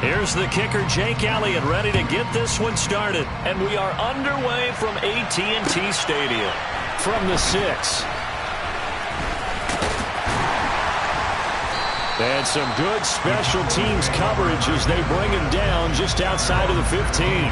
Here's the kicker, Jake Elliott, ready to get this one started. And we are underway from AT&T Stadium. From the 6. And some good special teams coverage as they bring him down just outside of the 15.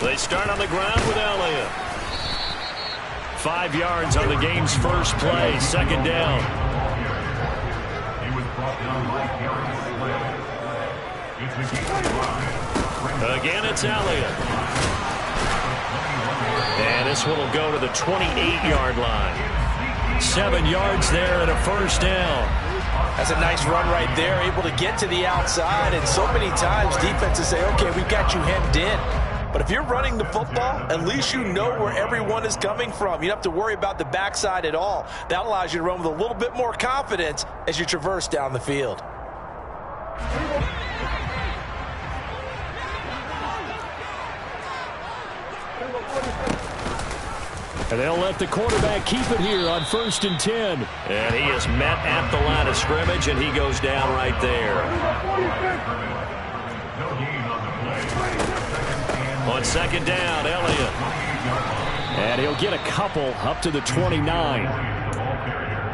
They start on the ground with Elliott. 5 yards on the game's first play. Second down. Again, it's Elliott. And this one will go to the 28-yard line. 7 yards there and a first down. That's a nice run right there, able to get to the outside. And so many times defenses say, okay, we've got you hemmed in. But if you're running the football, at least you know where everyone is coming from. You don't have to worry about the backside at all. That allows you to run with a little bit more confidence as you traverse down the field. And they'll let the quarterback keep it here on 1st and 10. And he is met at the line of scrimmage, and he goes down right there. On 2nd down, Elliott. And he'll get a couple up to the 29.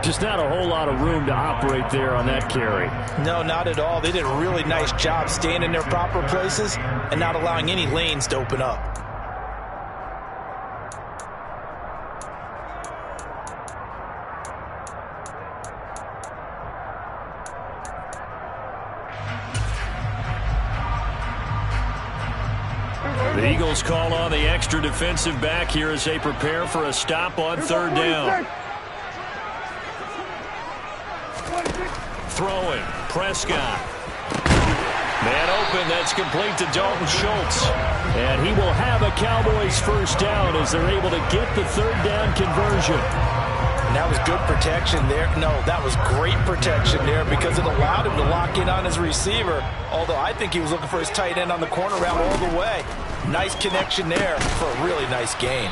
Just not a whole lot of room to operate there on that carry. No, not at all. They did a really nice job staying in their proper places and not allowing any lanes to open up. The Eagles call on the extra defensive back here as they prepare for a stop on 3rd down. Throwing, Prescott. Man open, that's complete to Dalton Schultz. And he will have a Cowboys first down as they're able to get the 3rd down conversion. And that was good protection there. No, that was great protection there because it allowed him to lock in on his receiver. Although I think he was looking for his tight end on the corner route all the way. Nice connection there for a really nice gain.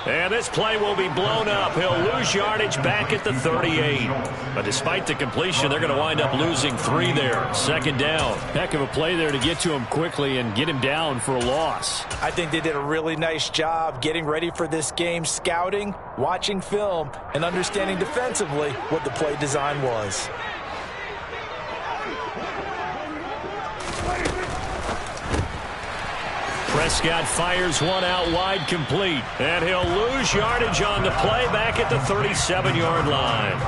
And this play will be blown up. He'll lose yardage back at the 38. But despite the completion, they're going to wind up losing 3 there. 2nd down. Heck of a play there to get to him quickly and get him down for a loss. I think they did a really nice job getting ready for this game, scouting, watching film, and understanding defensively what the play design was. Prescott fires one out wide, complete. And he'll lose yardage on the play back at the 37-yard line.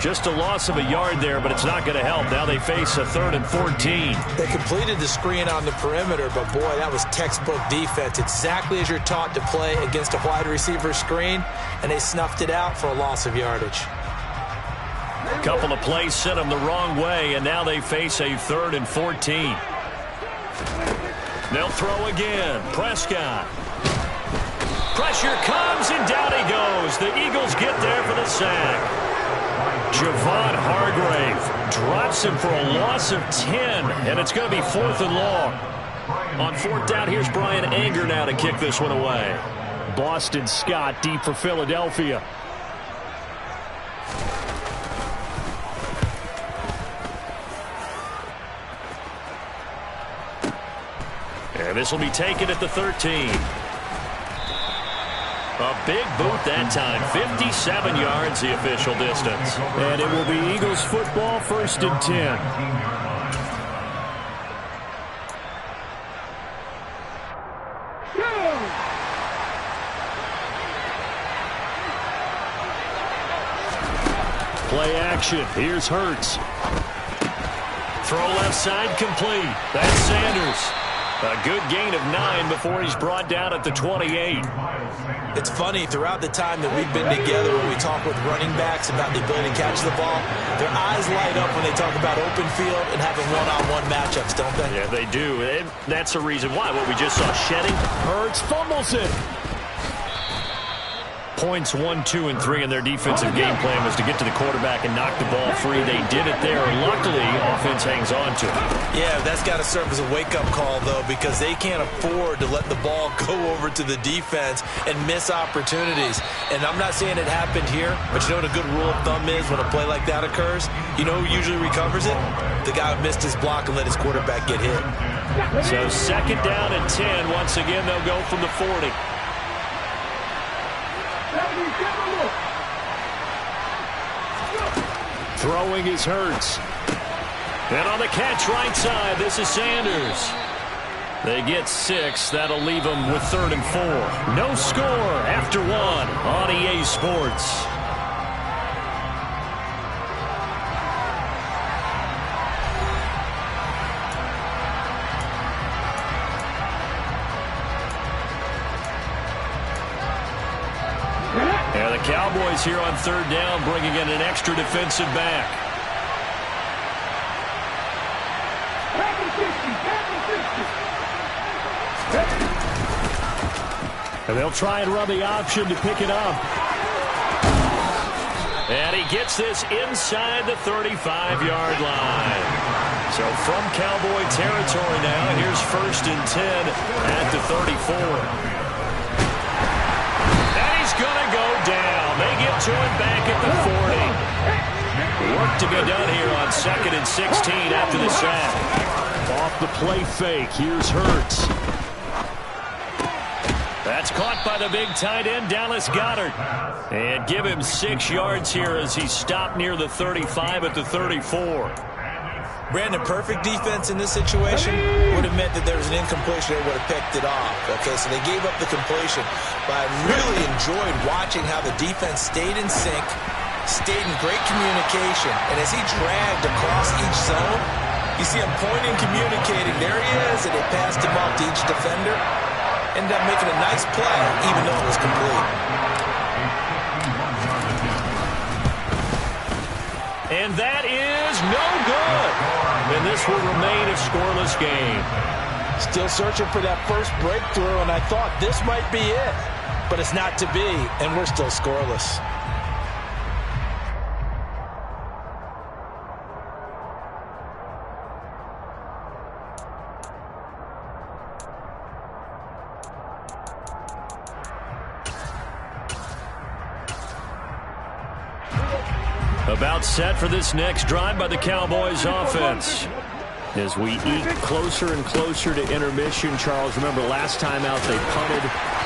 Just a loss of a yard there, but it's not going to help. Now they face a 3rd and 14. They completed the screen on the perimeter, but boy, that was textbook defense. Exactly as you're taught to play against a wide receiver screen, and they snuffed it out for a loss of yardage. A couple of plays sent them the wrong way, and now they face a 3rd and 14. They'll throw again. Prescott. Pressure comes, and down he goes. The Eagles get there for the sack. Javon Hargrave drops him for a loss of 10, and it's going to be 4th and long. On 4th down, here's Brian Anger now to kick this one away. Boston Scott deep for Philadelphia. And this will be taken at the 13. A big boot that time. 57 yards the official distance. And it will be Eagles football, 1st and 10. Play action. Here's Hurts. Throw left side complete. That's Sanders. A good gain of 9 before he's brought down at the 28. It's funny, throughout the time that we've been together, when we talk with running backs about the ability to catch the ball, their eyes light up when they talk about open field and having one-on-one matchups, don't they? Yeah, they do. And that's the reason why. What we just saw, shedding. Hurts fumbles it. Points 1, 2, and 3 in their defensive game plan was to get to the quarterback and knock the ball free. They did it there. Luckily, offense hangs on to it. Yeah, that's got to serve as a wake-up call, though, because they can't afford to let the ball go over to the defense and miss opportunities. And I'm not saying it happened here, but you know what a good rule of thumb is when a play like that occurs? You know who usually recovers it? The guy who missed his block and let his quarterback get hit. So 2nd down and 10. Once again, they'll go from the 40. Throwing is Hurts. And on the catch right side, this is Sanders. They get 6. That'll leave them with 3rd and 4. No score after 1 on EA Sports. And the Cowboys here on 3rd down, bringing in an extra defensive back. And they'll try and run the option to pick it up. And he gets this inside the 35-yard line. So from Cowboy territory now, here's 1st and 10 at the 34. He's going to go down. They get to him back at the 40. Work to be done here on 2nd and 16 after the sack. Off the play fake. Here's Hurts. That's caught by the big tight end, Dallas Goedert. And give him 6 yards here as he stopped near the 35 at the 34. Brandon, perfect defense in this situation would have meant that there was an incompletion. They would have picked it off. Okay, so they gave up the completion. But I really enjoyed watching how the defense stayed in sync, stayed in great communication. And as he dragged across each zone, you see him pointing, communicating. There he is, and they passed him off to each defender. Ended up making a nice play, even though it was complete. And that is no good. And this will remain a scoreless game. Still searching for that first breakthrough, and I thought this might be it. But it's not to be, and we're still scoreless. About set for this next drive by the Cowboys offense. As we eke closer and closer to intermission, Charles, remember last time out they punted.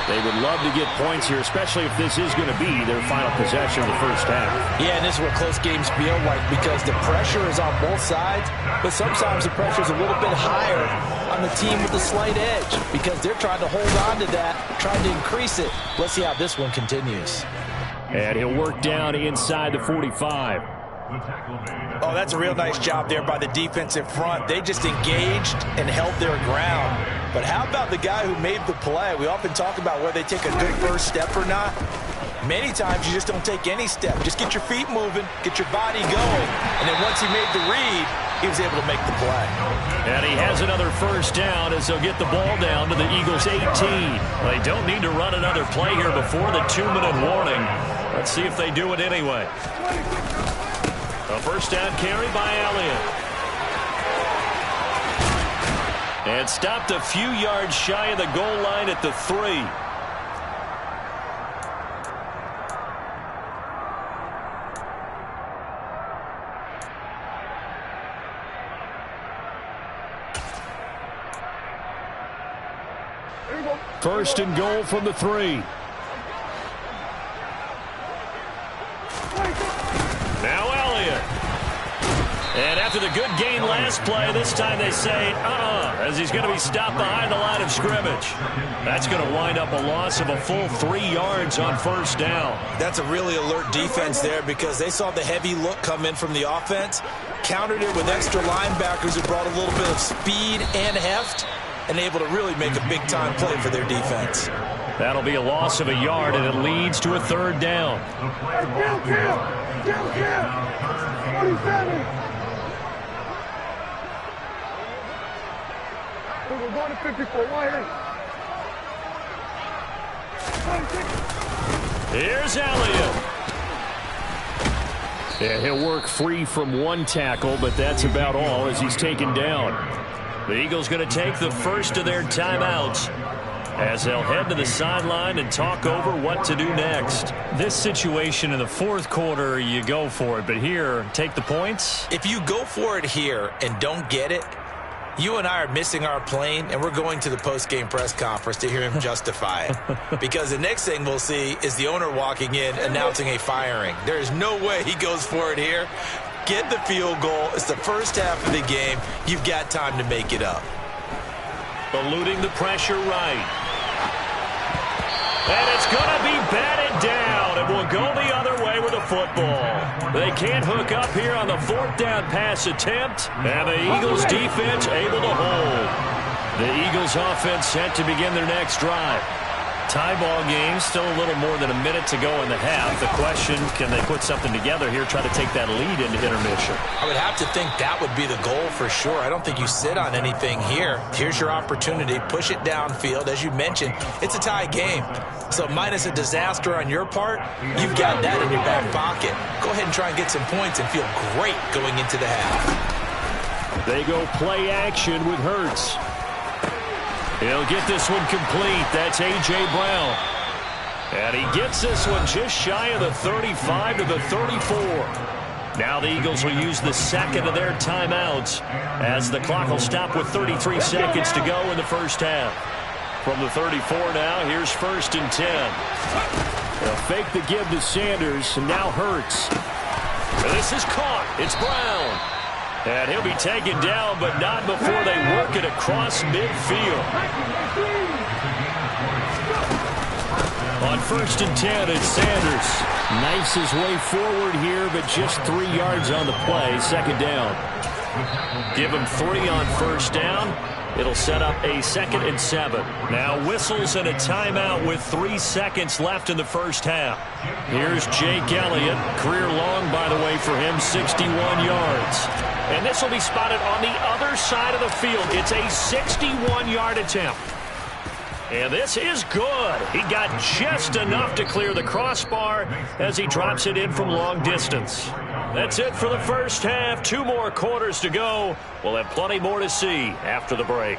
They would love to get points here, especially if this is going to be their final possession of the first half. Yeah, and this is what close games feel like because the pressure is on both sides, but sometimes the pressure is a little bit higher on the team with the slight edge because they're trying to hold on to that, trying to increase it. Let's see how this one continues. And he'll work down inside the 45. Oh, that's a real nice job there by the defensive front. They just engaged and held their ground. But how about the guy who made the play? We often talk about whether they take a good first step or not. Many times you just don't take any step. Just get your feet moving, get your body going. And then once he made the read, he was able to make the play. And he has another first down as they'll get the ball down to the Eagles' 18. They don't need to run another play here before the 2-minute warning. Let's see if they do it anyway. A first down carry by Elliott. And stopped a few yards shy of the goal line at the 3. First and goal from the 3. Now Elliott. And after the good gain last play, this time they say, as he's going to be stopped behind the line of scrimmage. That's going to wind up a loss of a full 3 yards on first down. That's a really alert defense there because they saw the heavy look come in from the offense, countered it with extra linebackers who brought a little bit of speed and heft, and able to really make a big-time play for their defense. That'll be a loss of a yard, and it leads to a third down. We're going to 54 wide. Here's Elliott. Yeah, he'll work free from one tackle, but that's about all as he's taken down. The Eagles going to take the first of their timeouts as they'll head to the sideline and talk over what to do next. This situation in the fourth quarter, you go for it, but here, take the points. If you go for it here and don't get it, you and I are missing our plane, and we're going to the post-game press conference to hear him justify it. Because the next thing we'll see is the owner walking in announcing a firing. There is no way he goes for it here. Get the field goal. It's the first half of the game. You've got time to make it up. Eluding the pressure right. And it's going to be batted down. It will go the other way with the football. They can't hook up here on the fourth down pass attempt. And the Eagles defense able to hold. The Eagles offense set to begin their next drive. Tie ball game, still a little more than a minute to go in the half. The question, can they put something together here, try to take that lead into intermission? I would have to think that would be the goal for sure. I don't think you sit on anything here. Here's your opportunity. Push it downfield. As you mentioned, it's a tie game. So minus a disaster on your part, you've got that in your back pocket. Go ahead and try and get some points and feel great going into the half. They go play action with Hurts. He'll get this one complete. That's A.J. Brown. And he gets this one just shy of the 35 to the 34. Now the Eagles will use the second of their timeouts as the clock will stop with 33 seconds to go in the first half. From the 34 now, here's 1st and 10. They'll fake the give to Sanders, and now Hurts. This is caught. It's Brown. And he'll be taken down, but not before they work it across midfield. On 1st and 10, it's Sanders. Knifes his way forward here, but just 3 yards on the play. Second down. Give him 3 on 1st down. It'll set up a 2nd and 7. Now whistles and a timeout with 3 seconds left in the first half. Here's Jake Elliott. Career long, by the way, for him, 61 yards. And this will be spotted on the other side of the field. It's a 61-yard attempt. And this is good. He got just enough to clear the crossbar as he drops it in from long distance. That's it for the first half. 2 more quarters to go. We'll have plenty more to see after the break.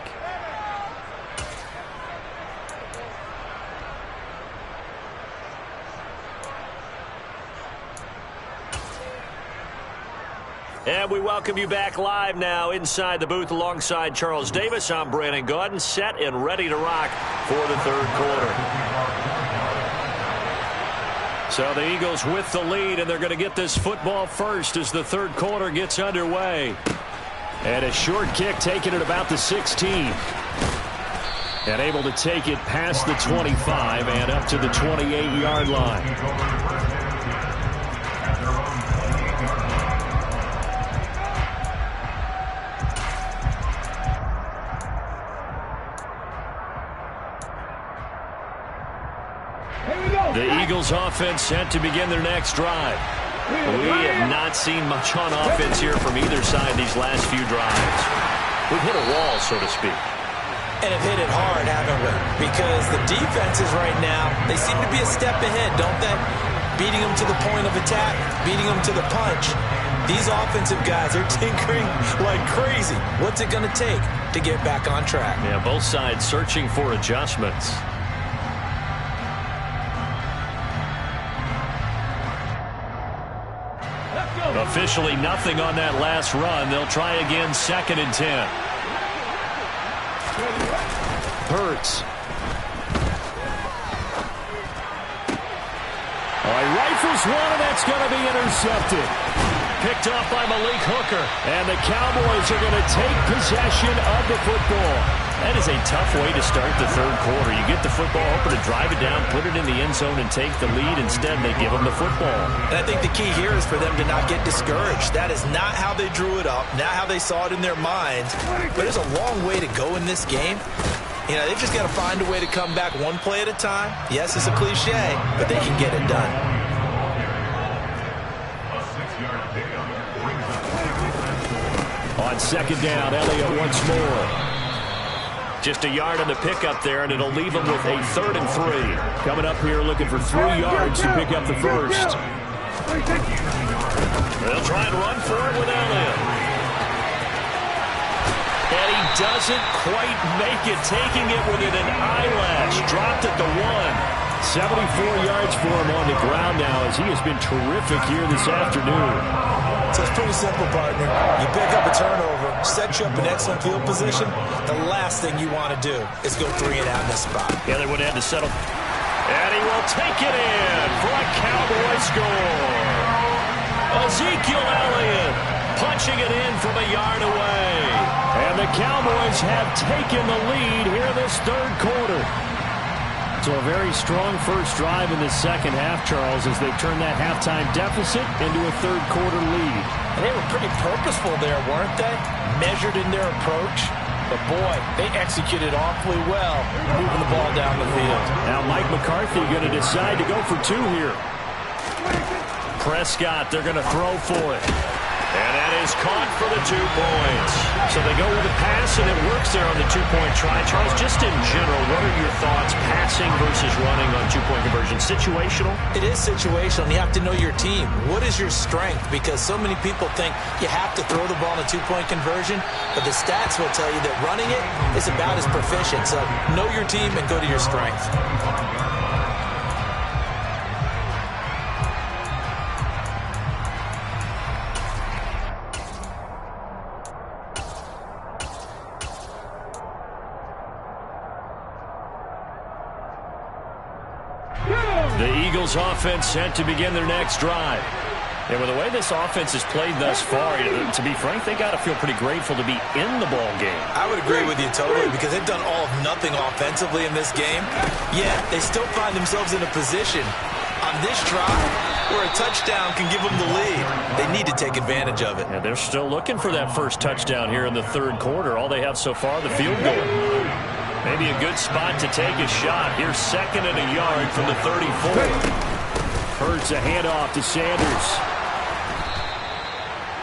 And we welcome you back live now inside the booth alongside Charles Davis. I'm Brandon Gaudin, set and ready to rock for the third quarter. So the Eagles with the lead, and they're going to get this football first as the third quarter gets underway. And a short kick taken at about the 16. And able to take it past the 25 and up to the 28-yard line. The Eagles offense set to begin their next drive. We have not seen much on offense here from either side these last few drives. We've hit a wall, so to speak. And have hit it hard, haven't we? Because the defenses right now, they seem to be a step ahead, don't they? Beating them to the point of attack, beating them to the punch. These offensive guys are tinkering like crazy. What's it going to take to get back on track? Yeah, both sides searching for adjustments. Officially nothing on that last run. They'll try again, 2nd and 10. Hurts. He rifles one, and that's going to be intercepted. Picked off by Malik Hooker. And the Cowboys are going to take possession of the football. That is a tough way to start the third quarter. You get the football, hoping to drive it down, put it in the end zone, and take the lead. Instead, they give them the football. And I think the key here is for them to not get discouraged. That is not how they drew it up, not how they saw it in their minds. But there's a long way to go in this game. You know, they've just got to find a way to come back one play at a time. Yes, it's a cliche, but they can get it done. On second down, Elliott once more. Just a yard on the pickup there, and it'll leave them with a 3rd and 3. Coming up here looking for 3 yards to pick up the first. They'll try and run for it with Elliott. And he doesn't quite make it, taking it within an eyelash. Dropped at the 1. 74 yards for him on the ground now, as he has been terrific here this afternoon. So it's pretty simple, partner. You pick up a turnover, set you up in excellent field position. The last thing you want to do is go 3 and out in this spot. Yeah, they would have had to settle. And he will take it in for a Cowboy score. Ezekiel Elliott punching it in from a yard away. And the Cowboys have taken the lead here in this third quarter. So a very strong first drive in the second half, Charles, as they've turned that halftime deficit into a third quarter lead. And they were pretty purposeful there, weren't they? Measured in their approach. But boy, they executed awfully well, moving the ball down the field. Now Mike McCarthy going to decide to go for 2 here. Prescott, they're going to throw for it. And that is caught for the 2 points. So they go with a pass, and it works there on the 2-point try. Charles, just in general, what are your thoughts passing versus running on 2-point conversion? Situational? It is situational, and you have to know your team. What is your strength? Because so many people think you have to throw the ball in a 2-point conversion, but the stats will tell you that running it is about as proficient. So know your team and go to your strength. The Eagles offense set to begin their next drive. And with the way this offense has played thus far, to be frank, they got to feel pretty grateful to be in the ball game. I would agree with you totally, because they've done all of nothing offensively in this game. Yet they still find themselves in a position on this drive where a touchdown can give them the lead. They need to take advantage of it. And they're still looking for that first touchdown here in the third quarter. All they have so far, the field goal. Maybe a good spot to take a shot. Here's 2nd and a yard from the 34. Hurts a handoff to Sanders.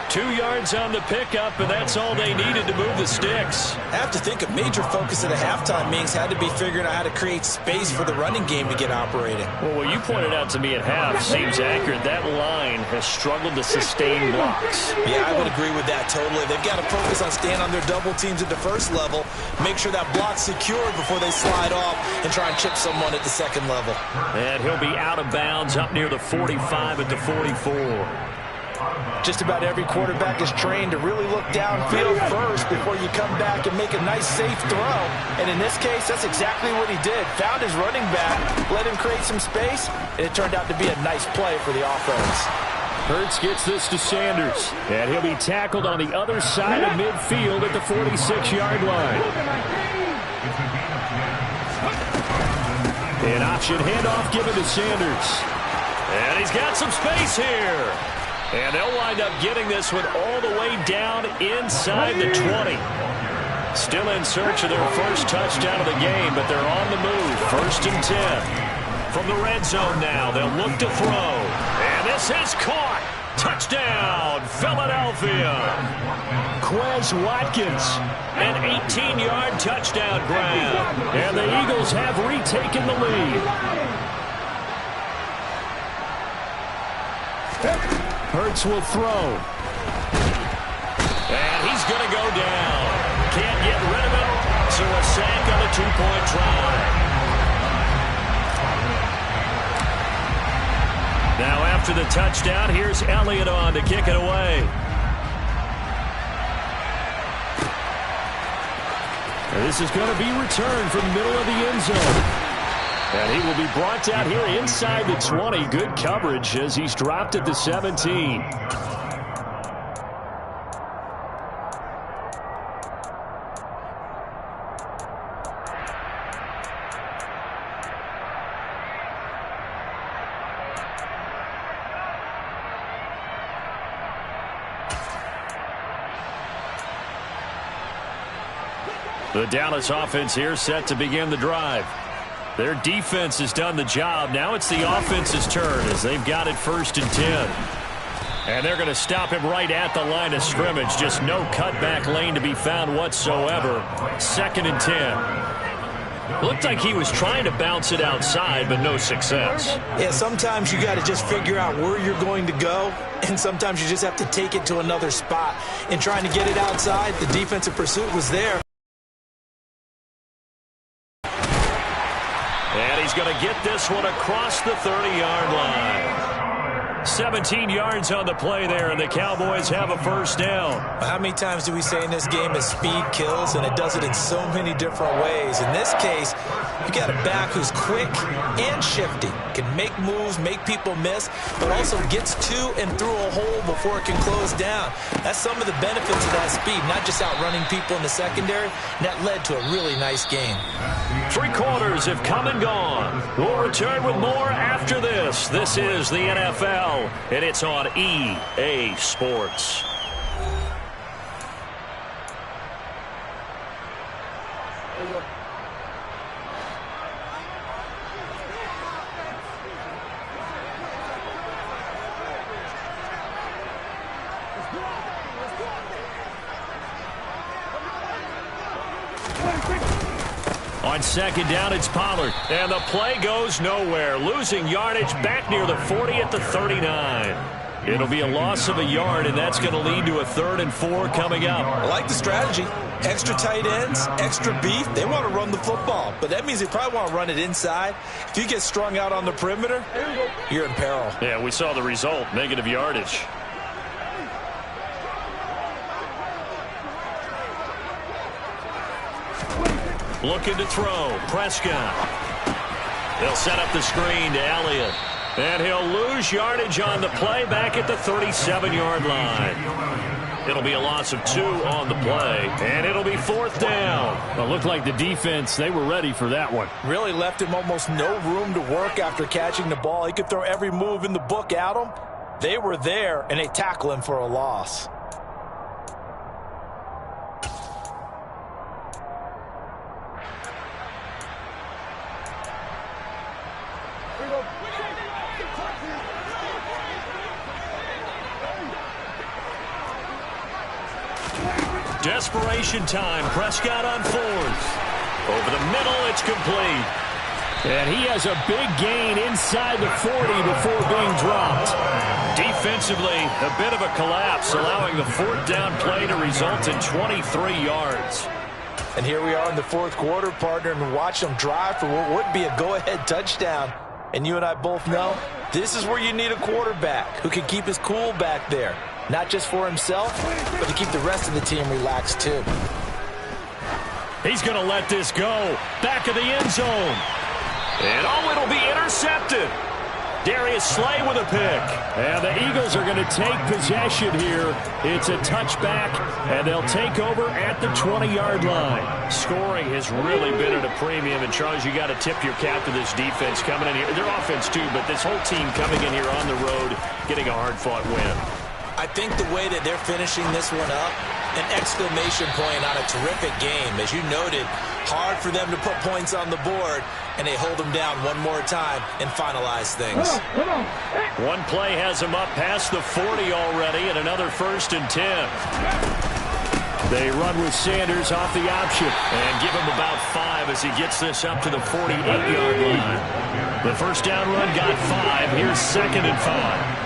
2 yards on the pickup, and that's all they needed to move the sticks. I have to think a major focus of the halftime meetings had to be figuring out how to create space for the running game to get operating. Well, what you pointed out to me at half seems accurate. That line has struggled to sustain blocks. Yeah, I would agree with that totally. They've got to focus on staying on their double teams at the first level, make sure that block's secured before they slide off and try and chip someone at the second level. And he'll be out of bounds up near the 45 at the 44. Just about every quarterback is trained to really look downfield first before you come back and make a nice, safe throw. And in this case, that's exactly what he did. Found his running back, let him create some space, and it turned out to be a nice play for the offense. Hurts gets this to Sanders, and he'll be tackled on the other side of midfield at the 46-yard line. An option handoff given to Sanders. And he's got some space here. And they'll wind up getting this one all the way down inside the 20. Still in search of their first touchdown of the game, but they're on the move. 1st and 10. From the red zone now, they'll look to throw. And this is caught. Touchdown, Philadelphia. Quez Watkins. An 18-yard touchdown grab. And the Eagles have retaken the lead. Hurts will throw. And he's going to go down. Can't get rid of it. So a sack on a 2-point try. Now after the touchdown, here's Elliott on to kick it away. And this is going to be returned from the middle of the end zone. And he will be brought down here inside the 20. Good coverage as he's dropped at the 17. The Dallas offense here set to begin the drive. Their defense has done the job. Now it's the offense's turn as they've got it 1st and 10. And they're going to stop him right at the line of scrimmage. Just no cutback lane to be found whatsoever. 2nd and 10. Looked like he was trying to bounce it outside, but no success. Yeah, sometimes you got to just figure out where you're going to go, and sometimes you just have to take it to another spot. In trying to get it outside, the defensive pursuit was there. And he's going to get this one across the 30-yard line. 17 yards on the play there, and the Cowboys have a 1st down. How many times do we say in this game that speed kills, and it does it in so many different ways? In this case, you got a back who's quick and shifty, can make moves, make people miss, but also gets to and through a hole before it can close down. That's some of the benefits of that speed, not just outrunning people in the secondary, and that led to a really nice game. 3 quarters have come and gone. We'll return with more after this. This is the NFL, and it's on EA Sports. On 2nd down, it's Pollard. And the play goes nowhere. Losing yardage back near the 40 at the 39. It'll be a loss of a yard, and that's going to lead to a 3rd and 4 coming up. I like the strategy. Extra tight ends, extra beef. They want to run the football, but that means they probably want to run it inside. If you get strung out on the perimeter, you're in peril. Yeah, we saw the result, negative yardage. Looking to throw. Prescott. They'll set up the screen to Elliott. And he'll lose yardage on the play back at the 37-yard line. It'll be a loss of 2 on the play. And it'll be 4th down. Well, it looked like the defense, they were ready for that one. Really left him almost no room to work after catching the ball. He could throw every move in the book at him. They were there, and they tackle him for a loss. Desperation time. Prescott on 4th. Over the middle, it's complete. And he has a big gain inside the 40 before being dropped. Defensively, a bit of a collapse, allowing the 4th down play to result in 23 yards. And here we are in the 4th quarter, partner, and watch them drive for what would be a go-ahead touchdown. And you and I both know this is where you need a quarterback who can keep his cool back there. Not just for himself, but to keep the rest of the team relaxed too. He's going to let this go. Back of the end zone. And it'll be intercepted. Darius Slay with a pick. And the Eagles are going to take possession here. It's a touchback, and they'll take over at the 20-yard line. Scoring has really been at a premium. And, Charles, you got to tip your cap to this defense coming in here. Their offense, too, but this whole team coming in here on the road, getting a hard-fought win. I think the way that they're finishing this one up, an exclamation point on a terrific game. As you noted, hard for them to put points on the board, and they hold them down one more time and finalize things. One play has them up past the 40 already, and another 1st and 10. They run with Sanders off the option. And give him about 5 as he gets this up to the 48-yard line. The 1st down run got 5. Here's 2nd and 5.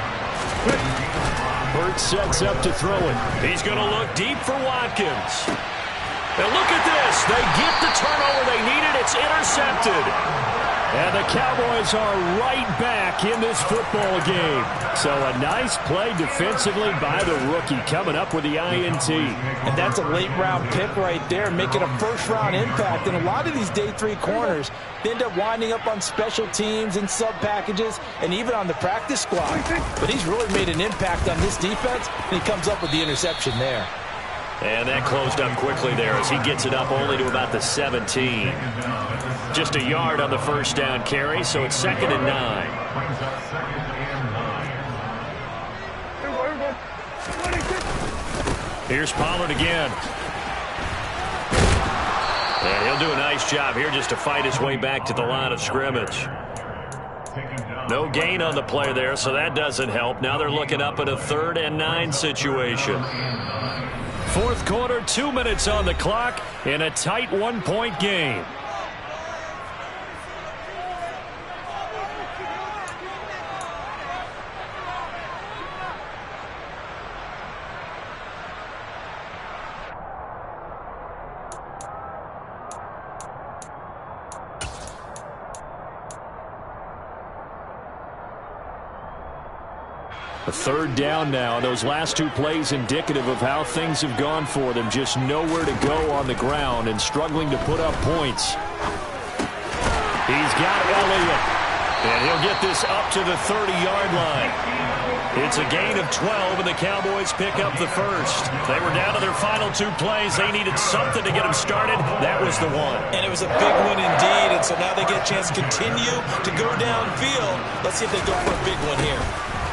Burt sets up to throw it. He's going to look deep for Watkins. And look at this. They get the turnover they needed. It's intercepted. And the Cowboys are right back in this football game. So a nice play defensively by the rookie coming up with the INT. And that's a late-round pick right there, making a first-round impact. And a lot of these day 3 corners, they end up winding up on special teams and sub-packages and even on the practice squad. But he's really made an impact on this defense, and he comes up with the interception there. And that closed up quickly there as he gets it up only to about the 17. Just a yard on the 1st down carry, so it's 2nd and 9. Here's Pollard again. And he'll do a nice job here just to fight his way back to the line of scrimmage. No gain on the play there, so that doesn't help. Now they're looking up at a 3rd and 9 situation. Fourth quarter, 2 minutes on the clock in a tight 1-point game. A 3rd down now. Those last 2 plays indicative of how things have gone for them. Just nowhere to go on the ground and struggling to put up points. He's got Elliott. And he'll get this up to the 30-yard line. It's a gain of 12, and the Cowboys pick up the first. They were down to their final 2 plays. They needed something to get them started. That was the one. And it was a big one indeed, and so now they get a chance to continue to go downfield. Let's see if they go for a big one here.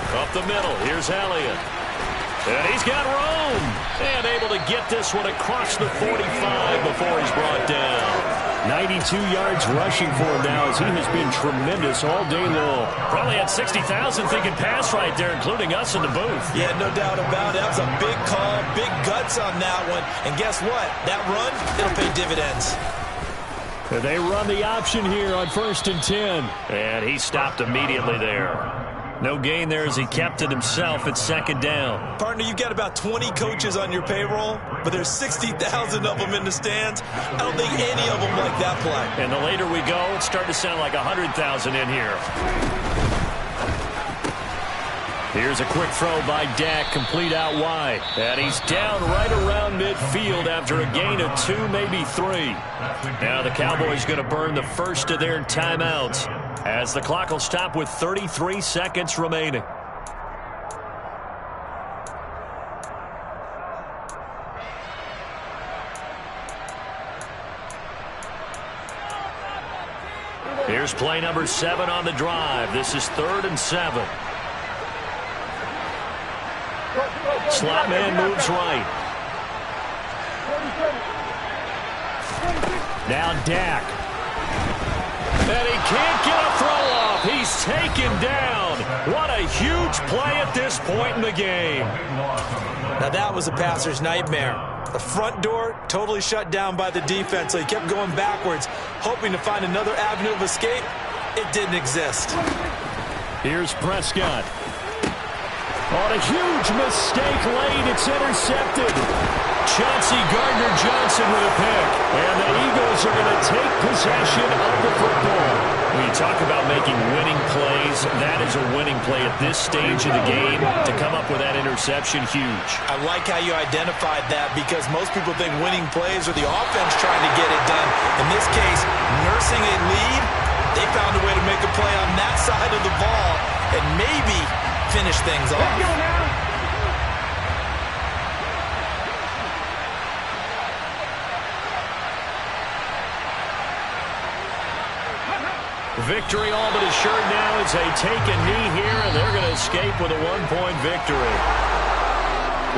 Up the middle, here's Elliott. And he's got Rome. And able to get this one across the 45 before he's brought down. 92 yards rushing for him now as he has been tremendous all day long. Probably had 60,000 thinking pass right there, including us in the booth. Yeah, no doubt about it. That was a big call, big guts on that one. And guess what? That run, it'll pay dividends. And they run the option here on 1st and 10. And he stopped immediately there. No gain there as he kept it himself at 2nd down. Partner, you've got about 20 coaches on your payroll, but there's 60,000 of them in the stands. I don't think any of them like that play. And the later we go, it's starting to sound like 100,000 in here. Here's a quick throw by Dak, complete out wide. And he's down right around midfield after a gain of 2, maybe 3. Now the Cowboys going to burn the first of their timeouts, as the clock will stop with 33 seconds remaining. Here's play number 7 on the drive. This is 3rd and 7. Slot man moves right. Now Dak. And he can't get a throw off. He's taken down. What a huge play at this point in the game. Now that was a passer's nightmare. The front door totally shut down by the defense, so he kept going backwards, hoping to find another avenue of escape. It didn't exist. Here's Prescott. On a huge mistake late, it's intercepted. Chauncey Gardner-Johnson with a pick. And the Eagles are going to take possession of the football. When you talk about making winning plays, that is a winning play at this stage of the game. To come up with that interception, huge. I like how you identified that, because most people think winning plays are the offense trying to get it done. In this case, nursing a lead, they found a way to make a play on that side of the ball and maybe finish things off. Victory all but assured now as they take a knee here, and they're going to escape with a 1-point victory.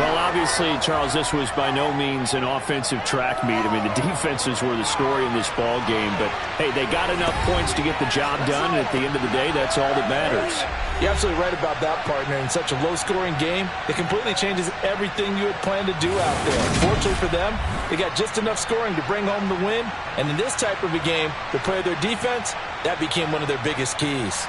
Well, obviously, Charles, this was by no means an offensive track meet. I mean, the defenses were the story in this ball game, but, hey, they got enough points to get the job done, and at the end of the day, that's all that matters. You're absolutely right about that, partner. In such a low-scoring game, it completely changes everything you had planned to do out there. Fortunately for them, they got just enough scoring to bring home the win, and in this type of a game, to play their defense, that became one of their biggest keys.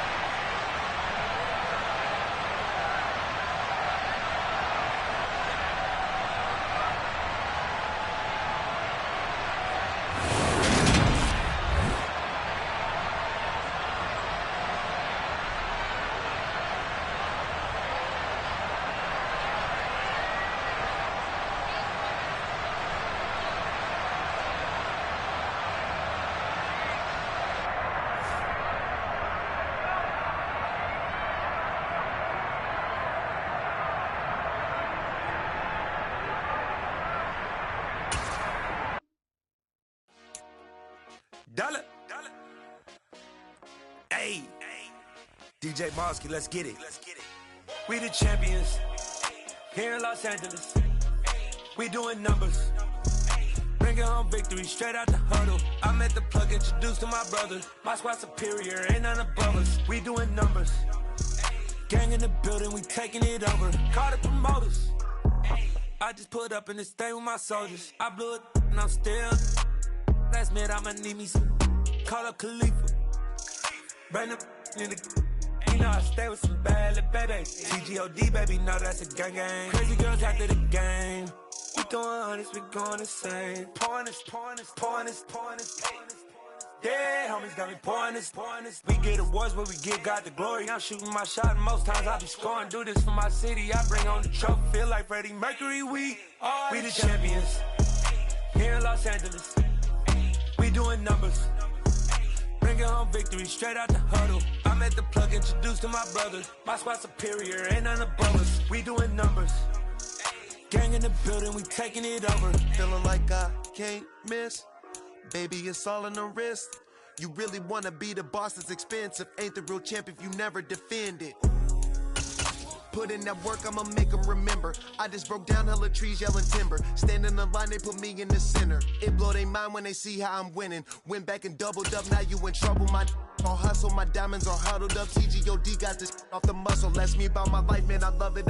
Dollar. Hey, DJ Mosky, let's get it. We the champions here in Los Angeles. We doing numbers. Bringing home victory straight out the huddle. I met the plug introduced to my brother. My squad superior, ain't none above us. We doing numbers. Gang in the building, we taking it over. Call the promoters. I just put up in this thing with my soldiers. I blew it and I'm still. Last minute I'ma need me some. Call up Khalifa. Bring the in the. You know I stay with some bad little baby. TGOD baby, know that's a gang gang. Crazy girls after the game. We doing hundreds, we going insane. Pouring this. Yeah, homies got me pouring this. We get awards, but we give God the glory. I'm shooting my shot, and most times I be scoring. Do this for my city, I bring on the trophy. Feel like Freddie Mercury, we the champions. Here in Los Angeles, we doing numbers. Bringing home victory straight out the huddle. I met the plug introduced to my brother. My squad superior, ain't none above us. We doing numbers. Gang in the building, we taking it over. Feeling like I can't miss. Baby, it's all in the wrist. You really wanna be the boss, it's expensive. Ain't the real champ if you never defend it. Put in that work, I'ma make them remember. I just broke down hella trees, yelling timber. Stand in the line, they put me in the center. It blow their mind when they see how I'm winning. Went back and doubled up, now you in trouble. My all hustle, my diamonds are huddled up. TGOD got this off the muscle. That's me about my life, man, I love it.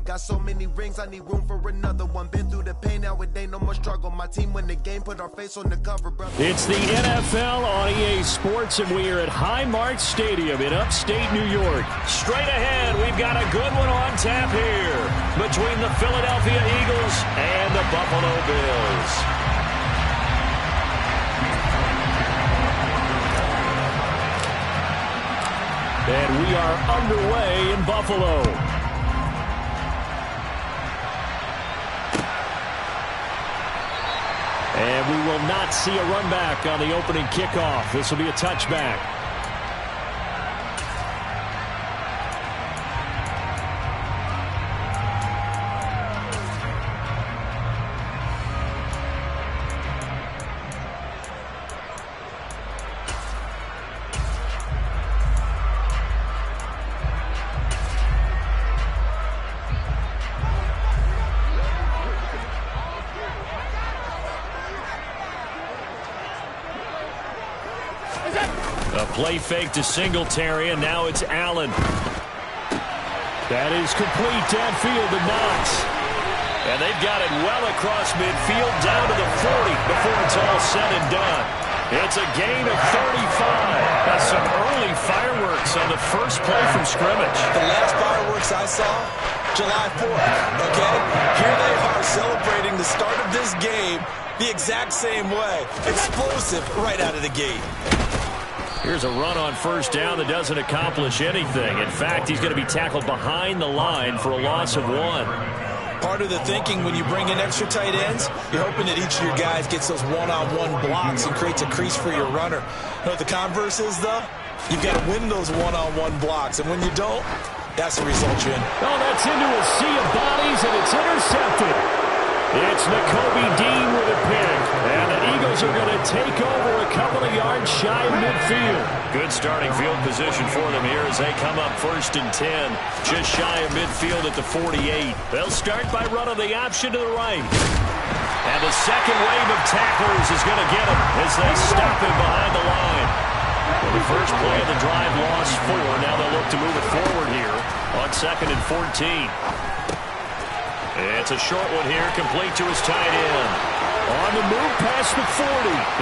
Got so many rings, I need room for another one. Been through the pain, now it ain't no more struggle. My team win the game, put our face on the cover, brother. It's the NFL on EA Sports, and we are at Highmark Stadium in upstate New York. Straight ahead, we've got a good one on tap here between the Philadelphia Eagles and the Buffalo Bills. And we are underway in Buffalo. And we will not see a run back on the opening kickoff. This will be a touchback. A play fake to Singletary, and now it's Allen. That is complete downfield to Knox. And they've got it well across midfield down to the 40 before it's all said and done. It's a gain of 35. That's some early fireworks on the first play from scrimmage. The last fireworks I saw, July 4th, okay? Here they are celebrating the start of this game the exact same way. Explosive right out of the gate. Here's a run on first down that doesn't accomplish anything. In fact, he's going to be tackled behind the line for a loss of 1. Part of the thinking when you bring in extra tight ends, you're hoping that each of your guys gets those one-on-one blocks and creates a crease for your runner. You know what the converse is, though? You've got to win those one-on-one blocks, and when you don't, that's the result you're in. Oh, that's into a sea of bodies, and it's intercepted. It's Nakobe Dean with a pick, and the Eagles are going to take over a couple of yards shy of midfield. Good starting field position for them here as they come up 1st and 10, just shy of midfield at the 48. They'll start by running the option to the right. And the second wave of tacklers is going to get him as they stop him behind the line. Well, the first play of the drive lost 4. Now they'll look to move it forward here on 2nd and 14. It's a short one here, complete to his tight end. On the move past the 40.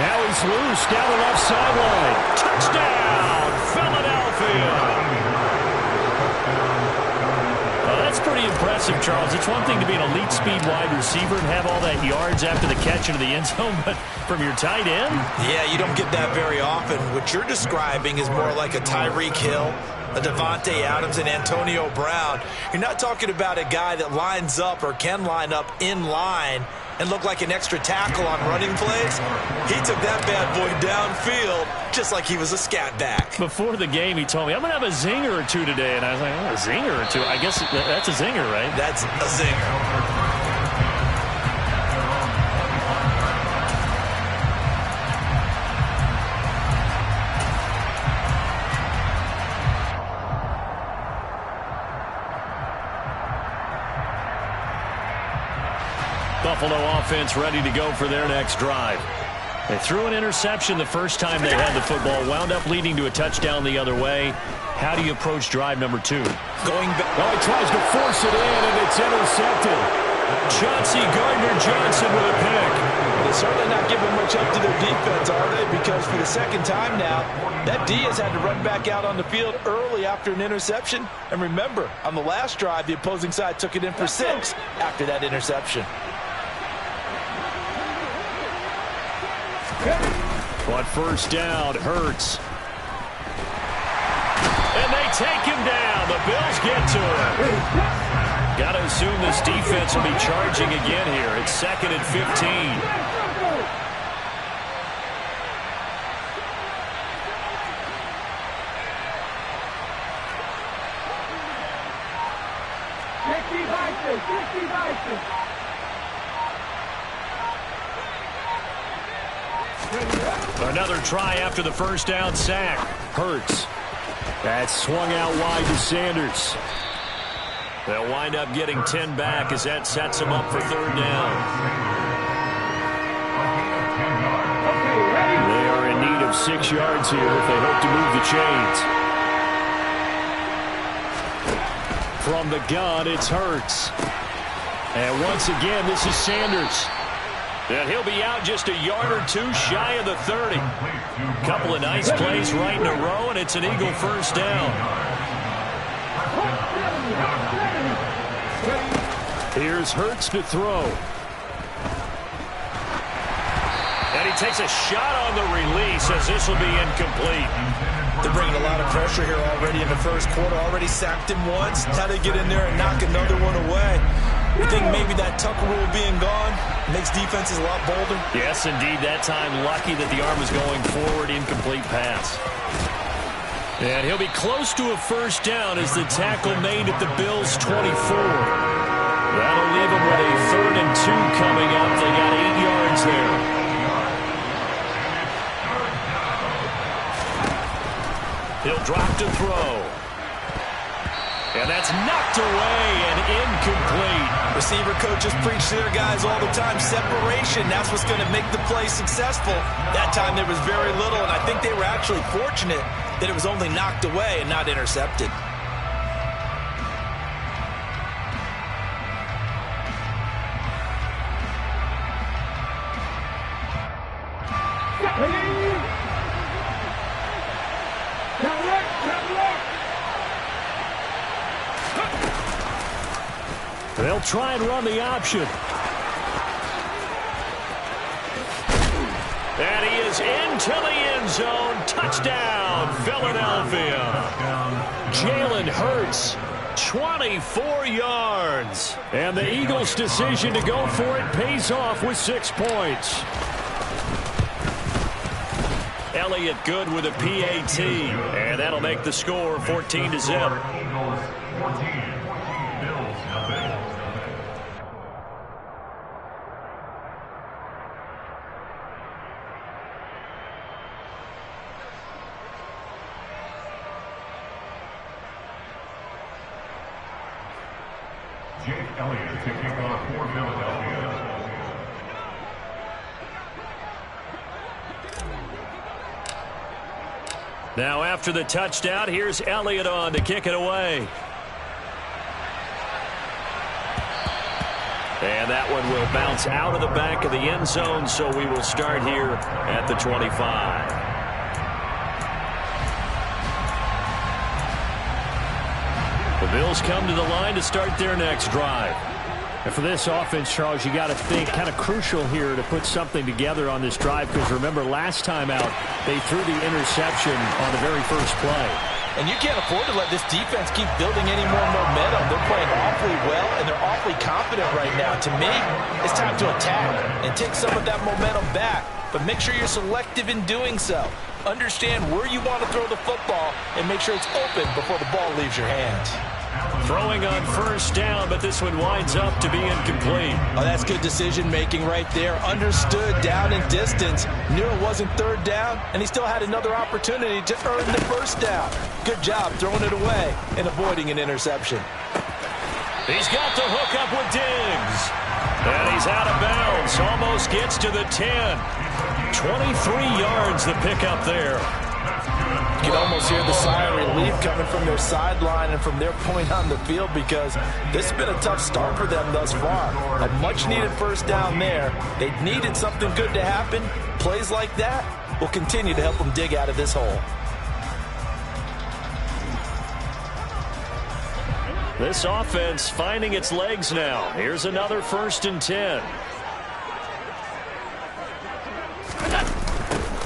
Now he's loose down the left sideline. Touchdown, Philadelphia! That's pretty impressive, Charles. It's one thing to be an elite speed wide receiver and have all that yards after the catch into the end zone, but from your tight end? Yeah, you don't get that very often. What you're describing is more like a Tyreek Hill, a Devontae Adams, and Antonio Brown. You're not talking about a guy that lines up or can line up in line and look like an extra tackle on running plays. He took that bad boy downfield just like he was a scat back. Before the game, he told me, I'm going to have a zinger or two today. And I was like, oh, a zinger or two? I guess that's a zinger, right? That's a zinger. Buffalo offense ready to go for their next drive. They threw an interception the first time they had the football, wound up leading to a touchdown the other way. How do you approach drive number 2? Going back. Oh, he tries to force it in, and it's intercepted. Chauncey Gardner-Johnson with a pick. They're certainly not giving much up to their defense, are they? Because for the second time now, that D has had to run back out on the field early after an interception. And remember, on the last drive, the opposing side took it in for 6 after that interception. But first down, Hurts. And they take him down. The Bills get to him. Got to assume this defense will be charging again here. It's 2nd and 15. Another try after the first down sack. Hurts. That's swung out wide to Sanders. They'll wind up getting 10 back as that sets them up for 3rd down. They are in need of 6 yards here if they hope to move the chains. From the gun, it's Hurts. And once again, this is Sanders. And he'll be out just a yard or 2 shy of the 30. Couple of nice plays right in a row, and it's an Eagle first down. Here's Hurts to throw. And he takes a shot on the release as this will be incomplete. They're bringing a lot of pressure here already in the first quarter. Already sacked him once. How to get in there and knock another one away. You think maybe that Tucker rule being gone makes defenses a lot bolder? Yes, indeed. That time lucky that the arm was going forward. Incomplete pass. And he'll be close to a first down as the tackle made at the Bills' 24. That'll leave them with a 3rd and 2 coming up. They got 8 yards there. He'll drop to throw. And that's knocked away and incomplete. Receiver coaches preach to their guys all the time. Separation, that's what's going to make the play successful. That time there was very little, and I think they were actually fortunate that it was only knocked away and not intercepted. They'll try and run the option. And he is into the end zone. Touchdown, Philadelphia. Jalen Hurts, 24 yards. And the Eagles' decision to go for it pays off with 6 points. Elliott good with a PAT. And that'll make the score 14-0. Elliott to kick off for Philadelphia. Now after the touchdown, here's Elliott on to kick it away. And that one will bounce out of the back of the end zone, so we will start here at the 25. The Bills come to the line to start their next drive. And for this offense, Charles, you got to think kind of crucial here to put something together on this drive, because remember last time out they threw the interception on the very first play. And you can't afford to let this defense keep building any more momentum. They're playing awfully well, and they're awfully confident right now. To me, it's time to attack and take some of that momentum back. But make sure you're selective in doing so. Understand where you want to throw the football and make sure it's open before the ball leaves your hands. Throwing on first down, but this one winds up to be incomplete. Oh, that's good decision-making right there. Understood down and distance. Knew it wasn't third down, and he still had another opportunity to earn the first down. Good job throwing it away and avoiding an interception. He's got the hook up with Diggs. And he He's out of bounds. Almost gets to the 10. 23 yards the pickup there. You can almost hear the sigh of relief coming from their sideline and from their point on the field, because this has been a tough start for them thus far. A much-needed first down there. They needed something good to happen. Plays like that will continue to help them dig out of this hole. This offense finding its legs now. Here's another 1st and 10.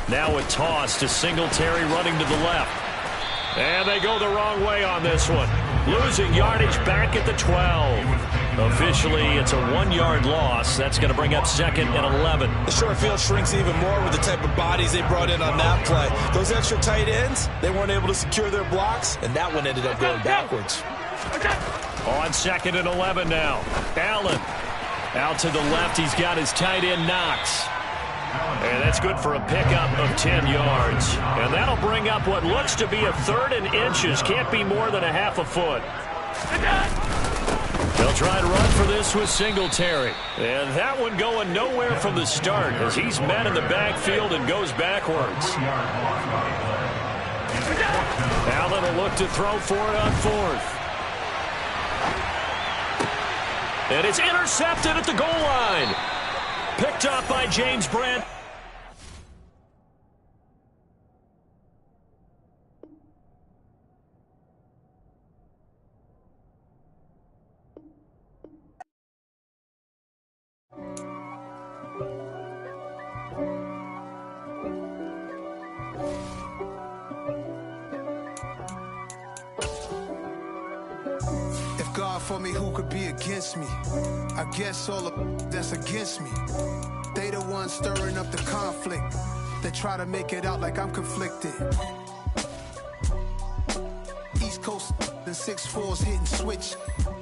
Now a toss to Singletary running to the left. And they go the wrong way on this one. Losing yardage back at the 12. Officially, it's a 1-yard loss. That's going to bring up 2nd and 11. The short field shrinks even more with the type of bodies they brought in on that play. Those extra tight ends, they weren't able to secure their blocks, and that one ended up going backwards. On 2nd and 11 now. Allen out to the left. He's got his tight end Knox. And that's good for a pickup of 10 yards. And that'll bring up what looks to be a 3rd and inches. Can't be more than a half a foot. They'll try and run for this with Singletary. And that one going nowhere from the start as he's met in the backfield and goes backwards. Allen will look to throw for it on 4th. And it's intercepted at the goal line. Picked up by James Brandt. If God for me, who could be against me? I guess all of that's against me. They the ones stirring up the conflict. They try to make it out like I'm conflicted. East Coast and 6'4s hitting switch.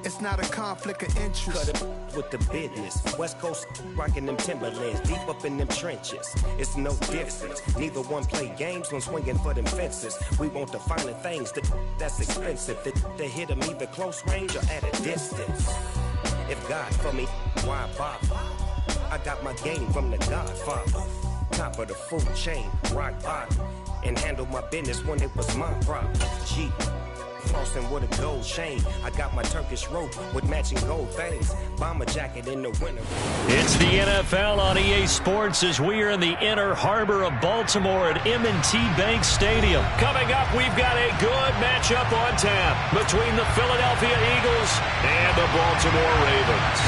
It's not a conflict of interest. Cut it with the business. West Coast rocking them Timberlands, deep up in them trenches. It's no difference. Neither one play games when swinging for them fences. We want the finer things that's expensive. They hit them either close range or at a distance. If God for me, why bother? I got my game from the Godfather. Top of the food chain, rock bottom. And handle my business when it was my problem. G. Flossing with a gold chain. I got my Turkish rope with matching gold things. Bomber jacket in the winter. It's the NFL on EA Sports as we are in the inner harbor of Baltimore at M&T Bank Stadium. Coming up, we've got a good matchup on tap between the Philadelphia Eagles and the Baltimore Ravens.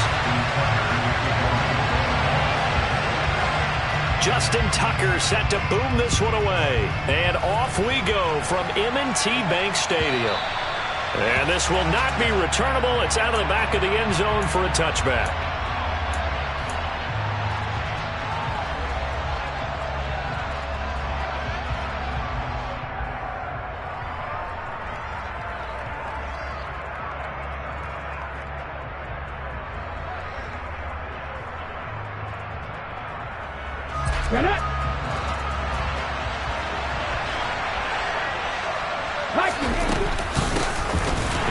Justin Tucker set to boom this one away. And off we go from M&T Bank Stadium. And this will not be returnable. It's out of the back of the end zone for a touchback.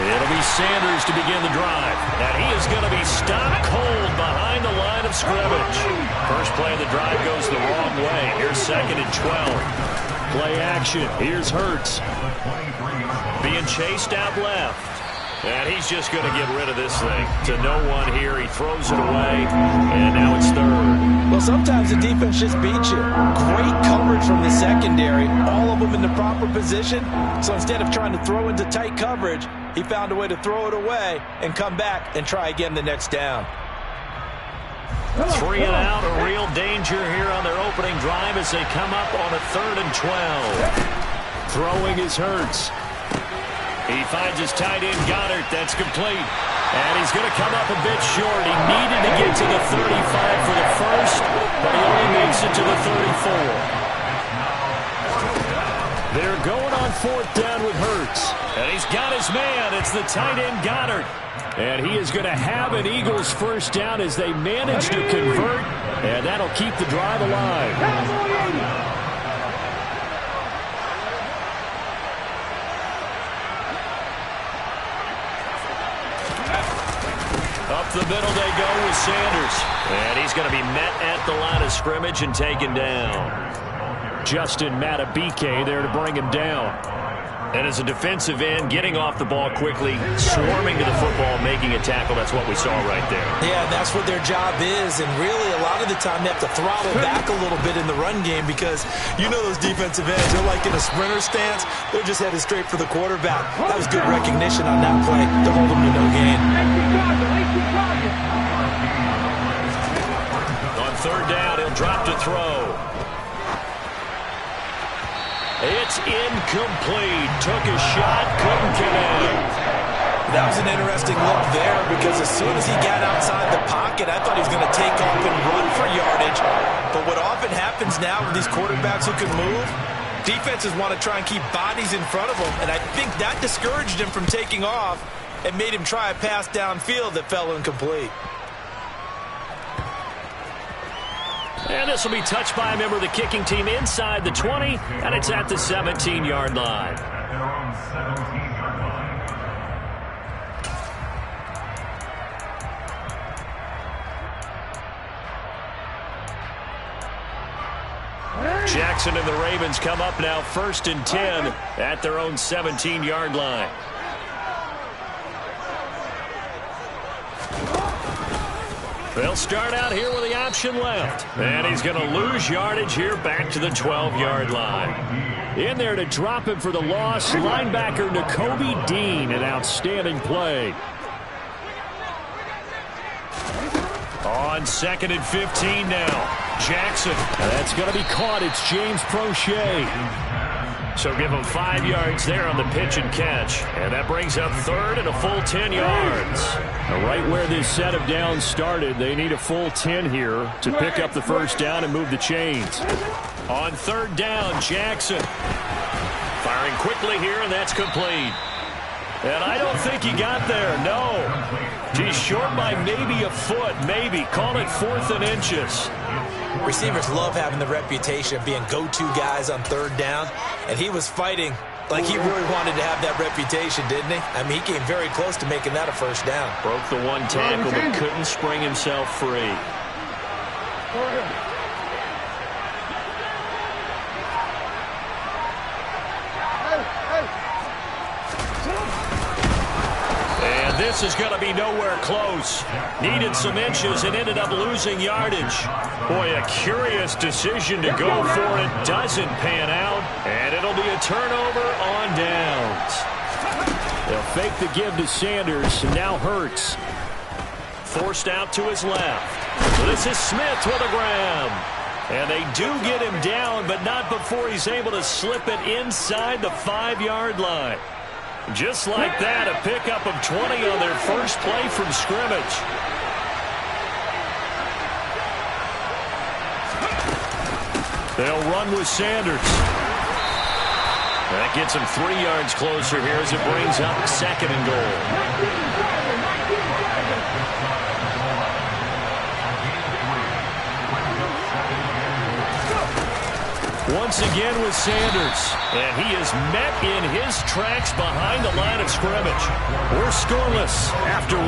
It'll be Sanders to begin the drive. And he is going to be stopped cold behind the line of scrimmage. First play of the drive goes the wrong way. Here's 2nd and 12. Play action. Here's Hurts. Being chased out left. And he's just going to get rid of this thing. To no one here. He throws it away. And now it's 3rd. Well, sometimes the defense just beats you. Great coverage from the secondary. All of them in the proper position. So instead of trying to throw into tight coverage, he found a way to throw it away and come back and try again the next down. 3 and out, a real danger here on their opening drive as they come up on a 3rd and 12. Throwing is Hurts. He finds his tight end Goddard. That's complete. And he's going to come up a bit short. He needed to get to the 35 for the first, but he only makes it to the 34. They're going on 4th down with Hurts. And he's got his man. It's the tight end Goddard. And he is going to have an Eagles first down as they manage to convert. And that'll keep the drive alive. Up the middle they go with Sanders. And he's going to be met at the line of scrimmage and taken down. Justin Matabike there to bring him down. And as a defensive end, getting off the ball quickly, swarming to the football, making a tackle, that's what we saw right there. Yeah, that's what their job is, and really a lot of the time they have to throttle back a little bit in the run game because you know those defensive ends, they're like in a sprinter stance, they're just headed straight for the quarterback. That was good recognition on that play to hold them to no gain. On third down, he'll drop to throw. It's incomplete. Took a shot, couldn't connect. That was an interesting look there because as soon as he got outside the pocket, I thought he was going to take off and run for yardage. But what often happens now with these quarterbacks who can move, defenses want to try and keep bodies in front of them, and I think that discouraged him from taking off and made him try a pass downfield that fell incomplete. And this will be touched by a member of the kicking team inside the 20, and it's at the 17-yard line. Jackson and the Ravens come up now 1st and 10 at their own 17-yard line. They'll start out here with the option left. And he's going to lose yardage here back to the 12-yard line. In there to drop him for the loss, linebacker Nakobe Dean, an outstanding play. On 2nd and 15 now. Jackson. That's going to be caught. It's James Prochet. So give him 5 yards there on the pitch and catch. And that brings up 3rd and a full 10 yards. Right where this set of downs started, they need a full 10 here to pick up the first down and move the chains. On 3rd down, Jackson. Firing quickly here, and that's complete. And I don't think he got there, no. He's short by maybe a foot, maybe. Call it 4th and inches. Receivers love having the reputation of being go-to guys on 3rd down, and he was fighting like he really wanted to have that reputation, didn't he? I mean, he came very close to making that a first down. Broke the one tackle, but couldn't spring himself free. And this is going to be nowhere close. Needed some inches and ended up losing yardage. Boy, a curious decision to go for it. Doesn't pan out, and it'll be a turnover on downs. They'll fake the give to Sanders, and now Hurts. Forced out to his left. This is Smith with a grab. And they do get him down, but not before he's able to slip it inside the 5-yard line. Just like that, a pickup of 20 on their first play from scrimmage. They'll run with Sanders. That gets him 3 yards closer here as it brings up 2nd and goal. Once again with Sanders, and he is met in his tracks behind the line of scrimmage. We're scoreless after 1.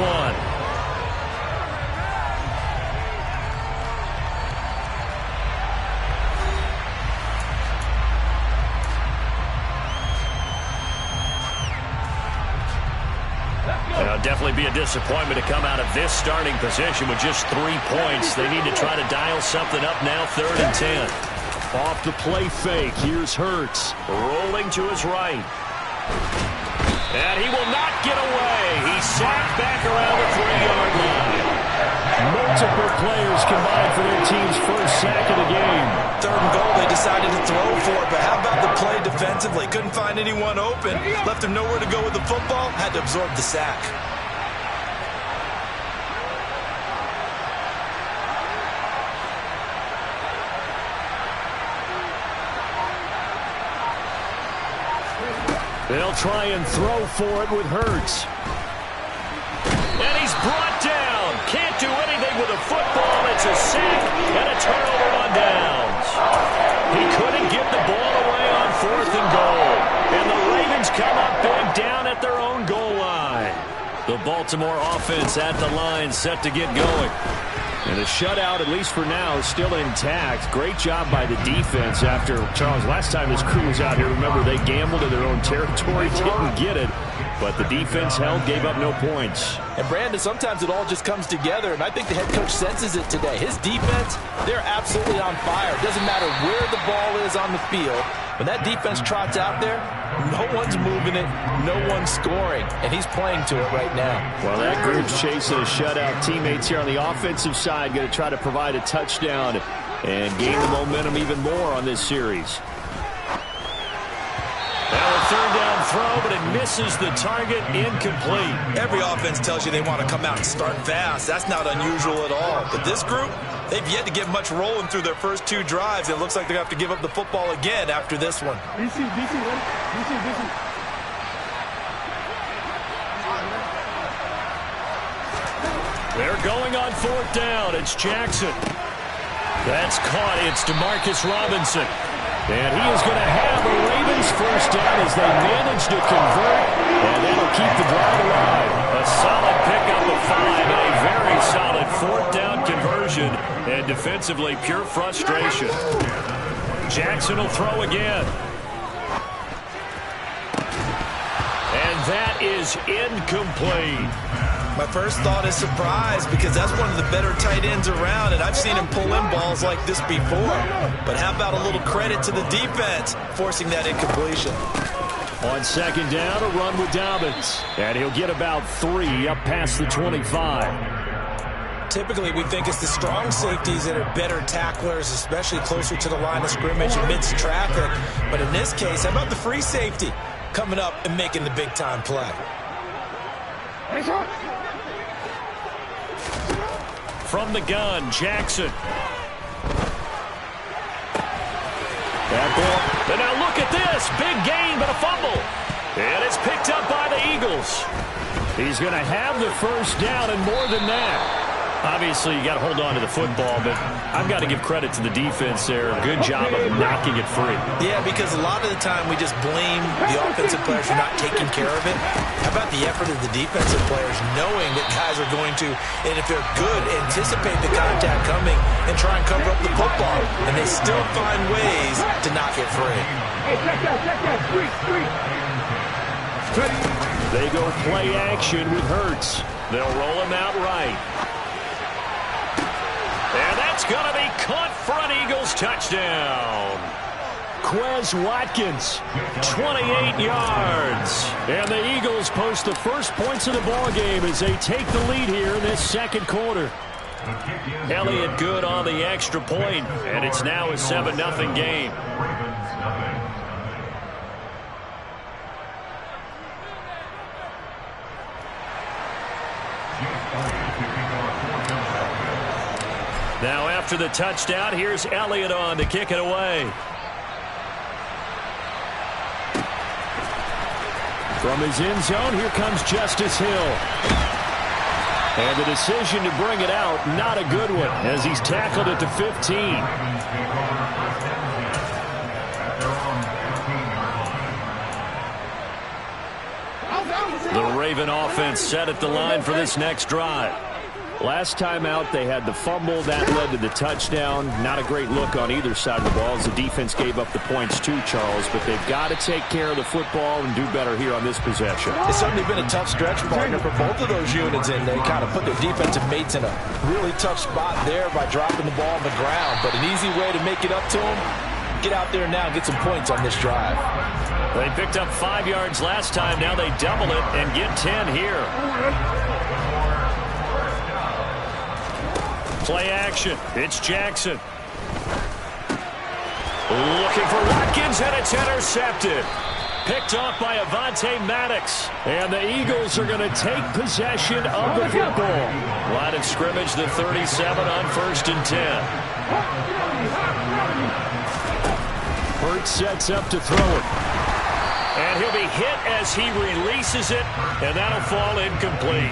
Definitely be a disappointment to come out of this starting position with just 3 points. They need to try to dial something up now, 3rd and 10. Off the play fake, here's Hurts. Rolling to his right. And he will not get away. He's sacked back around the 3-yard line. Multiple players combined for their team's first sack of the game. 3rd and goal, they decided to throw for it, but how about the play defensively? Couldn't find anyone open, left him nowhere to go with the football, had to absorb the sack. They'll try and throw for it with Hurts. And he's brought down. Can't do anything with a football. It's a sack and a turnover on downs. He couldn't get the ball away on 4th and goal. And the Ravens come up big down at their own goal line. The Baltimore offense at the line, set to get going. And the shutout, at least for now, is still intact. Great job by the defense after, Charles, last time this crew was out here, remember, they gambled in their own territory, didn't get it. But the defense held, gave up no points. And, Brandon, sometimes it all just comes together, and I think the head coach senses it today. His defense, they're absolutely on fire. It doesn't matter where the ball is on the field. When that defense trots out there, no one's moving it, no one's scoring, and he's playing to it right now. Well, that group's chasing a shutout. Teammates here on the offensive side going to try to provide a touchdown and gain the momentum even more on this series. Now a third down throw, but it misses the target, incomplete. Every offense tells you they want to come out and start fast. That's not unusual at all. But this group, they've yet to get much rolling through their first 2 drives. It looks like they have to give up the football again after this one. DC, ready? DC. They're going on 4th down. It's Jackson. That's caught. It's DeMarcus Robinson. And he is going to have a Ravens first down as they manage to convert. And that'll keep the drive alive. A solid pickup of 5 and a very solid 4th down conversion. And defensively, pure frustration. Jackson will throw again. And that is incomplete. My first thought is surprise because that's one of the better tight ends around, and I've seen him pull in balls like this before. But how about a little credit to the defense forcing that incompletion? On 2nd down, a run with Dobbins. And he'll get about 3 up past the 25. Typically, we think it's the strong safeties that are better tacklers, especially closer to the line of scrimmage amidst traffic. But in this case, how about the free safety coming up and making the big-time play? From the gun, Jackson. That ball. And now look at this. Big gain, but a fumble. And it's picked up by the Eagles. He's going to have the first down and more than that. Obviously, you got to hold on to the football, but I've got to give credit to the defense there. Good job of knocking it free. Yeah, because a lot of the time we just blame the offensive players for not taking care of it. How about the effort of the defensive players knowing that guys are going to, and if they're good, anticipate the contact coming and try and cover up the football, and they still find ways to knock it free. Hey, check that. They go play action with Hurts. They'll roll him out right. And that's going to be caught for an Eagles touchdown. Quez Watkins, 28 yards. And the Eagles post the first points of the ballgame as they take the lead here in this 2nd quarter. Elliott good on the extra point, and it's now a 7-0 game. Now after the touchdown, here's Elliott on to kick it away. From his end zone, here comes Justice Hill. And the decision to bring it out, not a good one, as he's tackled at the 15. The Raven offense set at the line for this next drive. Last time out, they had the fumble. That led to the touchdown. Not a great look on either side of the ball as the defense gave up the points too, Charles. But they've got to take care of the football and do better here on this possession. It's certainly been a tough stretch, partner, for both of those units, and they kind of put their defensive mates in a really tough spot there by dropping the ball on the ground. But an easy way to make it up to them, get out there now and get some points on this drive. They picked up 5 yards last time. Now they double it and get 10 here. Play action. It's Jackson. Looking for Watkins, and it's intercepted. Picked off by Avonte Maddox. And the Eagles are going to take possession of the football. Line of scrimmage, the 37 on 1st and 10. Hurts sets up to throw it. And he'll be hit as he releases it, and that'll fall incomplete.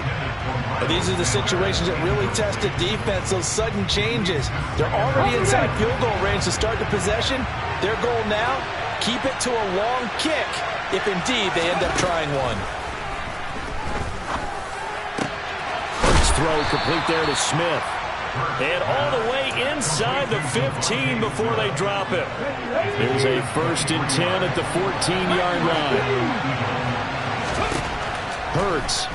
These are the situations that really test the defense, those sudden changes. They're already inside field goal range to start the possession. Their goal now, keep it to a long kick, if indeed they end up trying one. throw complete there to Smith. And all the way inside the 15 before they drop it. There's a 1st and 10 at the 14-yard line. Hurts.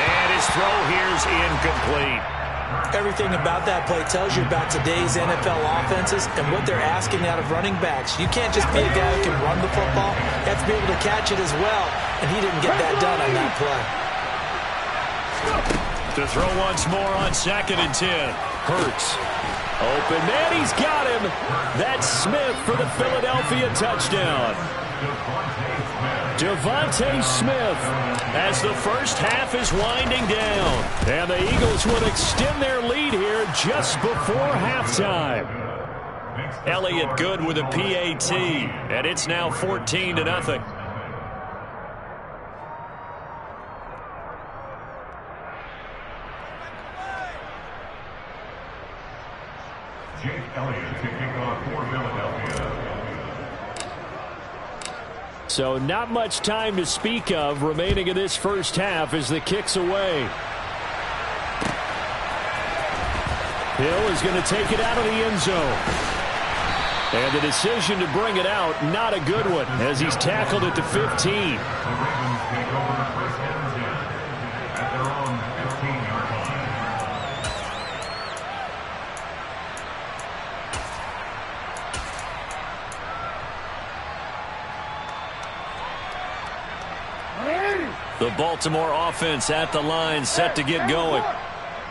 And his throw here's incomplete. Everything about that play tells you about today's NFL offenses and what they're asking out of running backs. You can't just be a guy who can run the football. You have to be able to catch it as well, and he didn't get that done on that play. To throw once more on 2nd and 10. Hurts. Open man, he's got him. That's Smith for the Philadelphia touchdown. Devontae Smith as the first half is winding down. And the Eagles would extend their lead here just before halftime. Elliott good with a PAT, and it's now 14-0. Elliott to kick off for Philadelphia. So not much time to speak of remaining in this first half as the kick's away. Hill is going to take it out of the end zone. And the decision to bring it out, not a good one, as he's tackled at the 15. The Ravens take over 1st and 10 at their own 15-yard line. The Baltimore offense at the line, set to get going.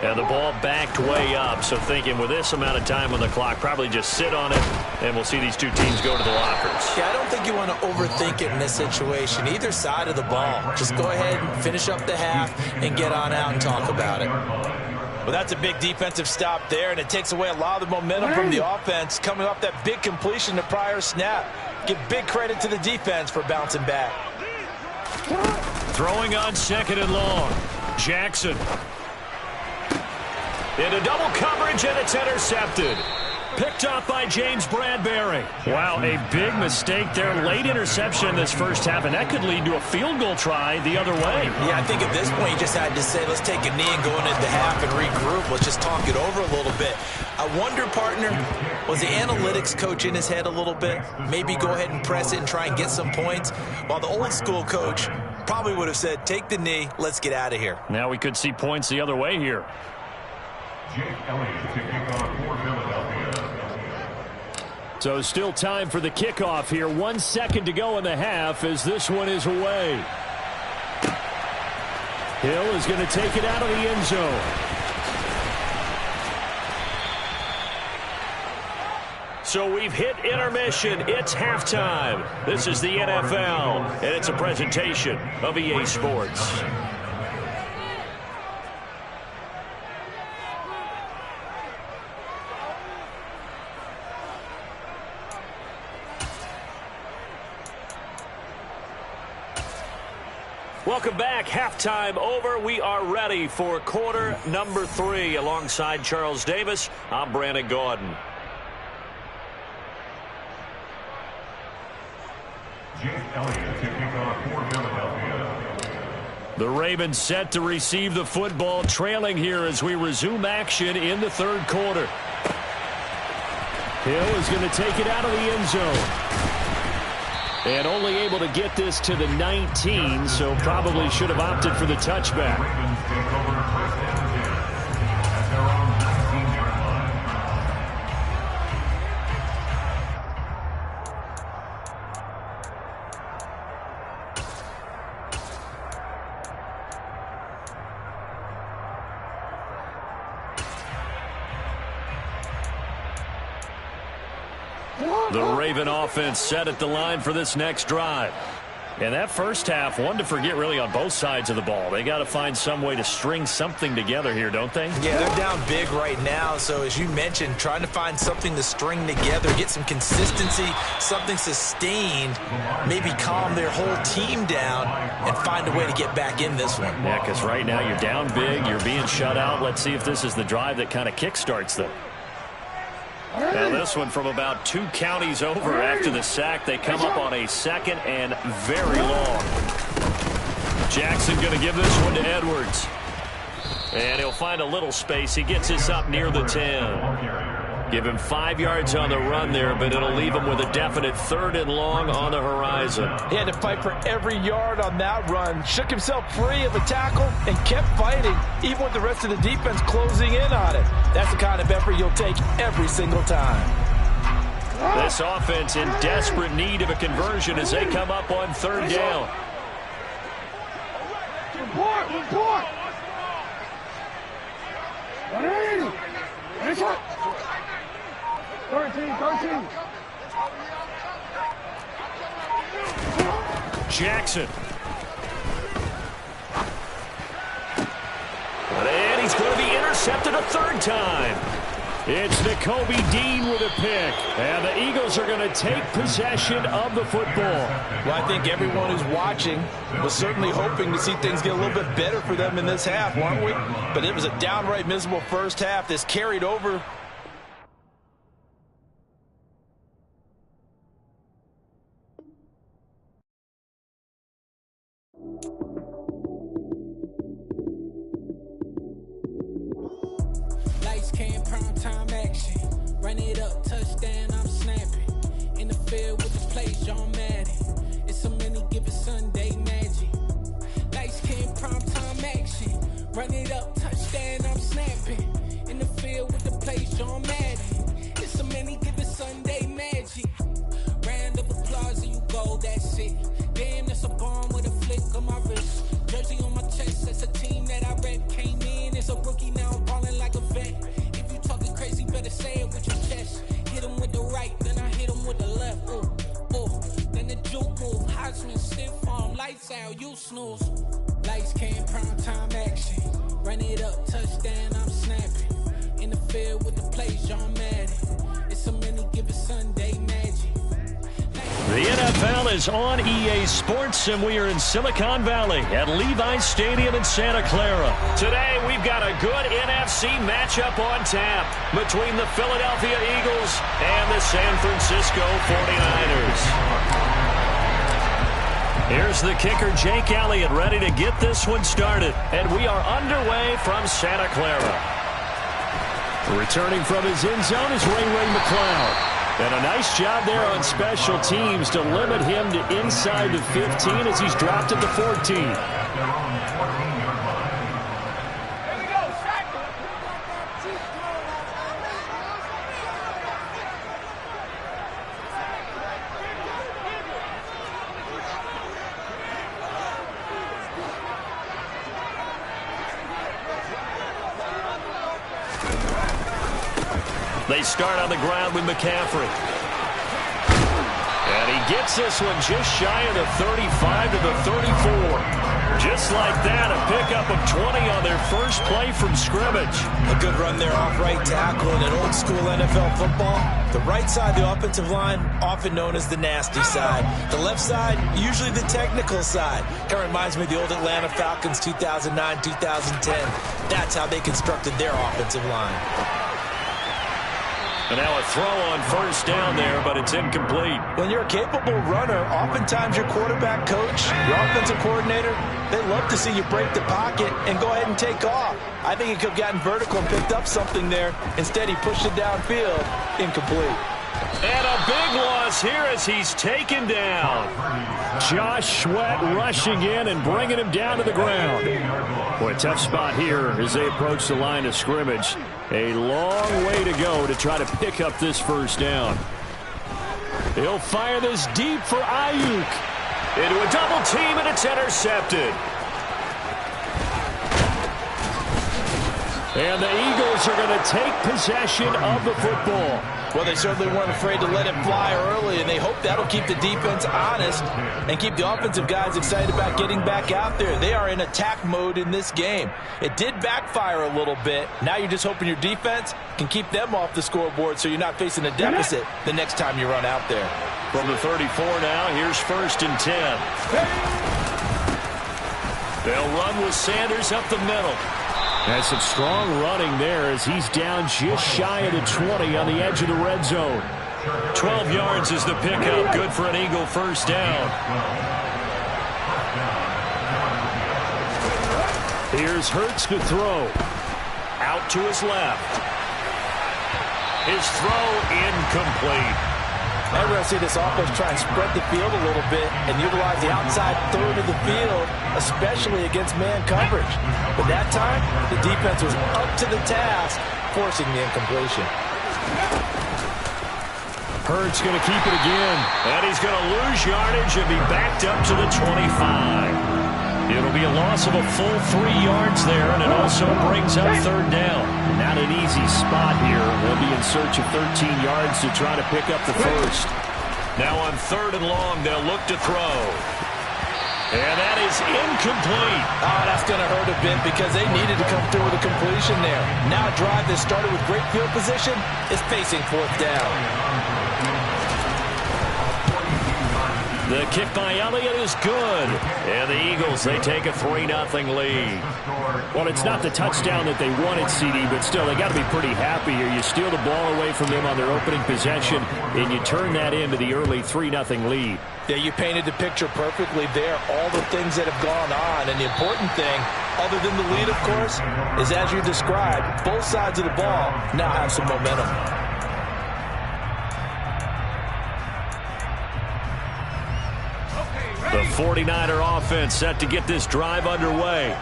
And the ball backed way up, so thinking with this amount of time on the clock, probably just sit on it, and we'll see these two teams go to the lockers. Yeah, I don't think you want to overthink it in this situation, either side of the ball. Just go ahead and finish up the half and get on out and talk about it. Well, that's a big defensive stop there, and it takes away a lot of the momentum from the offense coming off that big completion the prior snap. Give big credit to the defense for bouncing back. Throwing on 2nd and long. Jackson. Into double coverage, and it's intercepted. Picked up by James Bradbury. Wow, a big mistake there. Late interception in this first half, and that could lead to a field goal try the other way. Yeah, I think at this point you just had to say, let's take a knee and go into the half and regroup. Let's just talk it over a little bit. I wonder, partner, was the analytics coach in his head a little bit? Maybe go ahead and press it and try and get some points? While the old school coach probably would have said, take the knee, let's get out of here. Now we could see points the other way here. Elliott to kick off for Philadelphia. So still time for the kickoff here. 1 second to go in the half as this one is away. Hill is going to take it out of the end zone. So we've hit intermission. It's halftime. This is the NFL, and it's a presentation of EA Sports. Welcome back. Halftime over. We are ready for quarter number 3. Alongside Charles Davis, I'm Brandon Gaudin. Elliott to kick off for Philadelphia. The Ravens set to receive the football, trailing here as we resume action in the third quarter. Hill is going to take it out of the end zone. And only able to get this to the 19, so probably should have opted for the touchback. Ravens take over 1st and 10 at their own 19-yard line. The Raven offense set at the line for this next drive. And that first half, one to forget really on both sides of the ball. They got to find some way to string something together here, don't they? Yeah, they're down big right now. So as you mentioned, trying to find something to string together, get some consistency, something sustained, maybe calm their whole team down and find a way to get back in this one. Yeah, because right now you're down big, you're being shut out. Let's see if this is the drive that kind of kickstarts them. Now this one from about 2 counties over after the sack. They come up on a 2nd and very long. Jackson going to give this one to Edwards. And he'll find a little space. He gets this up near the 10. Give him 5 yards on the run there, but it'll leave him with a definite 3rd and long on the horizon. He had to fight for every yard on that run. Shook himself free of the tackle and kept fighting, even with the rest of the defense closing in on it. That's the kind of effort you'll take every single time. This offense in desperate need of a conversion as they come up on 3rd down. Report! 13. Jackson. And he's going to be intercepted a 3rd time. It's Nakobe Dean with a pick. And the Eagles are going to take possession of the football. Well, I think everyone who's watching was certainly hoping to see things get a little bit better for them in this half, weren't we? But it was a downright miserable first half. This carried over. Lights, cam, prime time action. Run it up, touchdown, I'm snapping. In the field with the play, John Madden. It's so many given Sunday magic. Lights, cam, prime time action. Run it up, touchdown, I'm snapping. In the field with the play, John Madden. It's so many given Sunday magic. Round of applause and you go, that's it. Damn, that's a bomb with a flick on my wrist. Jersey on my chest, that's a team that I rep. Came in as a rookie, now I'm balling like a vet. If you talking crazy, better say it with your chest. Hit him with the right, then I hit him with the left. Then the juke move, Heisman, stiff arm, lights out, you snooze. Lights, cam, prime time action. Run it up, touchdown, I'm snapping. In the field with the plays, John Madden. It's so many given Sunday magic. The NFL is on EA Sports, and we are in Silicon Valley at Levi's Stadium in Santa Clara. Today, we've got a good NFC matchup on tap between the Philadelphia Eagles and the San Francisco 49ers. Here's the kicker, Jake Elliott, ready to get this one started. And we are underway from Santa Clara. Returning from his end zone is Ray McCloud. And a nice job there on special teams to limit him to inside the 15 as he's dropped at the 14. They start on the ground with McCaffrey. And he gets this one just shy of the 35 to the 34. Just like that, a pickup of 20 on their first play from scrimmage. A good run there off right tackle in an old school NFL football. The right side, the offensive line, often known as the nasty side. The left side, usually the technical side. Kind of reminds me of the old Atlanta Falcons 2009, 2010. That's how they constructed their offensive line. And now a throw on first down there, but it's incomplete. When you're a capable runner, oftentimes your quarterback coach, your offensive coordinator, they love to see you break the pocket and go ahead and take off. I think he could have gotten vertical and picked up something there. Instead, he pushed it downfield. Incomplete. And a big loss here as he's taken down. Josh Sweat rushing in and bringing him down to the ground. Boy, a tough spot here as they approach the line of scrimmage. A long way to go to try to pick up this first down. He'll fire this deep for Ayuk. Into a double team, and it's intercepted. And the Eagles are going to take possession of the football. Well, they certainly weren't afraid to let it fly early, and they hope that'll keep the defense honest and keep the offensive guys excited about getting back out there. They are in attack mode in this game. It did backfire a little bit. Now you're just hoping your defense can keep them off the scoreboard so you're not facing a deficit the next time you run out there. From the 34 now, here's 1st and 10. They'll run with Sanders up the middle. Has some strong running there as he's down just shy of the 20 on the edge of the red zone. 12 yards is the pickup. Good for an Eagle first down. Here's Hurts to throw. Out to his left. His throw incomplete. I'm going to see this offense try and spread the field a little bit and utilize the outside third of the field, especially against man coverage. But that time, the defense was up to the task, forcing the incompletion. Hurts going to keep it again. And he's going to lose yardage and be backed up to the 25. It'll be a loss of a full 3 yards there, and it also brings up third down. Not an easy spot here. They'll be in search of 13 yards to try to pick up the first. Now on 3rd and long, they'll look to throw. And that is incomplete. Oh, that's going to hurt a bit because they needed to come through with a completion there. Now a drive that started with great field position is facing 4th down. The kick by Elliott is good. And the Eagles, they take a 3-0 lead. Well, it's not the touchdown that they wanted, CD, but still, they got to be pretty happy here. You steal the ball away from them on their opening possession, and you turn that into the early 3-0 lead. Yeah, you painted the picture perfectly there. All the things that have gone on. And the important thing, other than the lead, of course, is as you described, both sides of the ball now have some momentum. The 49er offense set to get this drive underway.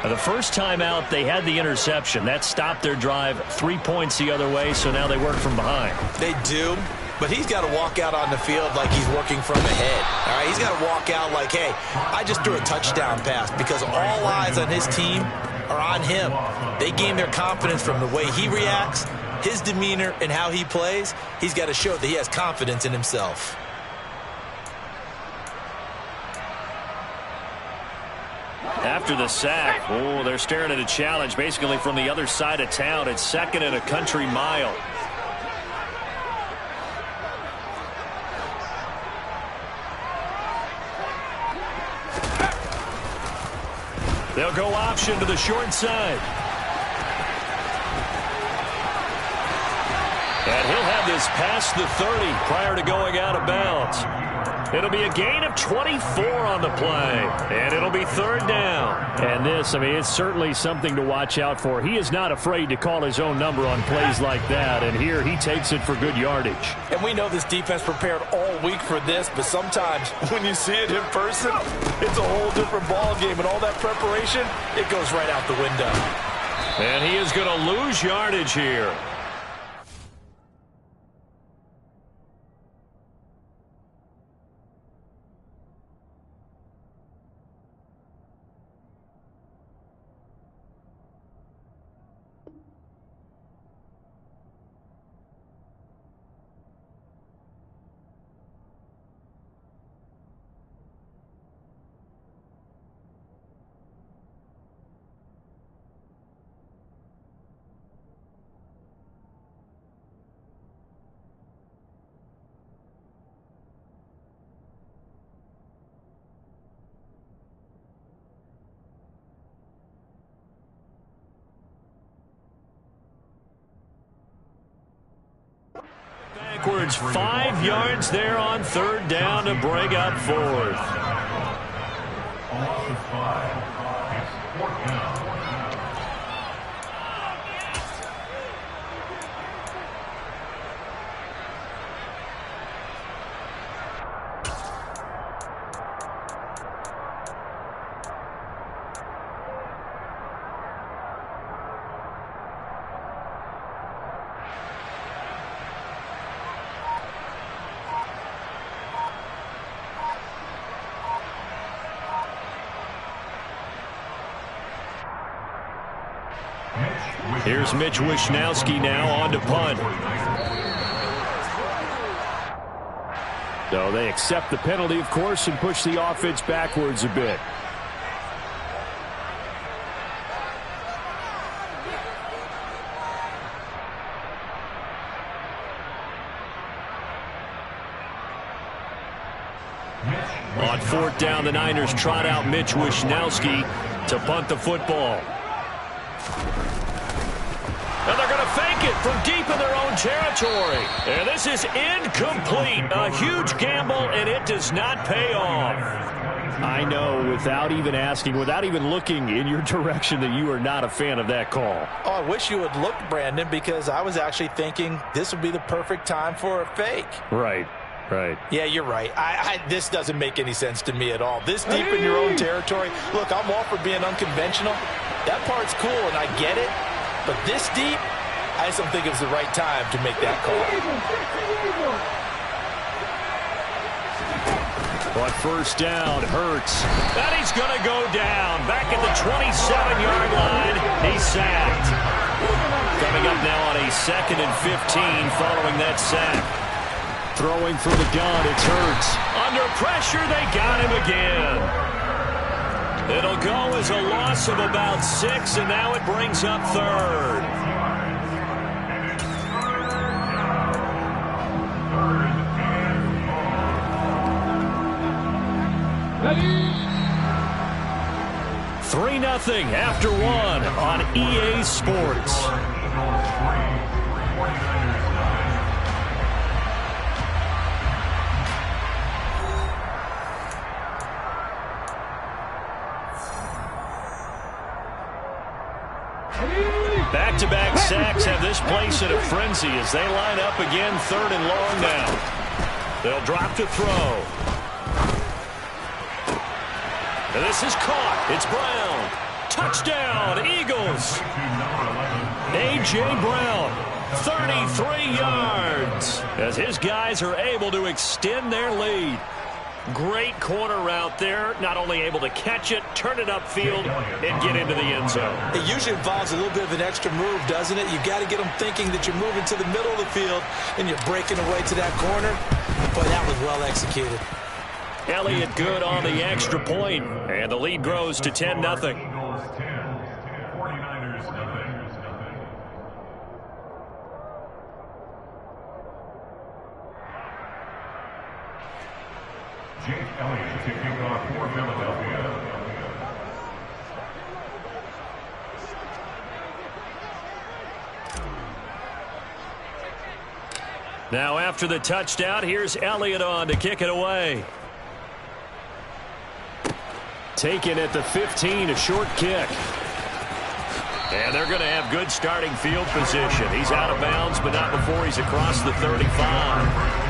The first time out, they had the interception. That stopped their drive 3 points the other way, so now they work from behind. They do, but he's got to walk out on the field like he's working from ahead. All right, he's got to walk out like, hey, I just threw a touchdown pass because all eyes on his team are on him. They gain their confidence from the way he reacts, his demeanor, and how he plays. He's got to show that he has confidence in himself. After the sack, they're staring at a challenge basically from the other side of town. It's 2nd and a country mile. They'll go option to the short side. And he'll have this past the 30 prior to going out of bounds. It'll be a gain of 24 on the play, and it'll be 3rd down. And this, I mean, it's certainly something to watch out for. He is not afraid to call his own number on plays like that, and here he takes it for good yardage. And we know this defense prepared all week for this, but sometimes when you see it in person, it's a whole different ball game, and all that preparation, it goes right out the window. And he is going to lose yardage here. Backwards 5 yards there on 3rd down to bring up 4th. Loss of 5. It's 4th down. Here's Mitch Wishnowski now on to punt. So they accept the penalty, of course, and push the offense backwards a bit. On 4th down, the Niners trot out Mitch Wishnowski to punt the football. And they're going to fake it from deep in their own territory. And this is incomplete. A huge gamble, and it does not pay off. I know, without even asking, without even looking in your direction, that you are not a fan of that call. Oh, I wish you had looked, Brandon, because I was actually thinking this would be the perfect time for a fake. Right. Yeah, you're right. This doesn't make any sense to me at all. This deep in your own territory. Look, I'm all for being unconventional. That part's cool, and I get it. But this deep, I just don't think it was the right time to make that call. But first down, Hurts. And he's going to go down. Back at the 27-yard line, he's sacked. Coming up now on a 2nd and 15 following that sack. Throwing for the gun, it's Hurts. Under pressure, they got him again. It'll go as a loss of about 6, and now it brings up 3rd. Ready? 3-0 after 1 on EA Sports. Back-to-back sacks have this place in a frenzy as they line up again 3rd and long now. They'll drop to throw. And this is caught. It's Brown. Touchdown, Eagles. A.J. Brown, 33 yards, as his guys are able to extend their lead. Great corner route there, not only able to catch it, turn it upfield, and get into the end zone. It usually involves a little bit of an extra move, doesn't it? You've got to get them thinking that you're moving to the middle of the field and you're breaking away to that corner. Boy, that was well executed. Elliott good on the extra point, and the lead grows to 10-0. Jake Elliott to kick off for Philadelphia. Now after the touchdown, here's Elliott on to kick it away. Taken at the 15, a short kick. And they're going to have good starting field position. He's out of bounds, but not before he's across the 35.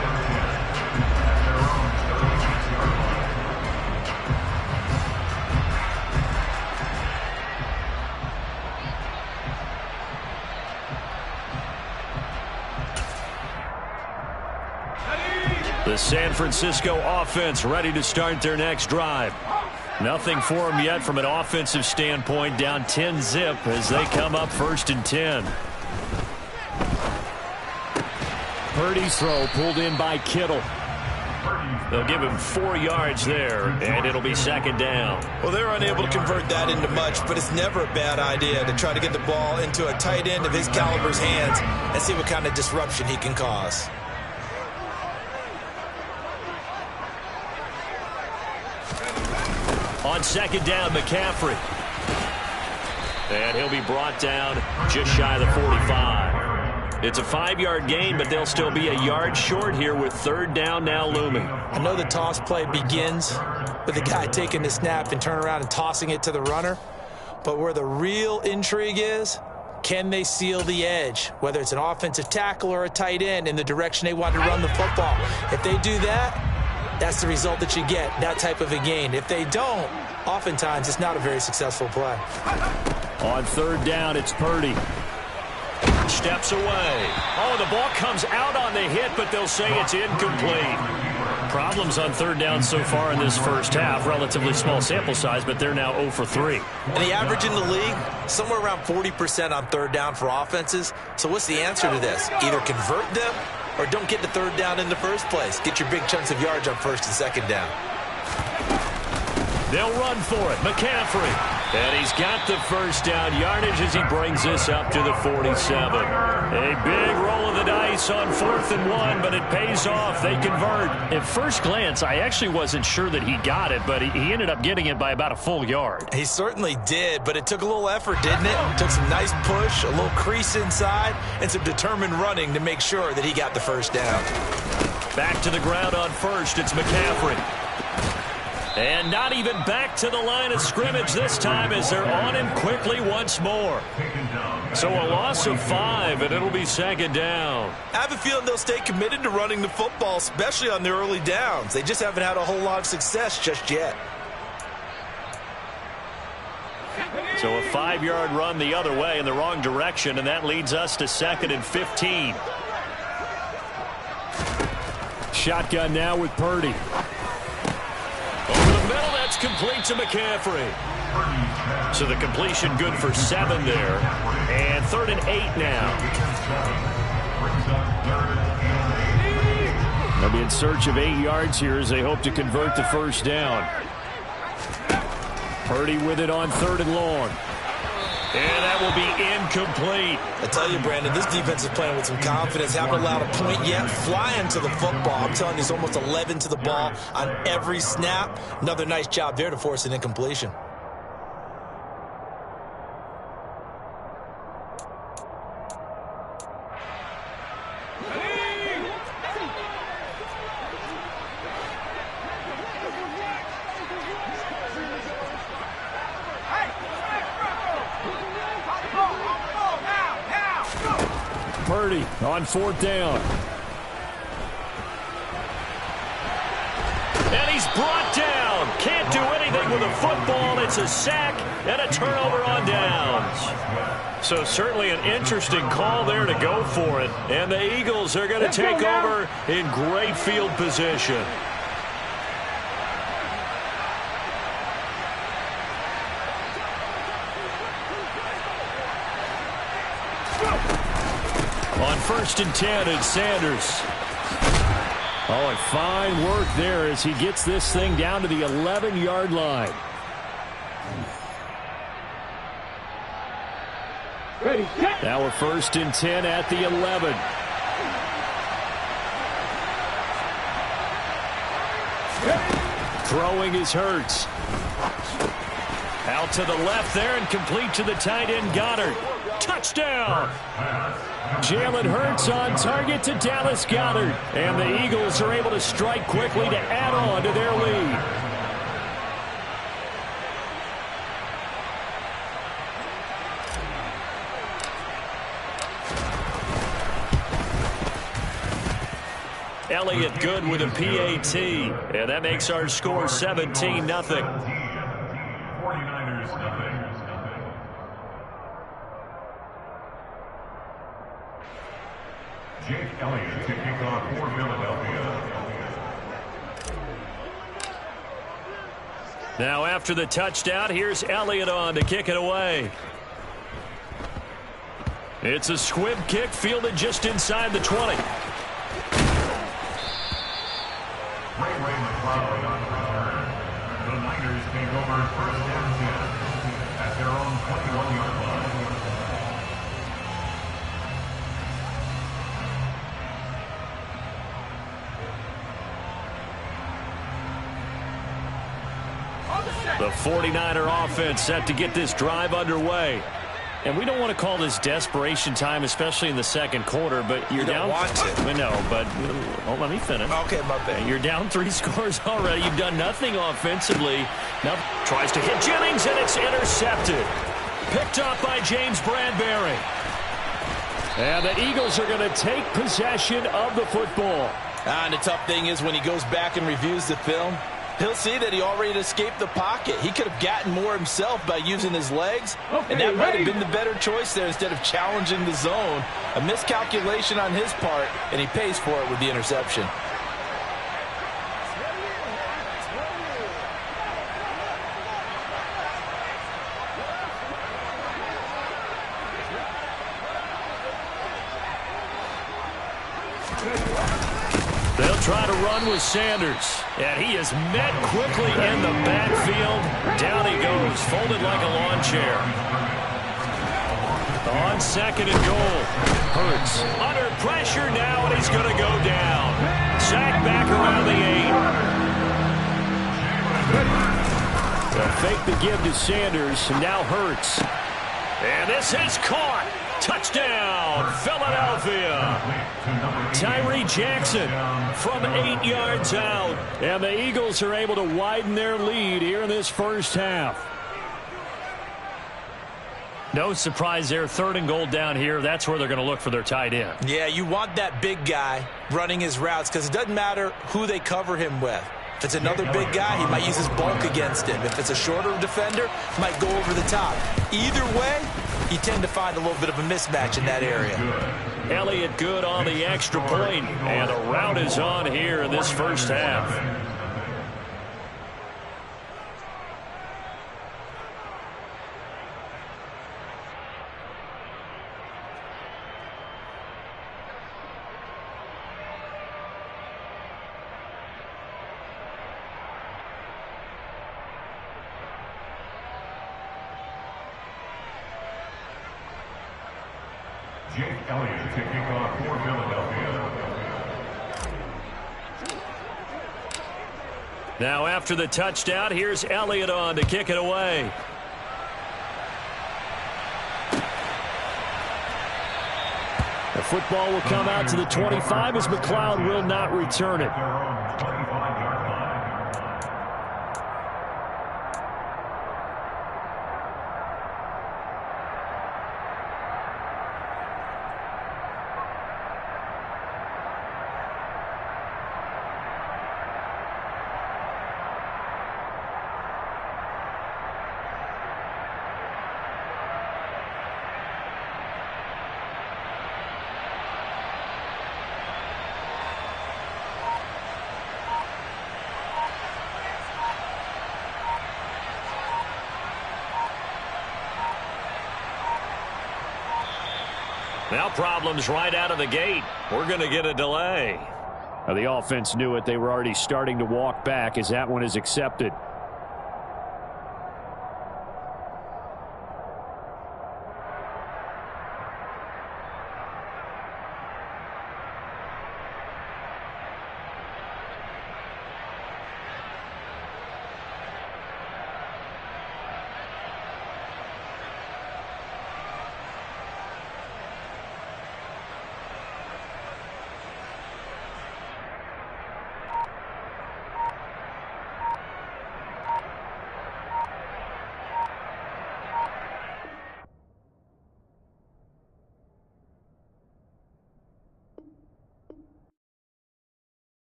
The San Francisco offense ready to start their next drive. Nothing for them yet from an offensive standpoint, down 10-zip as they come up 1st and 10. Purdy's throw pulled in by Kittle. They'll give him 4 yards there, and it'll be 2nd down. Well, they're unable to convert that into much, but it's never a bad idea to try to get the ball into a tight end of his caliber's hands and see what kind of disruption he can cause. On 2nd down, McCaffrey. And he'll be brought down just shy of the 45. It's a 5-yard gain, but they'll still be a yard short here with 3rd down now looming. I know the toss play begins with the guy taking the snap and turning around and tossing it to the runner. But where the real intrigue is, can they seal the edge, whether it's an offensive tackle or a tight end, in the direction they want to run the football? If they do that, that's the result that you get, that type of a gain. If they don't, oftentimes it's not a very successful play. On 3rd down, it's Purdy. Steps away. Oh, the ball comes out on the hit, but they'll say it's incomplete. Problems on 3rd down so far in this first half. Relatively small sample size, but they're now 0 for 3. And the average in the league, somewhere around 40% on 3rd down for offenses. So what's the answer to this? Either convert them or don't get the 3rd down in the first place. Get your big chunks of yards on 1st and 2nd down. They'll run for it. McCaffrey. And he's got the 1st down yardage as he brings this up to the 47. A big roll of the dice on 4th and 1, but it pays off. They convert. At first glance, I actually wasn't sure that he got it, but he ended up getting it by about a full yard. He certainly did, but it took a little effort, didn't it? Took some nice push, a little crease inside, and some determined running to make sure that he got the 1st down. Back to the ground on 1st. It's McCaffrey. And not even back to the line of scrimmage this time as they're on him quickly once more. So a loss of 5, and it'll be second down. I have a feeling they'll stay committed to running the football, especially on their early downs. They just haven't had a whole lot of success just yet. So a 5-yard run the other way in the wrong direction, and that leads us to 2nd and 15. Shotgun now with Purdy. Over the middle, that's complete to McCaffrey. So the completion good for 7 there. And 3rd and 8 now. They'll be in search of 8 yards here as they hope to convert the first down. Purdy with it on 3rd and long. And that will be incomplete. I tell you, Brandon, this defense is playing with some confidence. Haven't allowed a point yet. Flying to the football. I'm telling you, it's almost 11 to the ball on every snap. Another nice job there to force an incompletion. Purdy on 4th down. And he's brought down. Can't do anything with a football. It's a sack and a turnover on downs. So certainly an interesting call there to go for it. And the Eagles are going to take over in great field position. On 1st and 10, it's Sanders. Oh, and fine work there as he gets this thing down to the 11-yard line. Ready, set. Now we're 1st and 10 at the 11. Throwing is Hurts. Out to the left there and complete to the tight end Goddard. Touchdown! Jalen Hurts on target to Dallas Goedert. And the Eagles are able to strike quickly to add on to their lead. Elliott good with a PAT. And that makes our score 17-0. 49ers nothing. Jake Elliott to kick off for Philadelphia. Now after the touchdown, here's Elliott on to kick it away. It's a squib kick fielded just inside the 20. Ray McLeod on return. The Niners take over 1st and 10 at their own 21-yard line. The 49er offense set to get this drive underway. And we don't want to call this desperation time, especially in the second quarter, but you're down. Want to. We know, but let me finish. Okay, my bad. You're down 3 scores already. You've done nothing offensively. Now tries to hit Jennings, and it's intercepted. Picked up by James Bradbury. And the Eagles are going to take possession of the football. And the tough thing is when he goes back and reviews the film, he'll see that he already escaped the pocket. He could have gotten more himself by using his legs, and that might have been the better choice there instead of challenging the zone. A miscalculation on his part, and he pays for it with the interception. They'll try to run with Sanders. And he is met quickly in the backfield. Down he goes, folded like a lawn chair. On 2nd and goal. Hurts under pressure now, and he's going to go down. Sacked back around the 8. They'll fake the give to Sanders, and now Hurts. And this is caught. Touchdown, Philadelphia. Philadelphia. Tyree Jackson from 8 yards out. And the Eagles are able to widen their lead here in this first half. No surprise there. 3rd and goal down here. That's where they're going to look for their tight end. Yeah, you want that big guy running his routes because it doesn't matter who they cover him with. If it's another big guy, he might use his bulk against him. If it's a shorter defender, he might go over the top. Either way, you tend to find a little bit of a mismatch in that area. Elliott good on the extra point, and the route is on here in this first half. Jake Elliott to kick off for Philadelphia. Now after the touchdown, here's Elliott on to kick it away. The football will come out to the 25 as McLeod will not return it. Now problems right out of the gate. We're going to get a delay. Now the offense knew it. They were already starting to walk back as that one is accepted.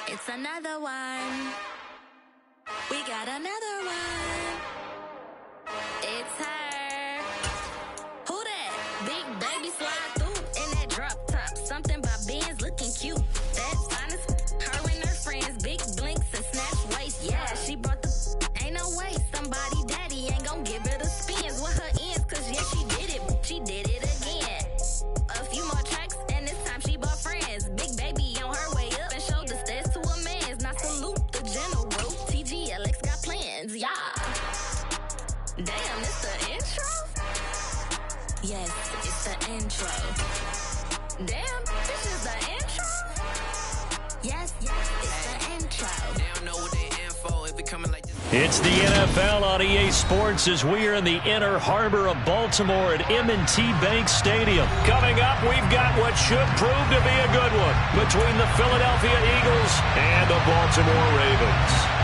It's another one. We got another one. It's her. Who that? Big baby slide through in that drop top. Something about Benz looking cute. That's honest. Her and her friends, big blinks and snatch waist. Yeah, she brought the. Ain't no way somebody daddy ain't gonna give her the spins with her ends. Cause yeah, she did it. She did it again. A few more tracks and this time she bought friends. Big baby on her way up and showed the stairs to a man's. Now salute the general. TGLX got plans, yeah. Damn, it's the intro? Yes, it's the intro. Damn, this is the intro? Yes, it's the intro. They don't know what they info if it coming like this. It's the NFL on EA Sports as we are in the inner harbor of Baltimore at M&T Bank Stadium. Coming up, we've got what should prove to be a good one between the Philadelphia Eagles and the Baltimore Ravens.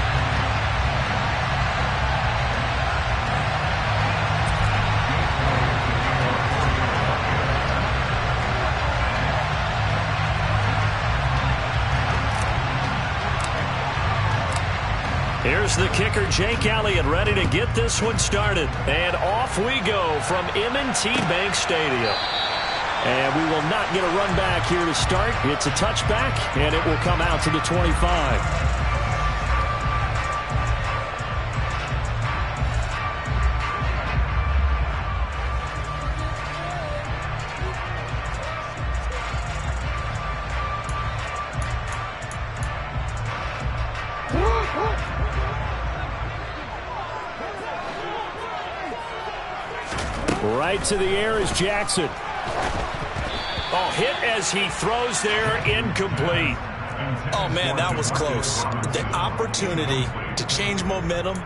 Here's the kicker, Jake Elliott, ready to get this one started. And off we go from M&T Bank Stadium. And we will not get a run back here to start. It's a touchback, and it will come out to the 25. Right to the air is Jackson. Oh, hit as he throws there, incomplete. Oh, man, that was close. The opportunity to change momentum,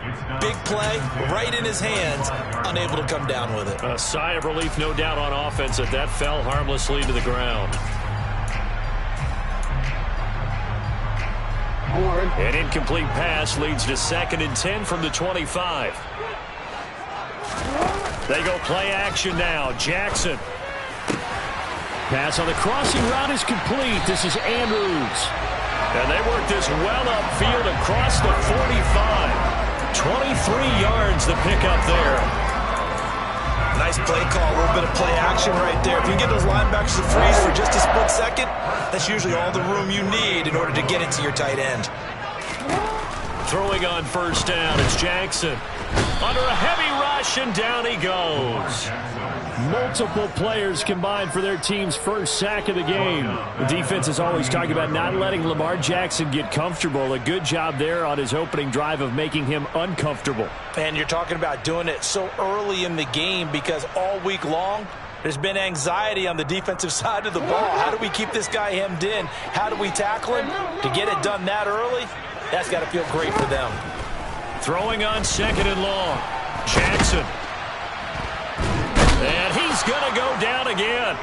big play, right in his hands, unable to come down with it. A sigh of relief, no doubt, on offense that fell harmlessly to the ground. An incomplete pass leads to 2nd and 10 from the 25. They go play action now. Jackson. Pass on the crossing route is complete. This is Andrews. And they work this well upfield across the 45. 23 yards the pickup there. Nice play call, a little bit of play action right there. If you get those linebackers to freeze for just a split second, that's usually all the room you need in order to get it to your tight end. Throwing on first down, it's Jackson. Under a heavy rush, and down he goes. Multiple players combined for their team's first sack of the game. The defense is always talking about not letting Lamar Jackson get comfortable. A good job there on his opening drive of making him uncomfortable. And you're talking about doing it so early in the game because all week long, there's been anxiety on the defensive side of the ball. How do we keep this guy hemmed in? How do we tackle him? To get it done that early, that's got to feel great for them. Throwing on 2nd and long. Jackson. And he's going to go down again.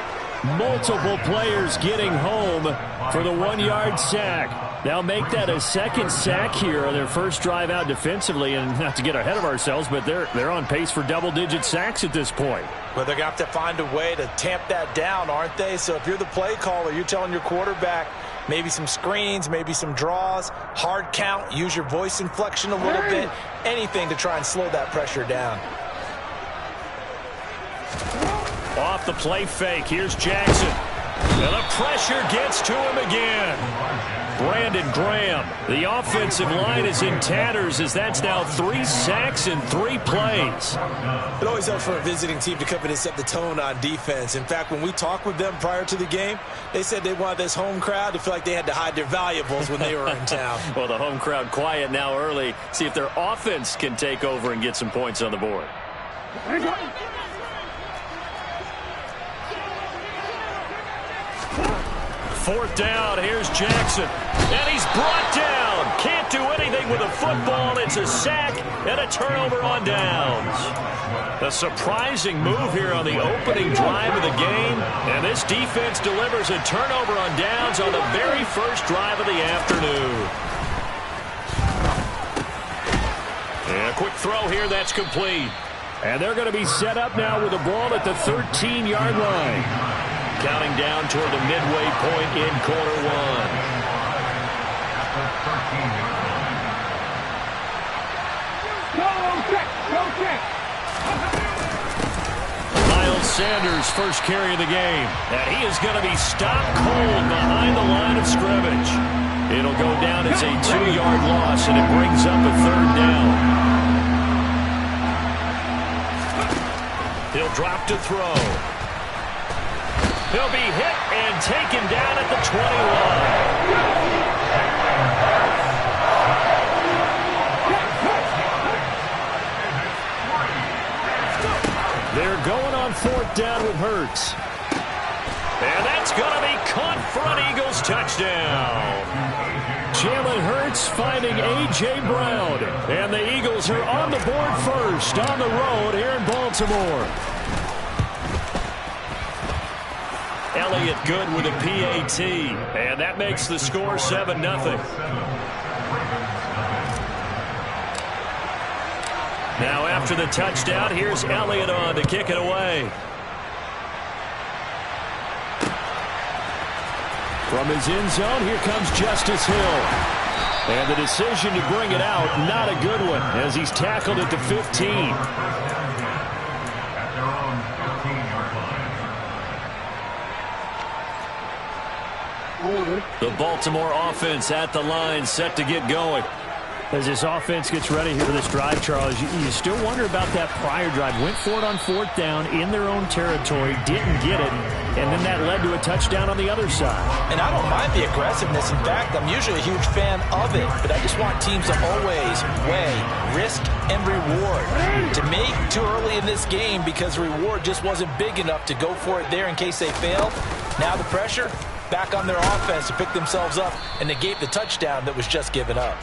Multiple players getting home for the 1-yard sack. They'll make that a 2nd sack here on their first drive out defensively. And not to get ahead of ourselves, but they're on pace for double-digit sacks at this point. Well, they're going to have to find a way to tamp that down, aren't they? So if you're the play caller, you're telling your quarterback maybe some screens, maybe some draws, hard count, use your voice inflection a little bit, anything to try and slow that pressure down. Off the play fake, here's Jackson. And the pressure gets to him again. Brandon Graham. The offensive line is in tatters as that's now 3 sacks in 3 plays. It always helps for a visiting team to come in and set the tone on defense. In fact, when we talked with them prior to the game, they said they wanted this home crowd to feel like they had to hide their valuables when they were in town. Well, the home crowd quiet now early. See if their offense can take over and get some points on the board. 4th down, here's Jackson. And he's brought down. Can't do anything with a football. It's a sack and a turnover on downs. A surprising move here on the opening drive of the game. And this defense delivers a turnover on downs on the very first drive of the afternoon. And a quick throw here, that's complete. And they're going to be set up now with the ball at the 13-yard line. Counting down toward the midway point in quarter 1. Miles Sanders, first carry of the game. And he is going to be stopped cold behind the line of scrimmage. It'll go down as a 2-yard loss, and it brings up a 3rd down. He'll drop to throw. He'll be hit and taken down at the 21. They're going on 4th down with Hurts. And that's going to be caught for an Eagles touchdown. Jalen Hurts finding A.J. Brown. And the Eagles are on the board first on the road here in Baltimore. Elliott good with a PAT, and that makes the score 7-0. Now after the touchdown, here's Elliott on to kick it away. From his end zone, here comes Justice Hill. And the decision to bring it out, not a good one, as he's tackled at the 15. The Baltimore offense at the line, set to get going. As this offense gets ready here for this drive, Charles, you still wonder about that prior drive. Went for it on 4th down in their own territory, didn't get it, and then that led to a touchdown on the other side. And I don't mind the aggressiveness. In fact, I'm usually a huge fan of it, but I just want teams to always weigh risk and reward. To me, too early in this game because the reward just wasn't big enough to go for it there in case they fail. Now the pressure, back on their offense to pick themselves up and negate the touchdown that was just given up.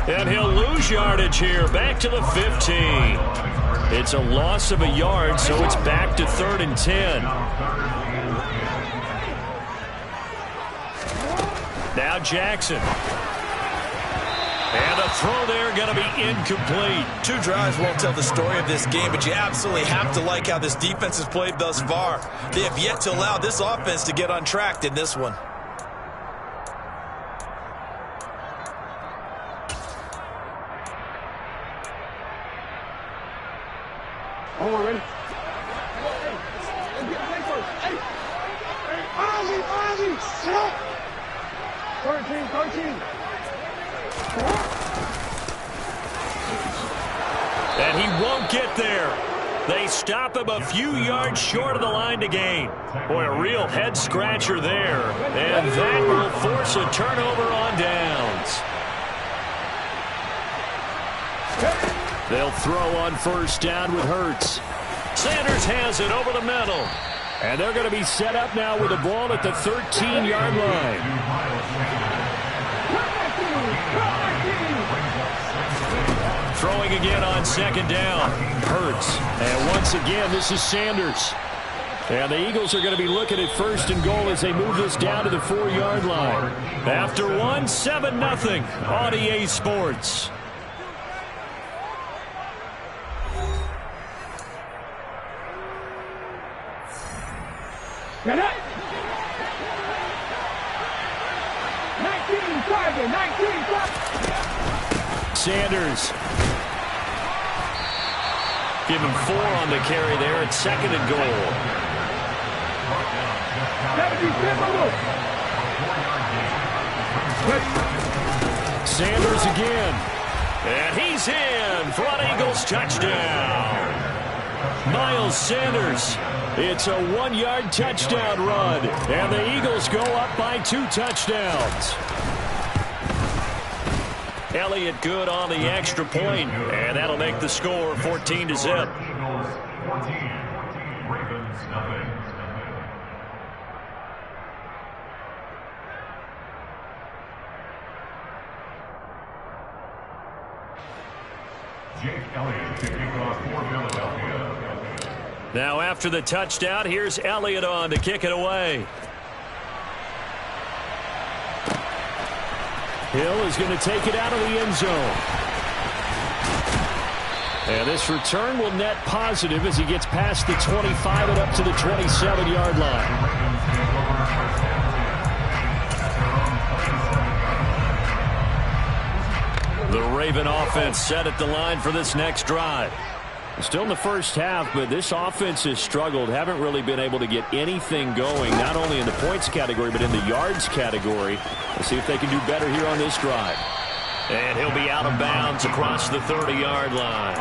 And he'll lose yardage here, back to the 15. It's a loss of a yard, so it's back to 3rd and 10. Now Jackson. And a throw there going to be incomplete. 2 drives won't tell the story of this game, but you absolutely have to like how this defense has played thus far. They have yet to allow this offense to get untracked in this one. Hold on, ready? Ozzy, sit up! 13. And he won't get there. They stop him a few yards short of the line to gain. Boy, a real head-scratcher there. And that will force a turnover on downs. They'll throw on 1st down with Hurts. Sanders has it over the middle. And they're going to be set up now with the ball at the 13-yard line. Throwing again on 2nd down. Hurts. And once again, this is Sanders. And the Eagles are going to be looking at 1st and goal as they move this down to the 4-yard line. After 1, 7-0 on EA Sports. Get it! 19 target. Sanders. Give him 4 on the carry there at 2nd and goal. Sanders again. And he's in for an Eagles touchdown. Miles Sanders. It's a 1-yard touchdown run. And the Eagles go up by 2 touchdowns. Elliott good on the extra point, and that'll make the score 14-0. Eagles 14, Ravens nothing. Jake Elliott to kick off for Philadelphia. Now after the touchdown, here's Elliott on to kick it away. Hill is going to take it out of the end zone. And this return will net positive as he gets past the 25 and up to the 27-yard line. The Raven offense set at the line for this next drive. Still in the first half, but this offense has struggled. Haven't really been able to get anything going, not only in the points category, but in the yards category. Let's see if they can do better here on this drive. And he'll be out of bounds across the 30-yard line.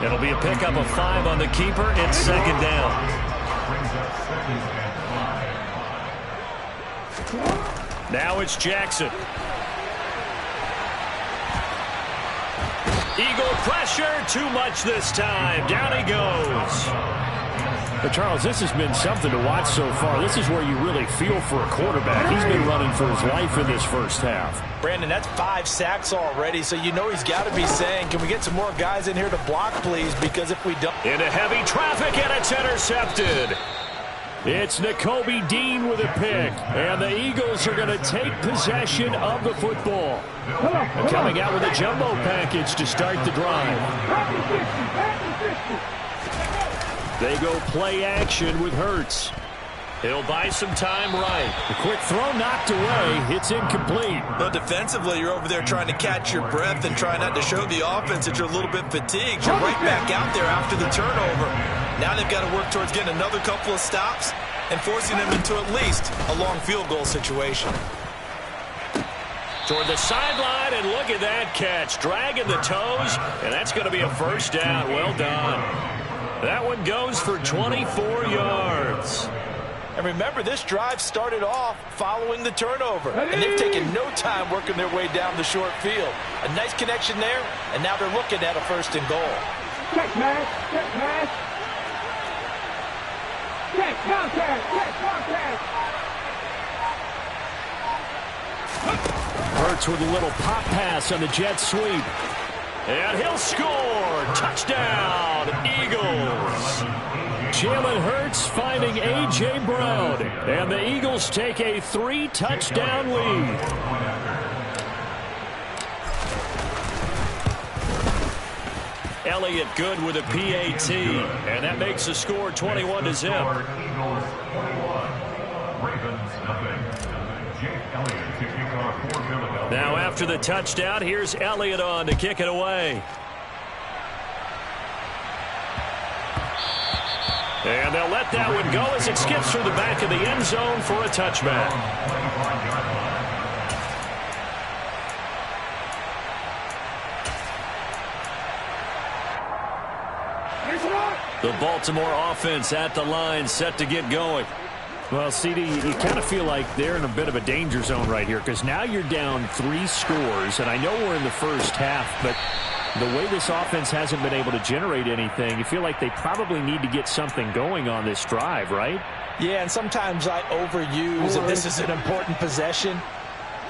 It'll be a pickup of 5 on the keeper. It's 2nd down. Now it's Jackson. Eagle pressure, too much this time. Down he goes. But Charles, this has been something to watch so far. This is where you really feel for a quarterback. He's been running for his life in this first half. Brandon, that's 5 sacks already, so you know he's got to be saying, can we get some more guys in here to block, please? Because if we don't... Into heavy traffic, and it's intercepted. It's Nakobe Dean with a pick, and the Eagles are going to take possession of the football. And coming out with a jumbo package to start the drive. They go play action with Hurts. He'll buy some time right. The quick throw knocked away. It's incomplete. But defensively, you're over there trying to catch your breath and try not to show the offense that you're a little bit fatigued. You're right back out there after the turnover. Now they've got to work towards getting another couple of stops and forcing them into at least a long field goal situation. Toward the sideline, and look at that catch. Dragging the toes, and that's going to be a first down. Well done. That one goes for 24 yards. And remember, this drive started off following the turnover. And they've taken no time working their way down the short field. A nice connection there, and now they're looking at a 1st and goal. Check pass, check pass. Check contact, check contact. Hurts with a little pop pass on the jet sweep. And he'll score. Touchdown, Eagles. Jalen Hurts finding A.J. Brown. And the Eagles take a 3-touchdown lead. Elliott good with a PAT. And that makes the score 21-0. Eagles 21. Ravens nothing. Jake Elliott to kick off for Philadelphia. Now after the touchdown, here's Elliott on to kick it away. And they'll let that one go as it skips through the back of the end zone for a touchback. The Baltimore offense at the line, set to get going. Well, CD, you kind of feel like they're in a bit of a danger zone right here because now you're down 3 scores, and I know we're in the first half, but the way this offense hasn't been able to generate anything, you feel like they probably need to get something going on this drive, right? Yeah, and sometimes I overuse that this is an important possession.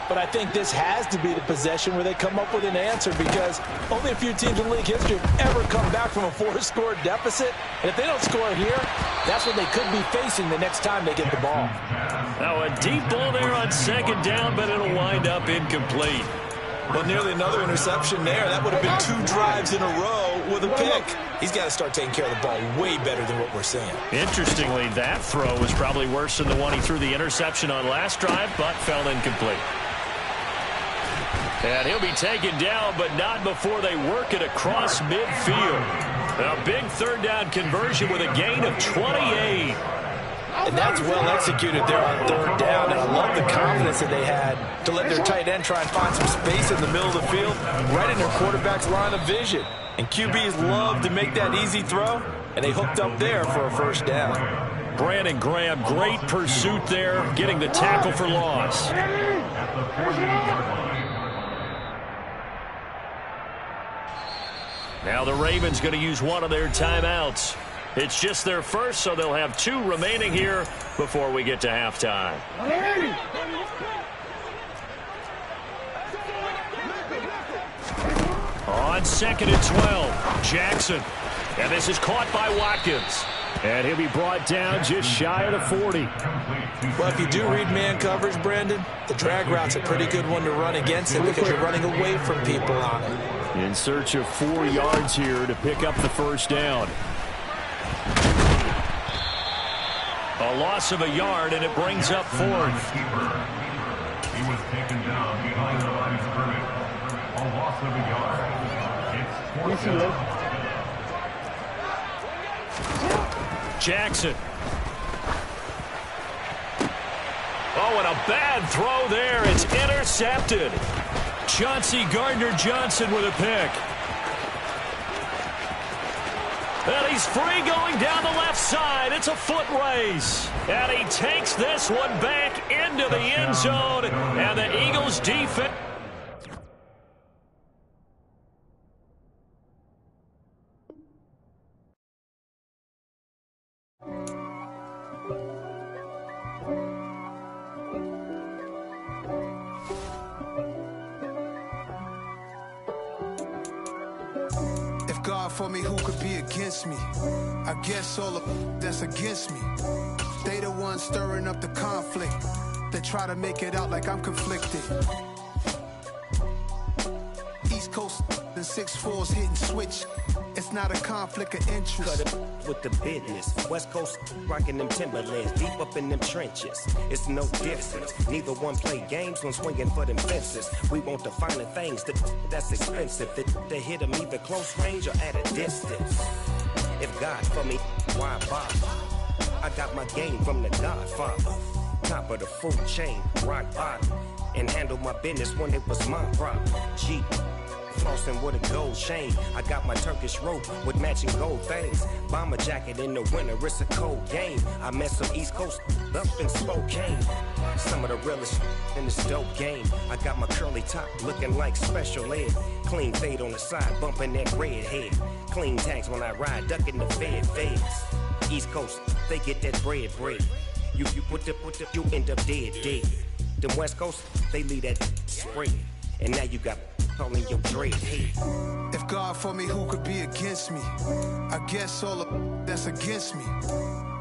But I think this has to be the possession where they come up with an answer because only a few teams in league history have ever come back from a 4-score deficit. And if they don't score here, that's what they could be facing the next time they get the ball. Now a deep ball there on second down, but it'll wind up incomplete. Well, nearly another interception there. That would have been 2 drives in a row with a pick. He's got to start taking care of the ball way better than what we're seeing. Interestingly, that throw was probably worse than the one he threw the interception on last drive, but fell incomplete. And he'll be taken down, but not before they work it across midfield. A big third down conversion with a gain of 28. And that's well executed there on third down. And I love the confidence that they had to let their tight end try and find some space in the middle of the field, right in their quarterback's line of vision. And QBs love to make that easy throw, and they hooked up there for a first down. Brandon Graham, great pursuit there, getting the tackle for loss. At the 40-yard line. Now the Ravens going to use one of their timeouts. It's just their first, so they'll have 2 remaining here before we get to halftime. On 2nd and 12, Jackson. And this is caught by Watkins. And he'll be brought down just shy of the 40. Well, if you do read man coverage, Brandon, the drag route's a pretty good one to run against it because you're running away from people on it. In search of 4 yards here to pick up the first down. A loss of a yard, and it brings up 4th. He was taken down behind the line of scrimmage. A loss of a yard. It's 4th down. Jackson. Oh, and a bad throw there. It's intercepted. Chauncey Gardner-Johnson with a pick. And he's free going down the left side. It's a foot race. And he takes this one back into the end zone. And the Eagles defense. For me, who could be against me? I guess all of that's against me. They the ones stirring up the conflict. They try to make it out like I'm conflicted. East Coast and 6'4s hitting switch. It's not a conflict of interest. Cut it with the business. West Coast rocking them Timberlands, deep up in them trenches. It's no difference. Neither one play games when swinging for them fences. We want the finer things that's expensive. They hit them either close range or at a distance. If God for me, why bother? I got my game from the Godfather. Top of the food chain, rock bottom. And handle my business when it was my problem. Jeep. Flossing with a gold chain. I got my Turkish rope with matching gold things. Bomber jacket in the winter, it's a cold game. I met some East Coast up in Spokane. Some of the realest in this dope game. I got my curly top looking like special ed. Clean fade on the side, bumping that red head. Clean tags when I ride, ducking the feds. East Coast, they get that bread. You put the, you end up dead. Them West Coast, they lead that spring. And now you got all in your dread head. If God for me, who could be against me? I guess all of that's against me.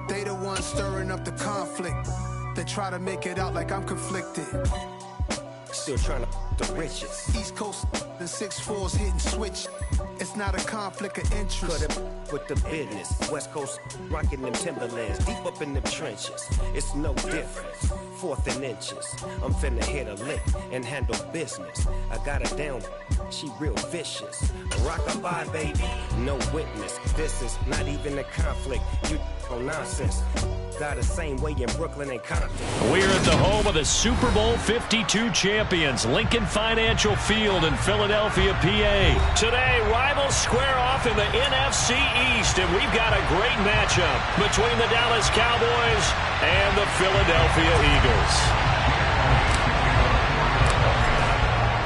They the ones stirring up the conflict. They try to make it out like I'm conflicted. Still trying to the riches. East Coast and 6'4s hitting switch. It's not a conflict of interest. Cut it with the business. West Coast rocking them Timberlands. Deep up in them trenches. It's no difference. 4th and inches. I'm finna hit a lick and handle business. I got her down. She real vicious. Rockabye, baby. No witness. This is not even a conflict. You on nonsense. Got the same way in Brooklyn and Compton. We're at the home of the Super Bowl 52 champions, Lincoln Financial Field in Philadelphia, PA. Today, rivals square off in the NFC East, and we've got a great matchup between the Dallas Cowboys and the Philadelphia Eagles.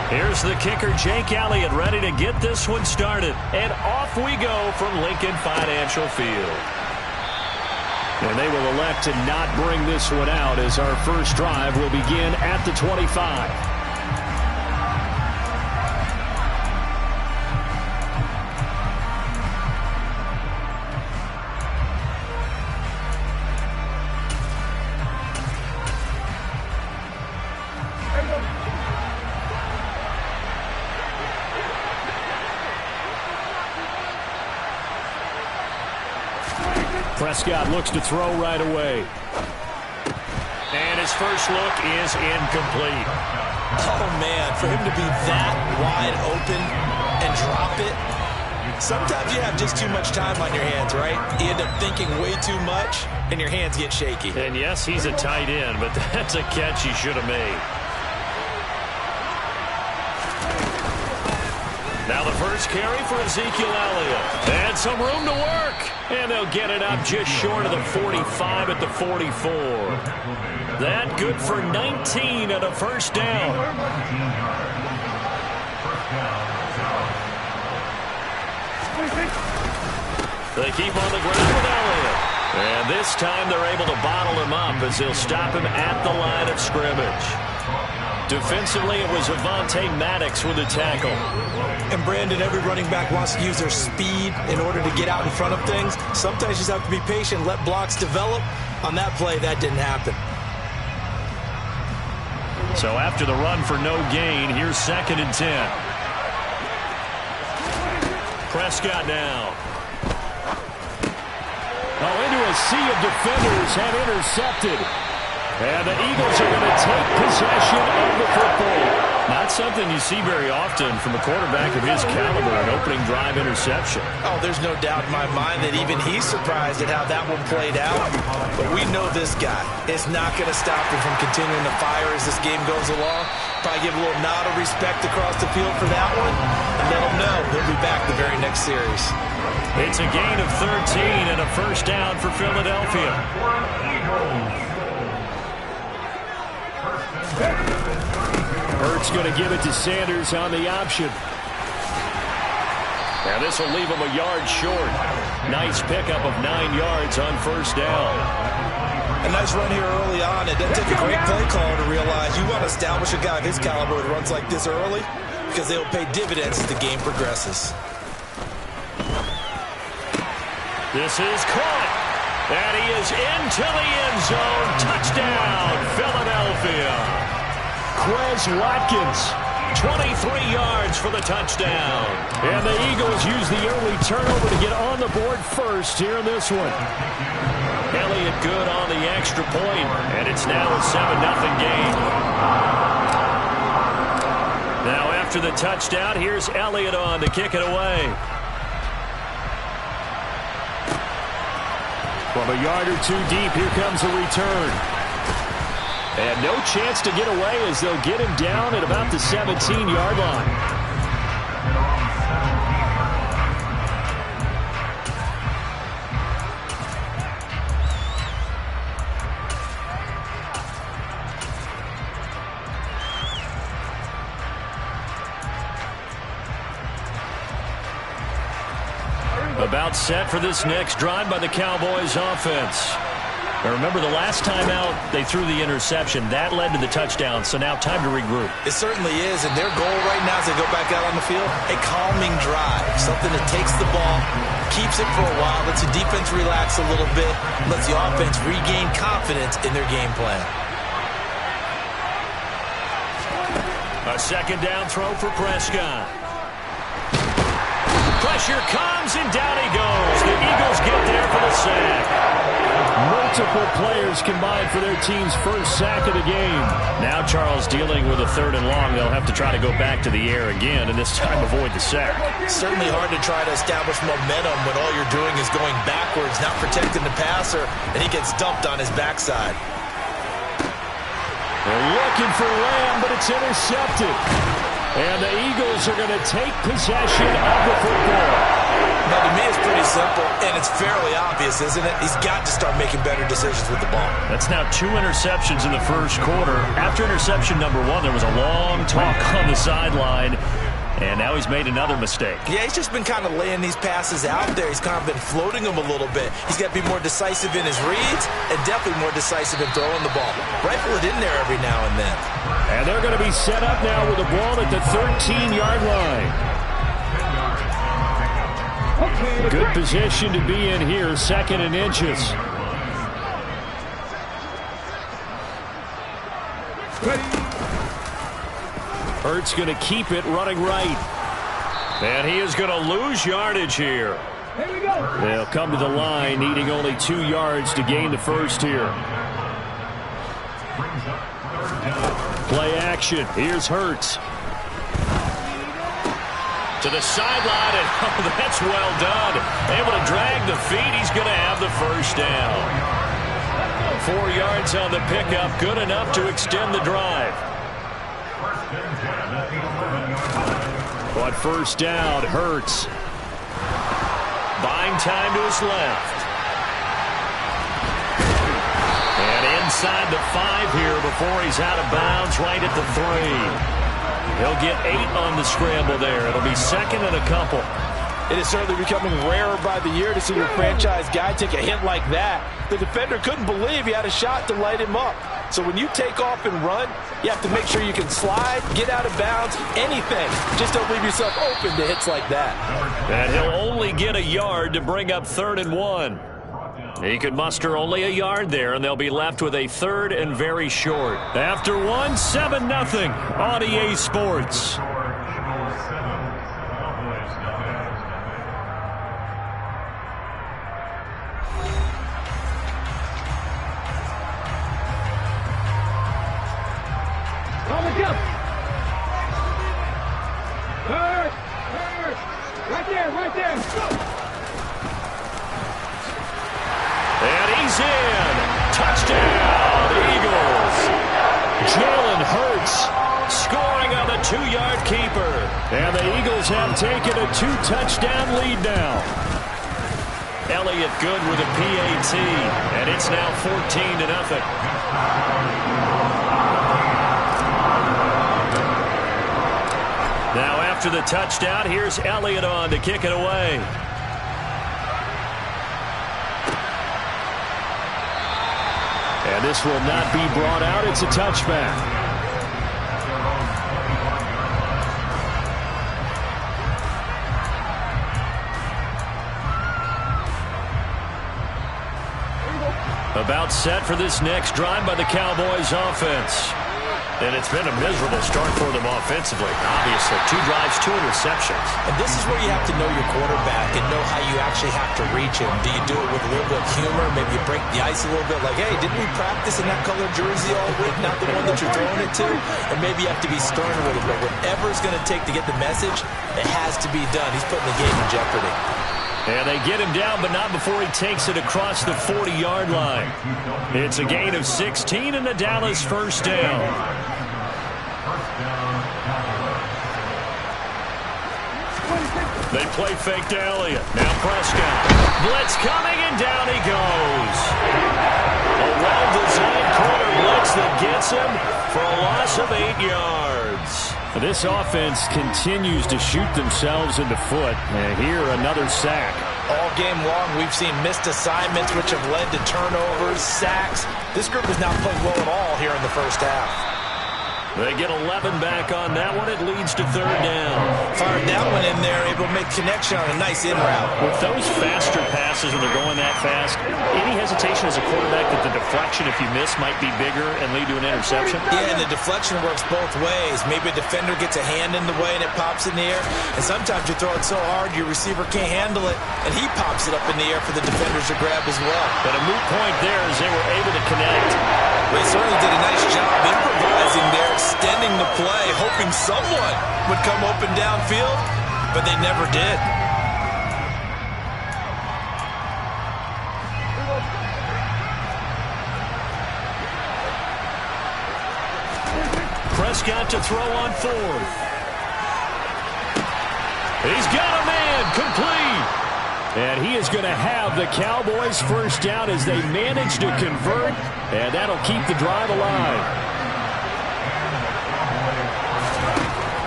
Here's the kicker, Jake Elliott, ready to get this one started. And off we go from Lincoln Financial Field. And they will elect to not bring this one out as our first drive will begin at the 25. Prescott looks to throw right away. And his first look is incomplete. Oh, man, for him to be that wide open and drop it. Sometimes you have just too much time on your hands, right? You end up thinking way too much, and your hands get shaky. And yes, he's a tight end, but that's a catch he should have made. Now the first carry for Ezekiel Elliott. And some room to work. And they'll get it up just short of the 45 at the 44. That good for 19 and a first down. They keep on the ground with Elliott. And this time they're able to bottle him up as they'll stop him at the line of scrimmage. Defensively, it was Avonte Maddox with a tackle. And Brandon, every running back wants to use their speed in order to get out in front of things. Sometimes you just have to be patient, let blocks develop. On that play, that didn't happen. So after the run for no gain, here's 2nd and 10. Prescott now. Oh, into a sea of defenders have intercepted. And the Eagles are going to take possession of the football. Not something you see very often from a quarterback of his caliber, an opening drive interception. Oh, there's no doubt in my mind that even he's surprised at how that one played out. But we know this guy is not going to stop him from continuing to fire as this game goes along. Probably give a little nod of respect across the field for that one. And let him know he'll be back the very next series. It's a gain of 13 and a first down for Philadelphia. Hurts going to give it to Sanders on the option. And this will leave him a yard short. Nice pickup of 9 yards on first down. A nice run here early on. It doesn't take a great play caller to realize you want to establish a guy of his caliber that runs like this early because they'll pay dividends as the game progresses. This is caught. And he is into the end zone. Touchdown, Philadelphia. Quez Watkins, 23 yards for the touchdown. And the Eagles use the early turnover to get on the board first here in this one. Elliott good on the extra point, and it's now a 7-0 game. Now after the touchdown, here's Elliott on to kick it away. From a yard or two deep, here comes a return. And no chance to get away as they'll get him down at about the 17-yard line. About set for this next drive by the Cowboys offense. Now remember, the last time out, they threw the interception. That led to the touchdown, so now time to regroup. It certainly is, and their goal right now as they go back out on the field, a calming drive, something that takes the ball, keeps it for a while, lets the defense relax a little bit, lets the offense regain confidence in their game plan. A second down throw for Prescott. Pressure comes, and down he goes. The Eagles get there for the sack. Multiple players combined for their team's first sack of the game. Now Charles dealing with a 3rd and long. They'll have to try to go back to the air again, and this time avoid the sack. Certainly hard to try to establish momentum when all you're doing is going backwards, not protecting the passer, and he gets dumped on his backside. They're looking for Lamb, but it's intercepted. And the Eagles are going to take possession of the football. Now, to me, it's pretty simple, and it's fairly obvious, isn't it? He's got to start making better decisions with the ball. That's now 2 interceptions in the first quarter. After interception number 1, there was a long talk on the sideline. And now he's made another mistake. Yeah, he's just been kind of laying these passes out there. He's kind of been floating them a little bit. He's got to be more decisive in his reads and definitely more decisive in throwing the ball. Rifle it in there every now and then. And they're going to be set up now with the ball at the 13-yard line. Good position to be in here, 2nd and inches. Hurts going to keep it running right. And he is going to lose yardage here. Here we go. They'll come to the line, needing only 2 yards to gain the first here. Play action. Here's Hurts. To the sideline, and oh, that's well done. Able to drag the feet. He's going to have the first down. 4 yards on the pickup. Good enough to extend the drive. But first down, Hurts. Buying time to his left. And inside the 5 here before he's out of bounds, right at the 3. He'll get 8 on the scramble there. It'll be 2nd and a couple. It is certainly becoming rarer by the year to see your franchise guy take a hit like that. The defender couldn't believe he had a shot to light him up. So when you take off and run, you have to make sure you can slide, get out of bounds, anything. Just don't leave yourself open to hits like that. And he'll only get a yard to bring up 3rd and 1. He could muster only a yard there, and they'll be left with a 3rd and very short. After 1, 7-0 on EA Sports. Right there. And he's in. Touchdown, Eagles. Jalen Hurts scoring on the 2-yard keeper. And the Eagles have taken a 2-touchdown lead now. Elliott good with a PAT. And it's now 14-0. Now after the touchdown, here's Elliott on to kick it away. And this will not be brought out. It's a touchback. About set for this next drive by the Cowboys offense. And it's been a miserable start for them offensively, obviously. 2 drives, 2 interceptions. And this is where you have to know your quarterback and know how you actually have to reach him. Do you do it with a little bit of humor? Maybe you break the ice a little bit like, hey, didn't we practice in that color jersey all week? Not the one that you're throwing it to? And maybe you have to be stern with it. But whatever it's going to take to get the message, it has to be done. He's putting the game in jeopardy. And they get him down, but not before he takes it across the 40-yard line. It's a gain of 16 and the Dallas first down. They play fake to Elliott. Now Prescott. Blitz coming, and down he goes. A well-designed corner blitz that gets him for a loss of 8 yards. This offense continues to shoot themselves in the foot. And here, another sack. All game long, we've seen missed assignments, which have led to turnovers, sacks. This group has not played well at all here in the first half. They get 11 back on that one. It leads to third down. Fired that one in there, able to make connection on a nice in route. With those faster passes when they're going that fast, any hesitation as a quarterback that the deflection, if you miss, might be bigger and lead to an interception? Yeah, and the deflection works both ways. Maybe a defender gets a hand in the way and it pops in the air. And sometimes you throw it so hard your receiver can't handle it, and he pops it up in the air for the defenders to grab as well. But a moot point there as they were able to connect. They certainly did a nice job improvising there, extending the play, hoping someone would come open downfield, but they never did. Prescott to throw on fourth. He's got a man, complete. And he is going to have the Cowboys first down as they manage to convert, and that'll keep the drive alive.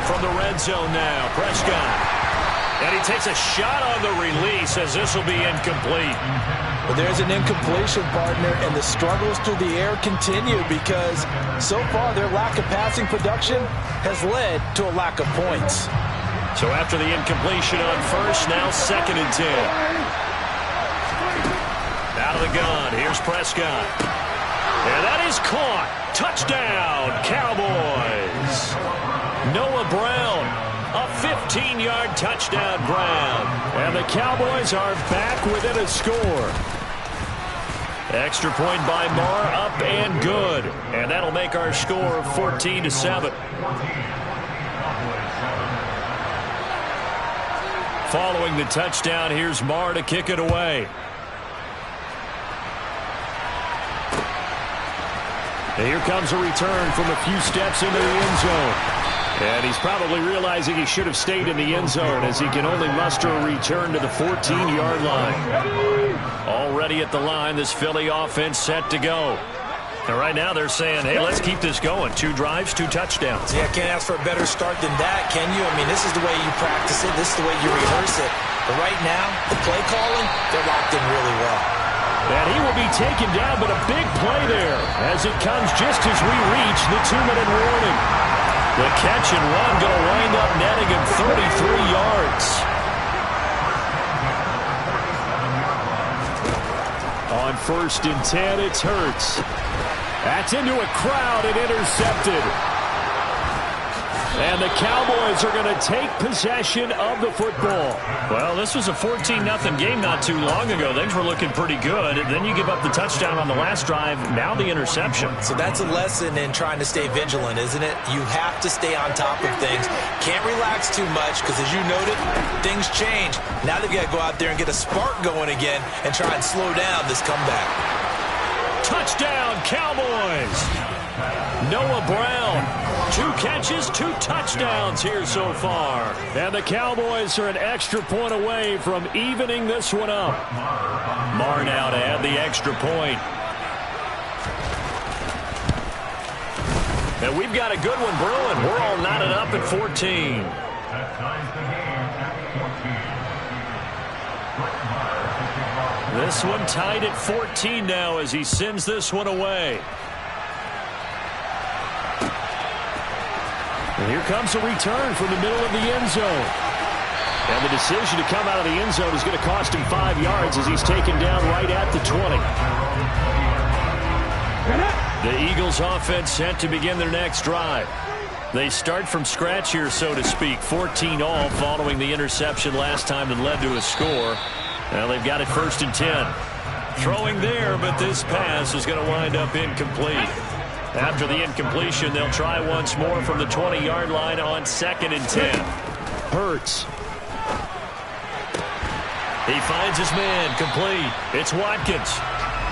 From the red zone now, Prescott. And he takes a shot on the release as this will be incomplete. Well, there's an incompletion, partner, and the struggles through the air continue because so far their lack of passing production has led to a lack of points. So after the incompletion on first, now 2nd and 10. Out of the gun, here's Prescott. And that is caught. Touchdown, Cowboys. Noah Brown, a 15-yard touchdown grab. And the Cowboys are back within a score. Extra point by Marr, up and good. And that'll make our score 14-7. Following the touchdown, here's Marr to kick it away. And here comes a return from a few steps into the end zone. And he's probably realizing he should have stayed in the end zone as he can only muster a return to the 14-yard line. Already at the line, this Philly offense set to go. And right now they're saying, hey, let's keep this going. 2 drives, 2 touchdowns. Yeah, can't ask for a better start than that, can you? I mean, this is the way you practice it. This is the way you rehearse it. But right now, the play calling, they're locked in really well. And he will be taken down, but a big play there as it comes just as we reach the 2-minute warning. The catch and run going to wind up netting him 33 yards. On 1st and 10, it's Hurts. That's into a crowd and intercepted. And the Cowboys are going to take possession of the football. Well, this was a 14-0 game not too long ago. Things were looking pretty good. Then you give up the touchdown on the last drive, now the interception. So that's a lesson in trying to stay vigilant, isn't it? You have to stay on top of things. Can't relax too much because, as you noted, things change. Now they've got to go out there and get a spark going again and try and slow down this comeback. Touchdown, Cowboys! Noah Brown. 2 catches, 2 touchdowns here so far. And the Cowboys are an extra point away from evening this one up. Marr now to add the extra point. And we've got a good one brewing. We're all knotted up at 14. This one tied at 14 now as he sends this one away. And here comes a return from the middle of the end zone. And the decision to come out of the end zone is going to cost him 5 yards as he's taken down right at the 20. The Eagles offense set to begin their next drive. They start from scratch here, so to speak. 14 all following the interception last time that led to a score. Now they've got it 1st and 10. Throwing there, but this pass is going to wind up incomplete. After the incompletion, they'll try once more from the 20-yard line on 2nd and 10. Hurts. He finds his man, complete. It's Watkins.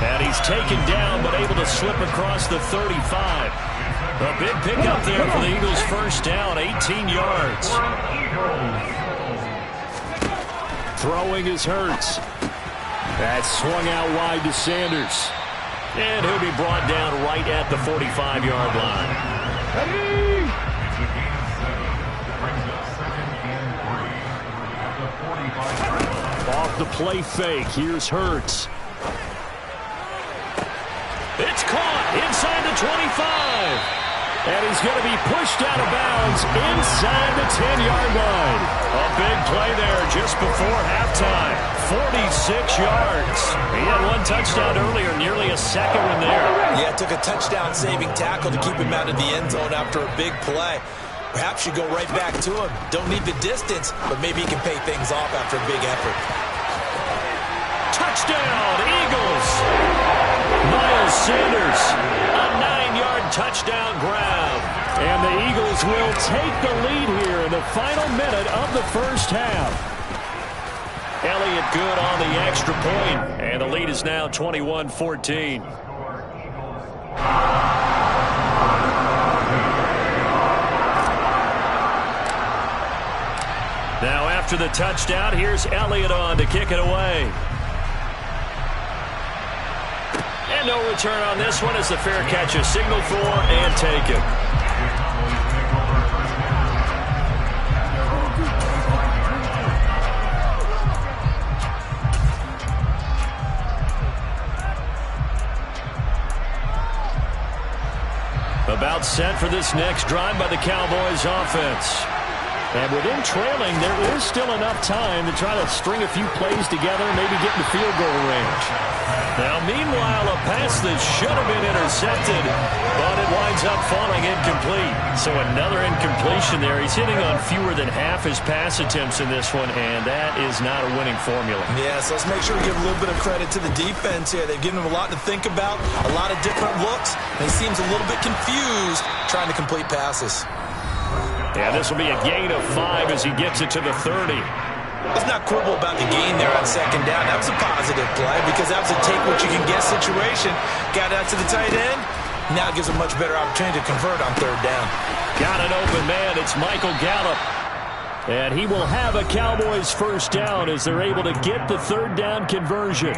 And he's taken down, but able to slip across the 35. A big pickup there for the Eagles' first down, 18 yards. Throwing is Hurts. That's swung out wide to Sanders. And he'll be brought down right at the 45-yard line. off the play fake. Here's Hurts. It's caught inside the 25. And he's going to be pushed out of bounds inside the 10-yard line. A big play there just before halftime. 46 yards. He had one touchdown earlier, nearly a second one there. Yeah, it took a touchdown-saving tackle to keep him out of the end zone after a big play. Perhaps you go right back to him. Don't need the distance, but maybe he can pay things off after a big effort. Touchdown, Eagles. Miles Sanders, a 9-yard touchdown grab. And the Eagles will take the lead here in the final minute of the first half. Elliott good on the extra point, and the lead is now 21-14. Now after the touchdown, here's Elliott on to kick it away. And no return on this one as the fair catch is signaled for and taken. About set for this next drive by the Cowboys offense. And within trailing, there is still enough time to try to string a few plays together and maybe get in the field goal range. Now, meanwhile, a pass that should have been intercepted, but it winds up falling incomplete. So another incompletion there. He's hitting on fewer than half his pass attempts in this one, and that is not a winning formula. Yeah, so let's make sure we give a little bit of credit to the defense here. They've given him a lot to think about, a lot of different looks, and he seems a little bit confused trying to complete passes. Yeah, this will be a gain of 5 as he gets it to the 30. Let's not quibble about the gain there on second down. That was a positive play because that was a take-what-you-can-get situation. Got out to the tight end. Now it gives a much better opportunity to convert on third down. Got an open man. It's Michael Gallup. And he will have a Cowboys first down as they're able to get the third down conversion.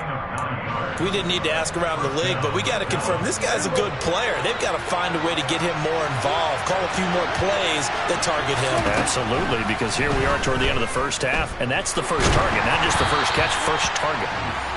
We didn't need to ask around the league, but we got to confirm this guy's a good player. They've got to find a way to get him more involved, call a few more plays that target him. Absolutely, because here we are toward the end of the first half, and that's the first target, not just the first catch, first target.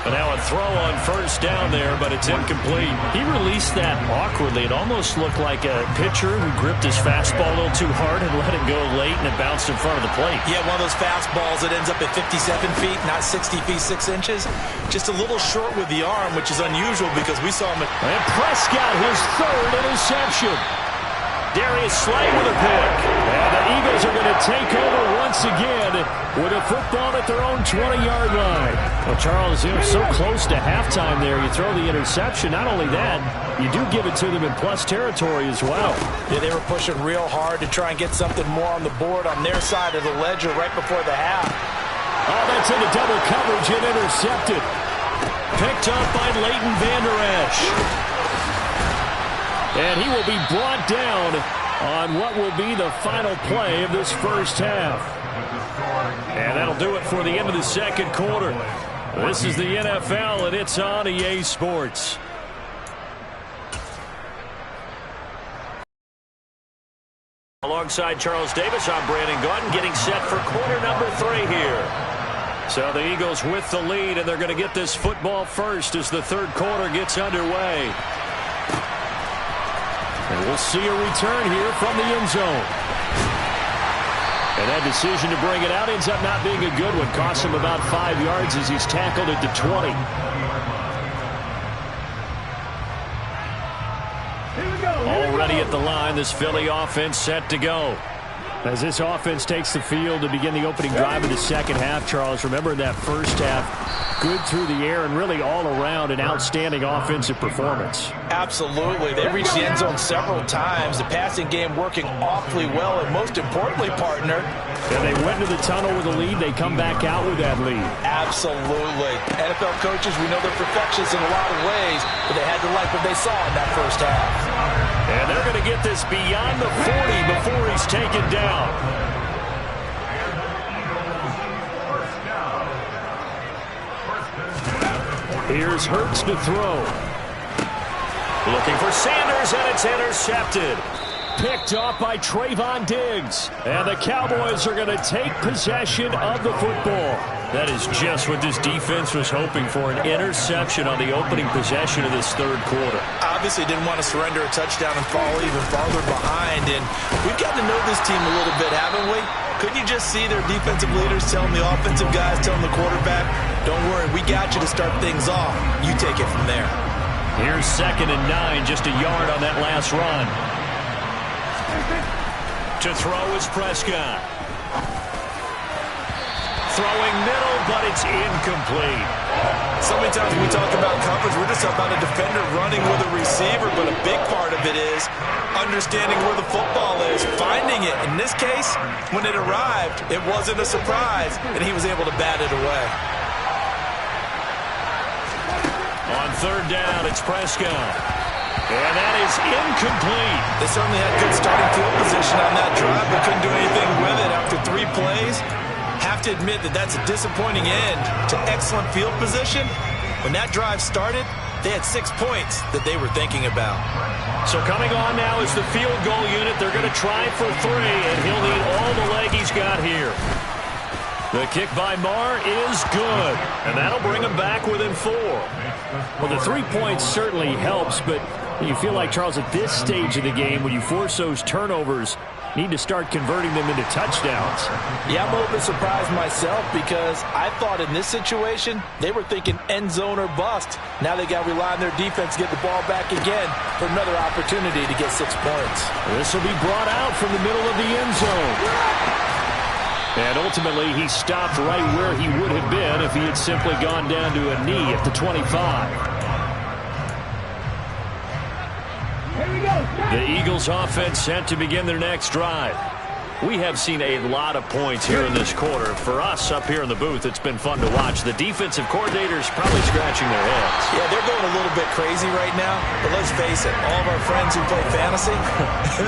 But now a throw on first down there, but it's incomplete. He released that awkwardly. It almost looked like a pitcher who gripped his fastball a little too hard and let it go late, and it bounced in front of the plate. Yeah, one of those fastballs that ends up at 57 feet, not 60 feet 6 inches. Just a little short with the arm, which is unusual because we saw him. And Prescott, his third interception. Darius Slay with a pick. And the Eagles are going to take over once again with a football at their own 20-yard line. Well, Charles, so close to halftime there. You throw the interception. Not only that, you do give it to them in plus territory as well. Yeah, they were pushing real hard to try and get something more on the board on their side of the ledger right before the half. Oh, that's into double coverage and intercepted. Picked up by Leighton Vander Esch. And he will be brought down on what will be the final play of this first half. And that'll do it for the end of the second quarter. This is the NFL, and it's on EA Sports. Alongside Charles Davis, I'm Brandon Gaudin, getting set for quarter number 3 here. So the Eagles with the lead, and they're going to get this football first as the third quarter gets underway. And we'll see a return here from the end zone. And that decision to bring it out ends up not being a good one. Costs him about 5 yards as he's tackled at the 20. Already at the line, this Philly offense set to go. As this offense takes the field to begin the opening drive of the second half, Charles, remember that first half, good through the air and really all around an outstanding offensive performance. Absolutely. They reached the end zone several times. The passing game working awfully well, and most importantly, partner. And they went into the tunnel with a lead. They come back out with that lead. Absolutely. NFL coaches, we know they're perfectionists in a lot of ways, but they had to like what they saw in that first half. And they're going to get this beyond the 40 before he's taken down. Here's Hurts to throw. Looking for Sanders, and it's intercepted. Picked off by Trayvon Diggs. And the Cowboys are going to take possession of the football. That is just what this defense was hoping for, an interception on the opening possession of this third quarter. Obviously didn't want to surrender a touchdown and fall even farther behind. And we've gotten to know this team a little bit, haven't we? Couldn't you just see their defensive leaders telling the offensive guys, telling the quarterback, don't worry, we got you to start things off. You take it from there. Here's 2nd and 9, just a yard on that last run. To throw is Prescott. Throwing middle, but it's incomplete. So many times when we talk about coverage, we're just about a defender running with a receiver, but a big part of it is understanding where the football is, finding it. In this case, when it arrived, it wasn't a surprise, and he was able to bat it away. On 3rd down, it's Prescott. And that is incomplete. They certainly had good starting field position on that drive, but couldn't do anything with it after 3 plays. Have to admit that that's a disappointing end to excellent field position. When that drive started, they had 6 points that they were thinking about. So coming on now is the field goal unit. They're going to try for 3, and he'll need all the leg he's got here. The kick by Marr is good, and that'll bring him back within 4. Well, the 3 points certainly helps, but you feel like, Charles, at this stage of the game, when you force those turnovers, need to start converting them into touchdowns. Yeah, I'm a little bit surprised myself because I thought in this situation they were thinking end zone or bust. Now they got to rely on their defense to get the ball back again for another opportunity to get 6 points. This will be brought out from the middle of the end zone. And ultimately, he stopped right where he would have been if he had simply gone down to a knee at the 25. The Eagles offense set to begin their next drive. We have seen a lot of points here in this quarter. For us up here in the booth, it's been fun to watch. The defensive coordinators probably scratching their heads. Yeah, they're going a little bit crazy right now. But let's face it, all of our friends who play fantasy,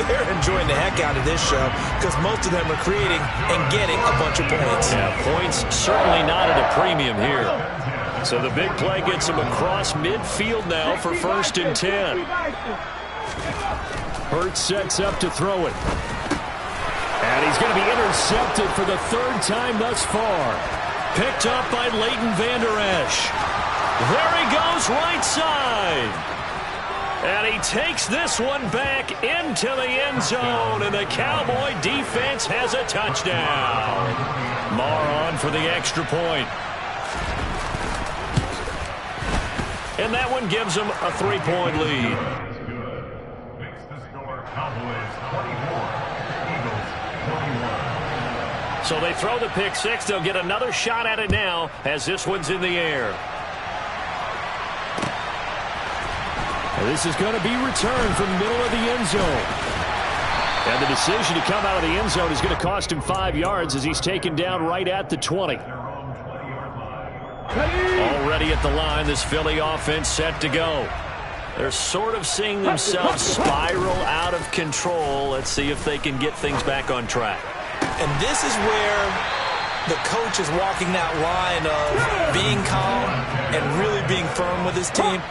they're enjoying the heck out of this show because most of them are creating and getting a bunch of points. Yeah, points certainly not at a premium here. So the big play gets him across midfield now for 1st and 10. Hurts sets up to throw it. And he's going to be intercepted for the 3rd time thus far. Picked up by Leighton Vander Esch. There he goes, right side. And he takes this one back into the end zone, and the Cowboy defense has a touchdown. Marr on for the extra point. And that one gives them a 3-point lead. So they throw the pick 6. They'll get another shot at it now as this one's in the air. And this is going to be returned from the middle of the end zone. And the decision to come out of the end zone is going to cost him 5 yards as he's taken down right at the 20. Already at the line, this Philly offense set to go. They're sort of seeing themselves spiral out of control. Let's see if they can get things back on track. And this is where the coach is walking that line of being calm and really being firm with his team.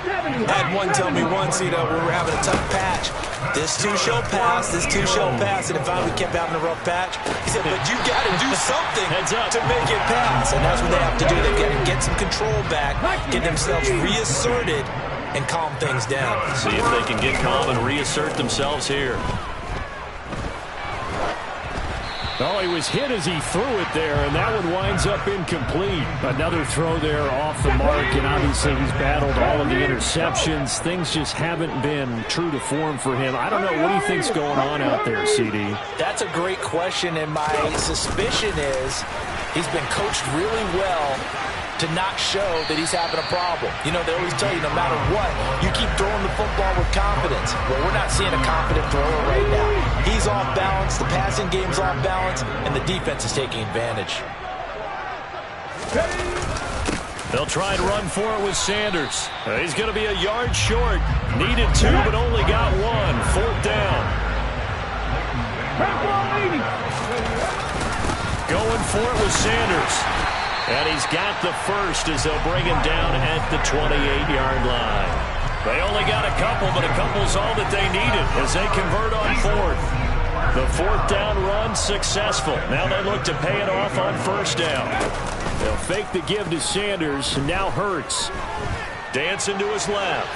I had one tell me once, we were having a tough patch. This too shall pass, this too shall pass. And if we kept having a rough patch, he said, but you got to do something to make it pass. And that's what they have to do. They've got to get some control back, get themselves reasserted, and calm things down. See if they can get calm and reassert themselves here. Oh, he was hit as he threw it there, and that one winds up incomplete. Another throw there off the mark, and obviously he's battled all of the interceptions. Things just haven't been true to form for him. I don't know. What do you think's going on out there, CD? That's a great question, and my suspicion is he's been coached really well to not show that he's having a problem. You know, they always tell you no matter what, you keep throwing the football with confidence. Well, we're not seeing a confident thrower right now. He's off balance, the passing game's off balance, and the defense is taking advantage. They'll try and run for it with Sanders. He's going to be a yard short. Needed 2, but only got 1. 4th down. Going for it with Sanders. And he's got the first as they'll bring him down at the 28-yard line. They only got a couple, but a couple's all that they needed as they convert on fourth. The fourth down run successful. Now they look to pay it off on first down. They'll fake the give to Sanders, and now Hurts. Dancing to his left.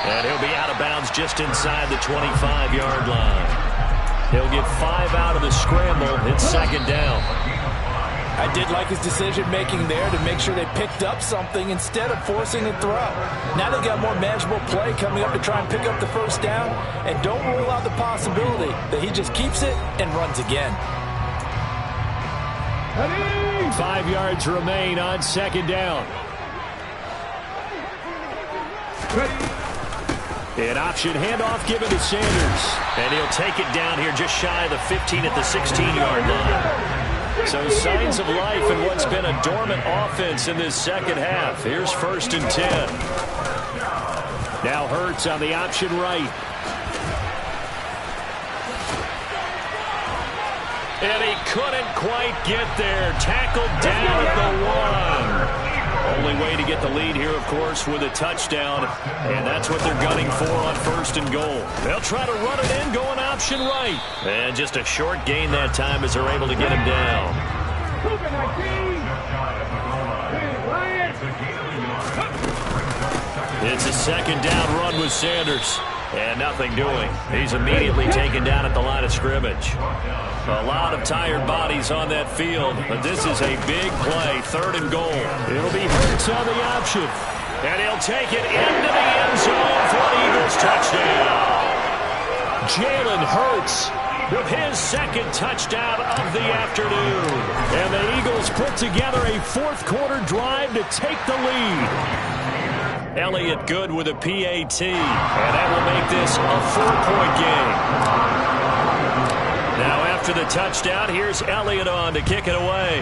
And he'll be out of bounds just inside the 25-yard line. He'll get 5 out of the scramble. It's second down. I did like his decision-making there to make sure they picked up something instead of forcing a throw. Now they've got more manageable play coming up to try and pick up the first down, and don't rule out the possibility that he just keeps it and runs again. 5 yards remain on second down. An option handoff given to Sanders. And he'll take it down here just shy of the 15 at the 16-yard line. So signs of life in what's been a dormant offense in this second half. Here's first and 10. Now Hurts on the option right. And he couldn't quite get there. Tackled down at the 1. Only way to get the lead here, of course, with a touchdown. And that's what they're gunning for on first and goal. They'll try to run it in, going option right. And just a short gain that time as they're able to get him down. It's a second down run with Sanders. And nothing doing. He's immediately taken down at the line of scrimmage. A lot of tired bodies on that field, but this is a big play, third and goal. It'll be Hurts on the option. And he'll take it into the end zone for an Eagles touchdown. Jalen Hurts with his second touchdown of the afternoon. And the Eagles put together a fourth-quarter drive to take the lead. Elliott good with a PAT, and that will make this a 4-point game. Now after the touchdown, here's Elliott on to kick it away.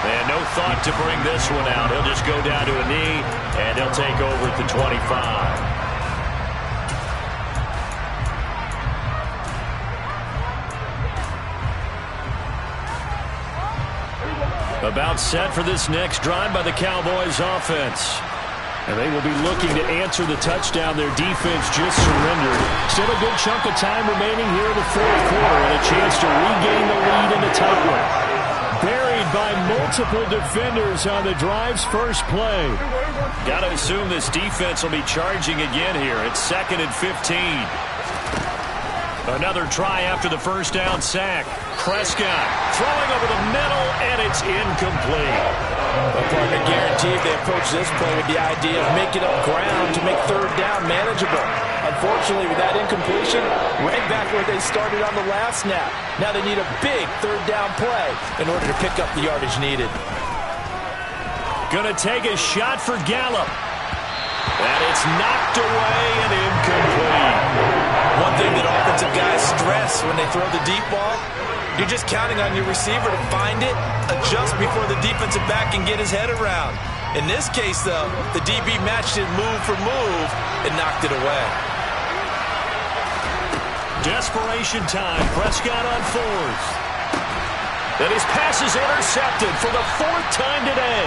And no thought to bring this one out. He'll just go down to a knee, and he'll take over at the 25. About set for this next drive by the Cowboys offense. And they will be looking to answer the touchdown their defense just surrendered. Still a good chunk of time remaining here in the fourth quarter and a chance to regain the lead in the tight one. Buried by multiple defenders on the drive's first play. Got to assume this defense will be charging again here. It's second and 15. Another try after the first down sack. Prescott throwing over the middle, and it's incomplete. Well, partner, guaranteed they approach this play with the idea of making up ground to make third down manageable. Unfortunately, with that incompletion, right back where they started on the last snap. Now they need a big third down play in order to pick up the yardage needed. Gonna take a shot for Gallup. And it's knocked away and incomplete. One thing that offensive guys stress when they throw the deep ball, you're just counting on your receiver to find it, adjust before the defensive back can get his head around. In this case, though, the DB matched it move for move and knocked it away. Desperation time. Prescott on fourth. And his pass is intercepted for the fourth time today.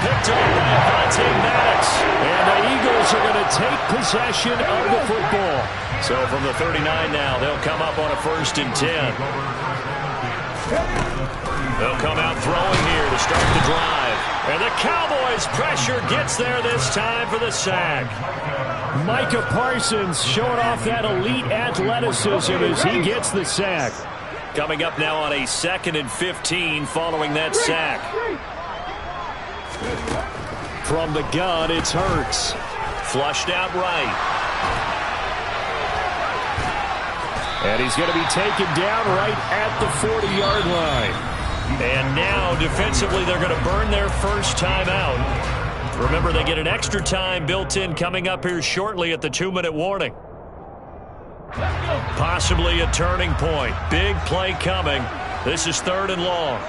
Picked up by Avonte Maddox. And the Eagles are going to take possession of the football. So from the 39 now, they'll come up on a first and 10. They'll come out throwing here to start the drive. And the Cowboys' pressure gets there this time for the sack. Micah Parsons showing off that elite athleticism as he gets the sack. Coming up now on a second and 15 following that sack. From the gun, it's Hurts. Flushed out right. And he's going to be taken down right at the 40-yard line. And now, defensively, they're going to burn their first time out. Remember, they get an extra time built in coming up here shortly at the 2-minute warning. Possibly a turning point. Big play coming. This is third and long.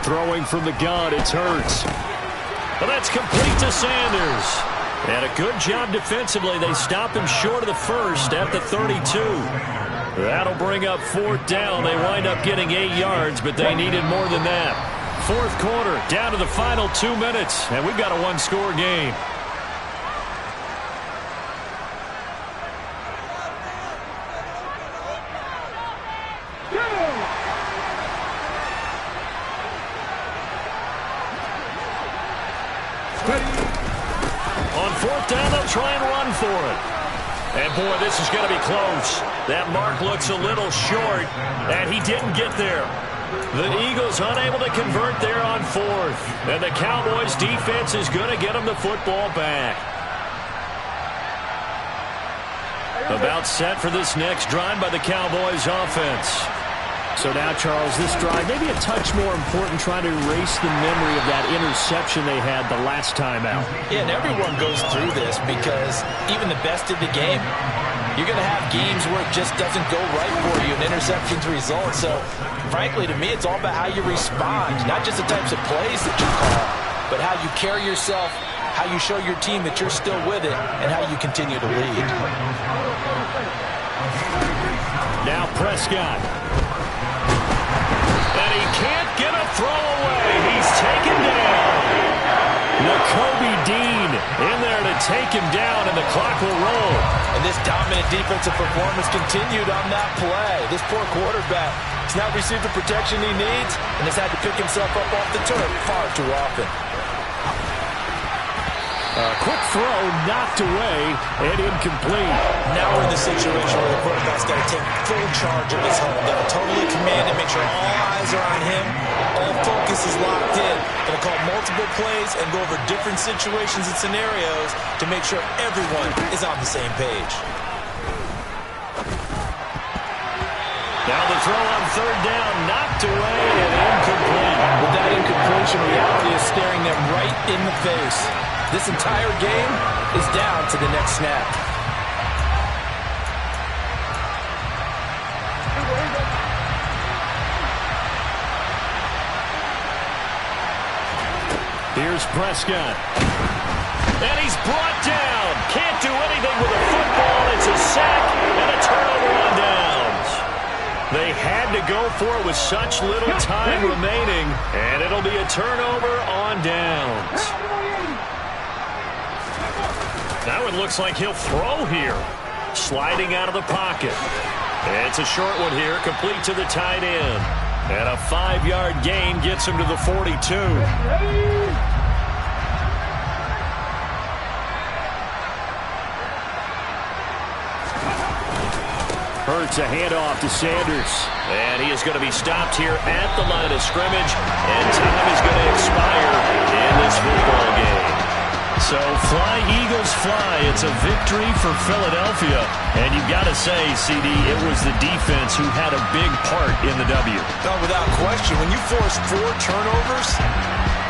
Throwing from the gun, it's Hurts. Well, that's complete to Sanders. And a good job defensively. They stop him short of the first at the 32. That'll bring up 4th down. They wind up getting 8 yards, but they needed more than that. 4th quarter, down to the final 2 minutes, and we've got a one-score game. On 4th down, they'll try and run for it. And, boy, this is going to be close. That mark looks a little short, and he didn't get there. The Eagles unable to convert there on 4th. And the Cowboys' defense is going to get them the football back. About set for this next drive by the Cowboys' offense. So now, Charles, this drive maybe a touch more important, trying to erase the memory of that interception they had the last time out. Yeah, and everyone goes through this because even the best in the game, you're going to have games where it just doesn't go right for you and interceptions result. So, frankly, to me, it's all about how you respond, not just the types of plays that you call, but how you carry yourself, how you show your team that you're still with it, and how you continue to lead. Now Prescott. And he can't get a throw away. He's taken down. Nakobe Dean in there to take him down, and the clock will roll. And this dominant defensive performance continued on that play. This poor quarterback has not received the protection he needs and has had to pick himself up off the turf far too often. Quick throw, knocked away, and incomplete. Now we're in the situation where the quarterback's got to take full charge of his home. Got to totally command and make sure all eyes are on him. All focus is locked in. Going to call multiple plays and go over different situations and scenarios to make sure everyone is on the same page. Now the throw on 3rd down, knocked away and incomplete. With that incompletion, reality is staring them right in the face. This entire game is down to the next snap. Here's Prescott. And he's brought down. Can't do anything with a football. It's a sack and a turnover on downs. They had to go for it with such little time remaining, and it'll be a turnover on downs. That one looks like he'll throw here. Sliding out of the pocket. It's a short one here, complete to the tight end. And a 5-yard gain gets him to the 42. Hurts a handoff to Sanders. And he is going to be stopped here at the line of scrimmage. And time is going to expire in this football game. So fly, Eagles, fly. It's a victory for Philadelphia. And you've got to say, CD, it was the defense who had a big part in the W. No, without question. When you force 4 turnovers,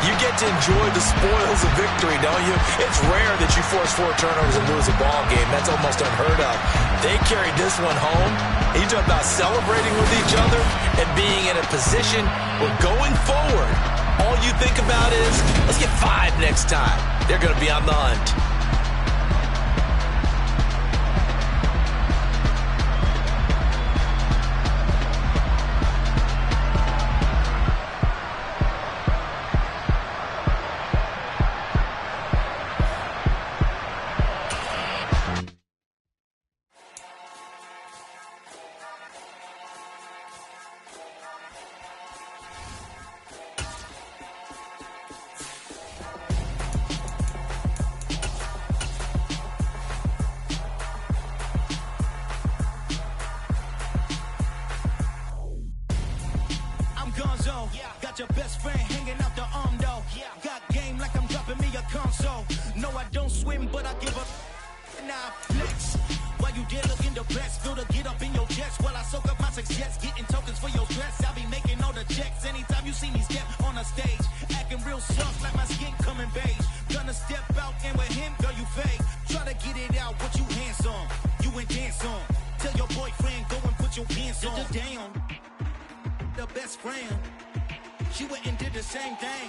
you get to enjoy the spoils of victory, don't you? It's rare that you force 4 turnovers and lose a ball game. That's almost unheard of. They carried this one home. You talk about celebrating with each other and being in a position where going forward, all you think about is, let's get 5 next time. They're going to be on the hunt. Got your best friend hanging out the arm though. Got game like I'm dropping me a console. No, I don't swim, but I give up. Now flex. While you there looking the best, feel the get up in your chest while I soak up my success, getting tokens for your stress. I'll be making all the checks anytime you see me step on a stage, acting real soft like my skin coming beige. Gonna step out and with him, girl, you fake. Try to get it out, what you hands on, you ain't dance on. Tell your boyfriend go and put your pants on. Down, the best friend. She went and did the same thing.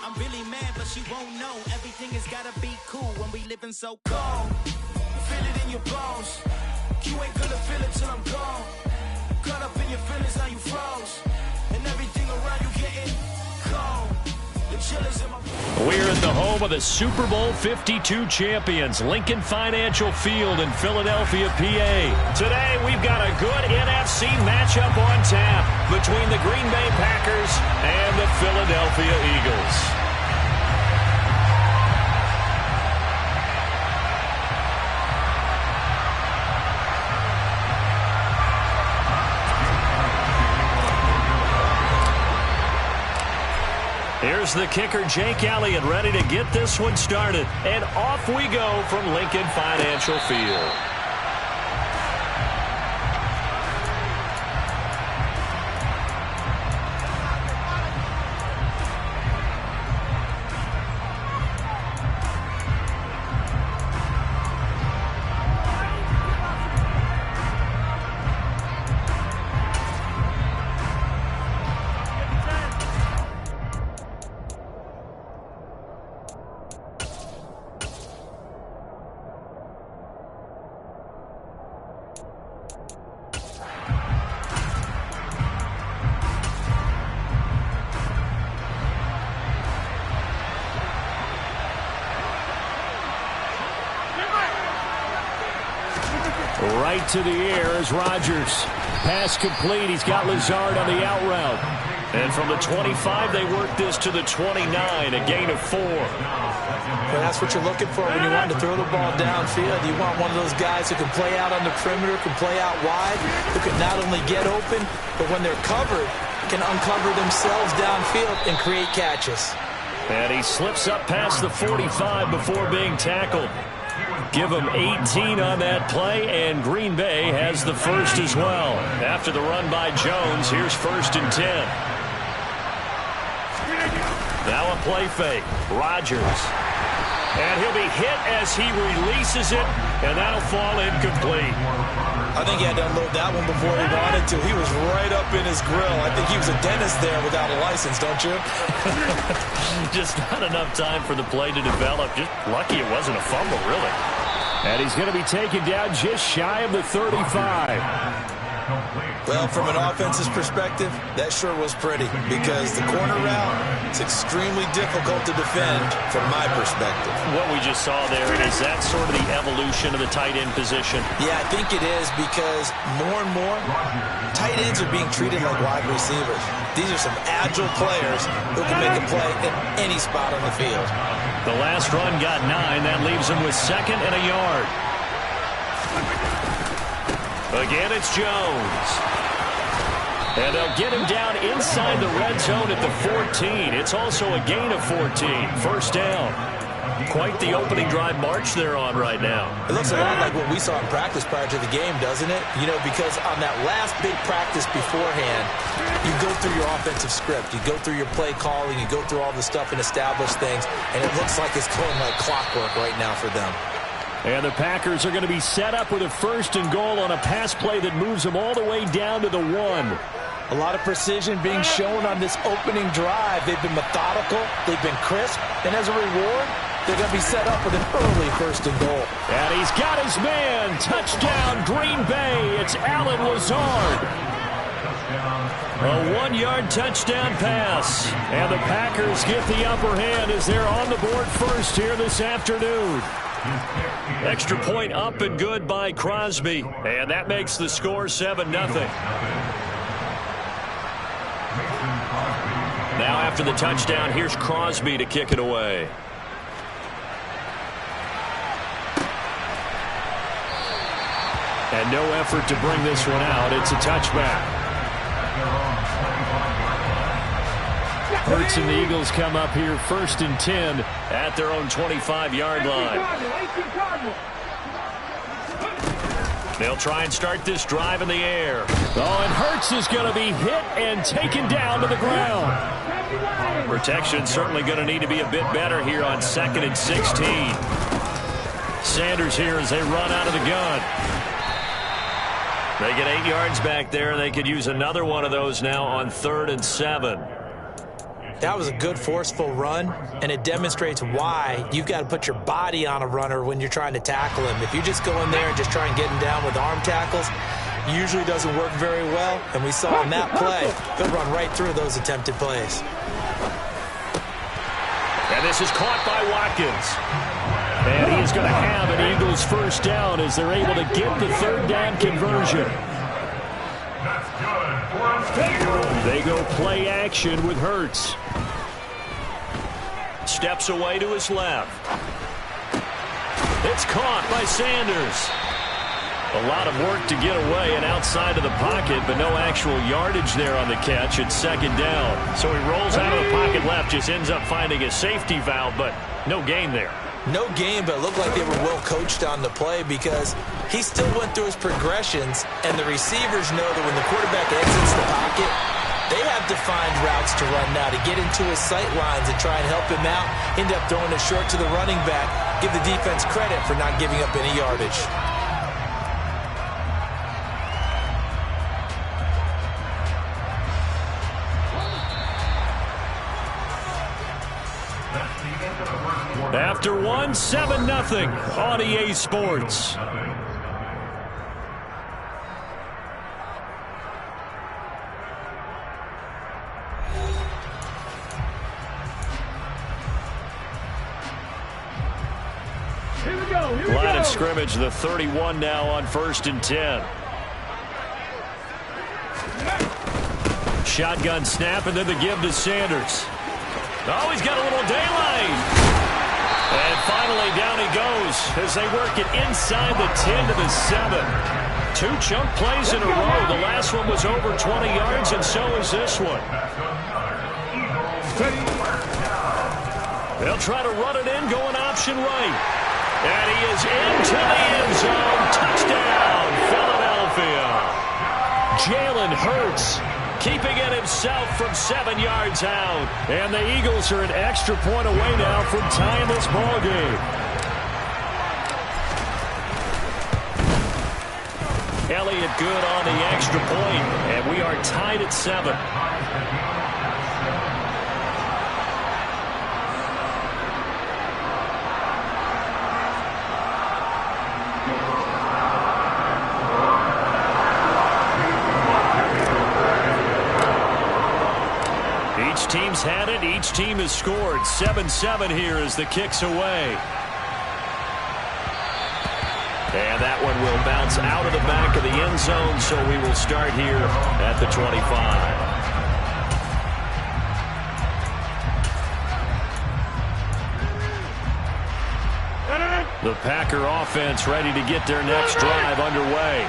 I'm really mad, but she won't know. Everything has gotta be cool when we living so cold. Feel it in your bones. You ain't gonna feel it till I'm gone. Caught up in your feelings, now you froze. And everything around you getting cold. The chillers in my... We're at the home of the Super Bowl 52 champions, Lincoln Financial Field in Philadelphia, PA. Today, we've got a good NFC matchup on tap between the Green Bay Packers and the Philadelphia Eagles. Here's the kicker, Jake Elliott, ready to get this one started. And off we go from Lincoln Financial Field. Right to the air is Rodgers. Pass complete. He's got Lazard on the out route. And from the 25, they work this to the 29, a gain of 4. Well, that's what you're looking for when you want to throw the ball downfield. You want one of those guys who can play out on the perimeter, can play out wide, who can not only get open, but when they're covered, can uncover themselves downfield and create catches. And he slips up past the 45 before being tackled. Give him 18 on that play, and Green Bay has the first as well. After the run by Jones, here's 1st and 10. Now a play fake. Rodgers. And he'll be hit as he releases it, and that'll fall incomplete. I think he had to unload that one before he wanted to. He was right up in his grill. I think he was a dentist there without a license, don't you? Just not enough time for the play to develop. Just lucky it wasn't a fumble, really. And he's going to be taken down just shy of the 35. Well, from an offense's perspective, that sure was pretty because the corner route is extremely difficult to defend from my perspective. What we just saw there, is that sort of the evolution of the tight end position? Yeah, I think it is because more and more tight ends are being treated like wide receivers. These are some agile players who can make a play at any spot on the field. The last run got 9. That leaves him with 2nd and a yard. Again, it's Jones. And they'll get him down inside the red zone at the 14. It's also a gain of 14. First down. Quite the opening drive march they're on right now. It looks a lot like what we saw in practice prior to the game, doesn't it? You know, because on that last big practice beforehand, you go through your offensive script. You go through your play calling. You go through all the stuff and establish things. And it looks like it's going like clockwork right now for them. And the Packers are going to be set up with a 1st and goal on a pass play that moves them all the way down to the 1. A lot of precision being shown on this opening drive. They've been methodical. They've been crisp. And as a reward, they're going to be set up with an early 1st and goal. And he's got his man. Touchdown, Green Bay. It's Allen Lazard. A 1-yard touchdown pass. And the Packers get the upper hand as they're on the board first here this afternoon. Extra point up and good by Crosby. And that makes the score 7-0. Now after the touchdown, here's Crosby to kick it away. And no effort to bring this one out. It's a touchback. Hurts and the Eagles come up here 1st and 10 at their own 25-yard line. They'll try and start this drive in the air. Oh, and Hurts is going to be hit and taken down to the ground. Protection certainly going to need to be a bit better here on 2nd and 16. Sanders here as they run out of the gun. They get 8 yards back there. They could use another one of those now on 3rd and 7. That was a good, forceful run, and it demonstrates why you've got to put your body on a runner when you're trying to tackle him. If you just go in there and just try and get him down with arm tackles, usually doesn't work very well, and we saw in that play, he'll run right through those attempted plays. And this is caught by Watkins. And he is going to have an Eagles first down as they're able to get the third down conversion. They go play action with Hurts. Steps away to his left. It's caught by Sanders. A lot of work to get away and outside of the pocket, but no actual yardage there on the catch. It's second down. So he rolls out of the pocket left, just ends up finding a safety valve, but no gain there. No gain, but it looked like they were well coached on the play because he still went through his progressions, and the receivers know that when the quarterback exits the pocket, they have defined routes to run now to get into his sight lines and try and help him out, end up throwing it short to the running back, give the defense credit for not giving up any yardage. After one, 7-0 on EA Sports. Here we go. Here we Line go. of scrimmage, the 31 now on 1st and 10. Shotgun snap and then the give to Sanders. Oh, he's got a little daylight. And finally down he goes as they work it inside the 10 to the 7. 2 chunk plays in a row. The last one was over 20 yards, and so is this one. They'll try to run it in, going option right. And he is into the end zone. Touchdown, Philadelphia. Jalen Hurts keeping it himself from 7 yards out. And the Eagles are an extra point away now from tying this ball game. Elliott good on the extra point, and we are tied at 7. Each team's had it. Each team has scored. 7-7 here as the kick's away. And that one will bounce out of the back of the end zone, so we will start here at the 25. The Packer offense ready to get their next drive underway.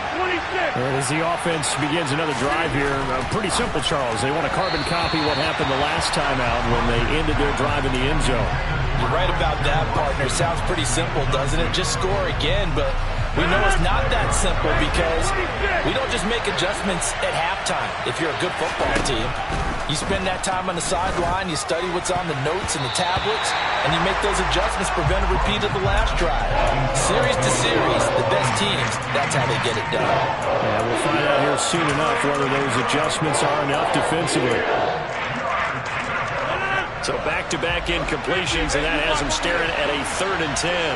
And as the offense begins another drive here, pretty simple, Charles. They want to carbon copy what happened the last time out when they ended their drive in the end zone. You're right about that, partner. Sounds pretty simple, doesn't it? Just score again, but we know it's not that simple because we don't just make adjustments at halftime if you're a good football team. You spend that time on the sideline, you study what's on the notes and the tablets, and you make those adjustments, prevent a repeat of the last drive. Series to series, the best teams, that's how they get it done. Yeah, we'll find out here soon enough whether those adjustments are enough defensively. So back-to-back incompletions, and that has them staring at a 3rd and 10.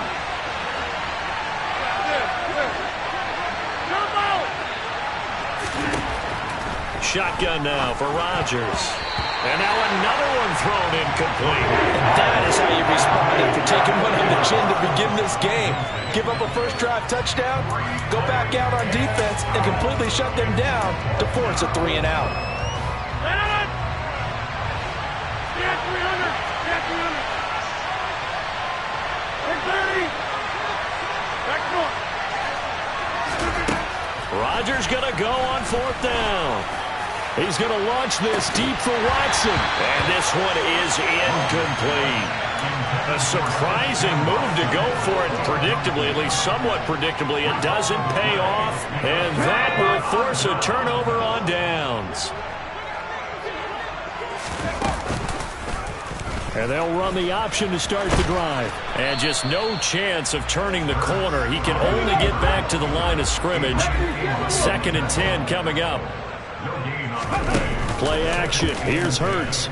Shotgun now for Rodgers. And now another one thrown incomplete. And that is how you respond after taking one on the chin to begin this game. Give up a first drive touchdown, go back out on defense, and completely shut them down to force a 3 and out. Rodgers going to go on 4th down. He's going to launch this deep for Watson. And this one is incomplete. A surprising move to go for it predictably, at least somewhat predictably. It doesn't pay off, and that will force a turnover on downs. And they'll run the option to start the drive. And just no chance of turning the corner. He can only get back to the line of scrimmage. 2nd and 10 coming up. Play action. Here's Hurts.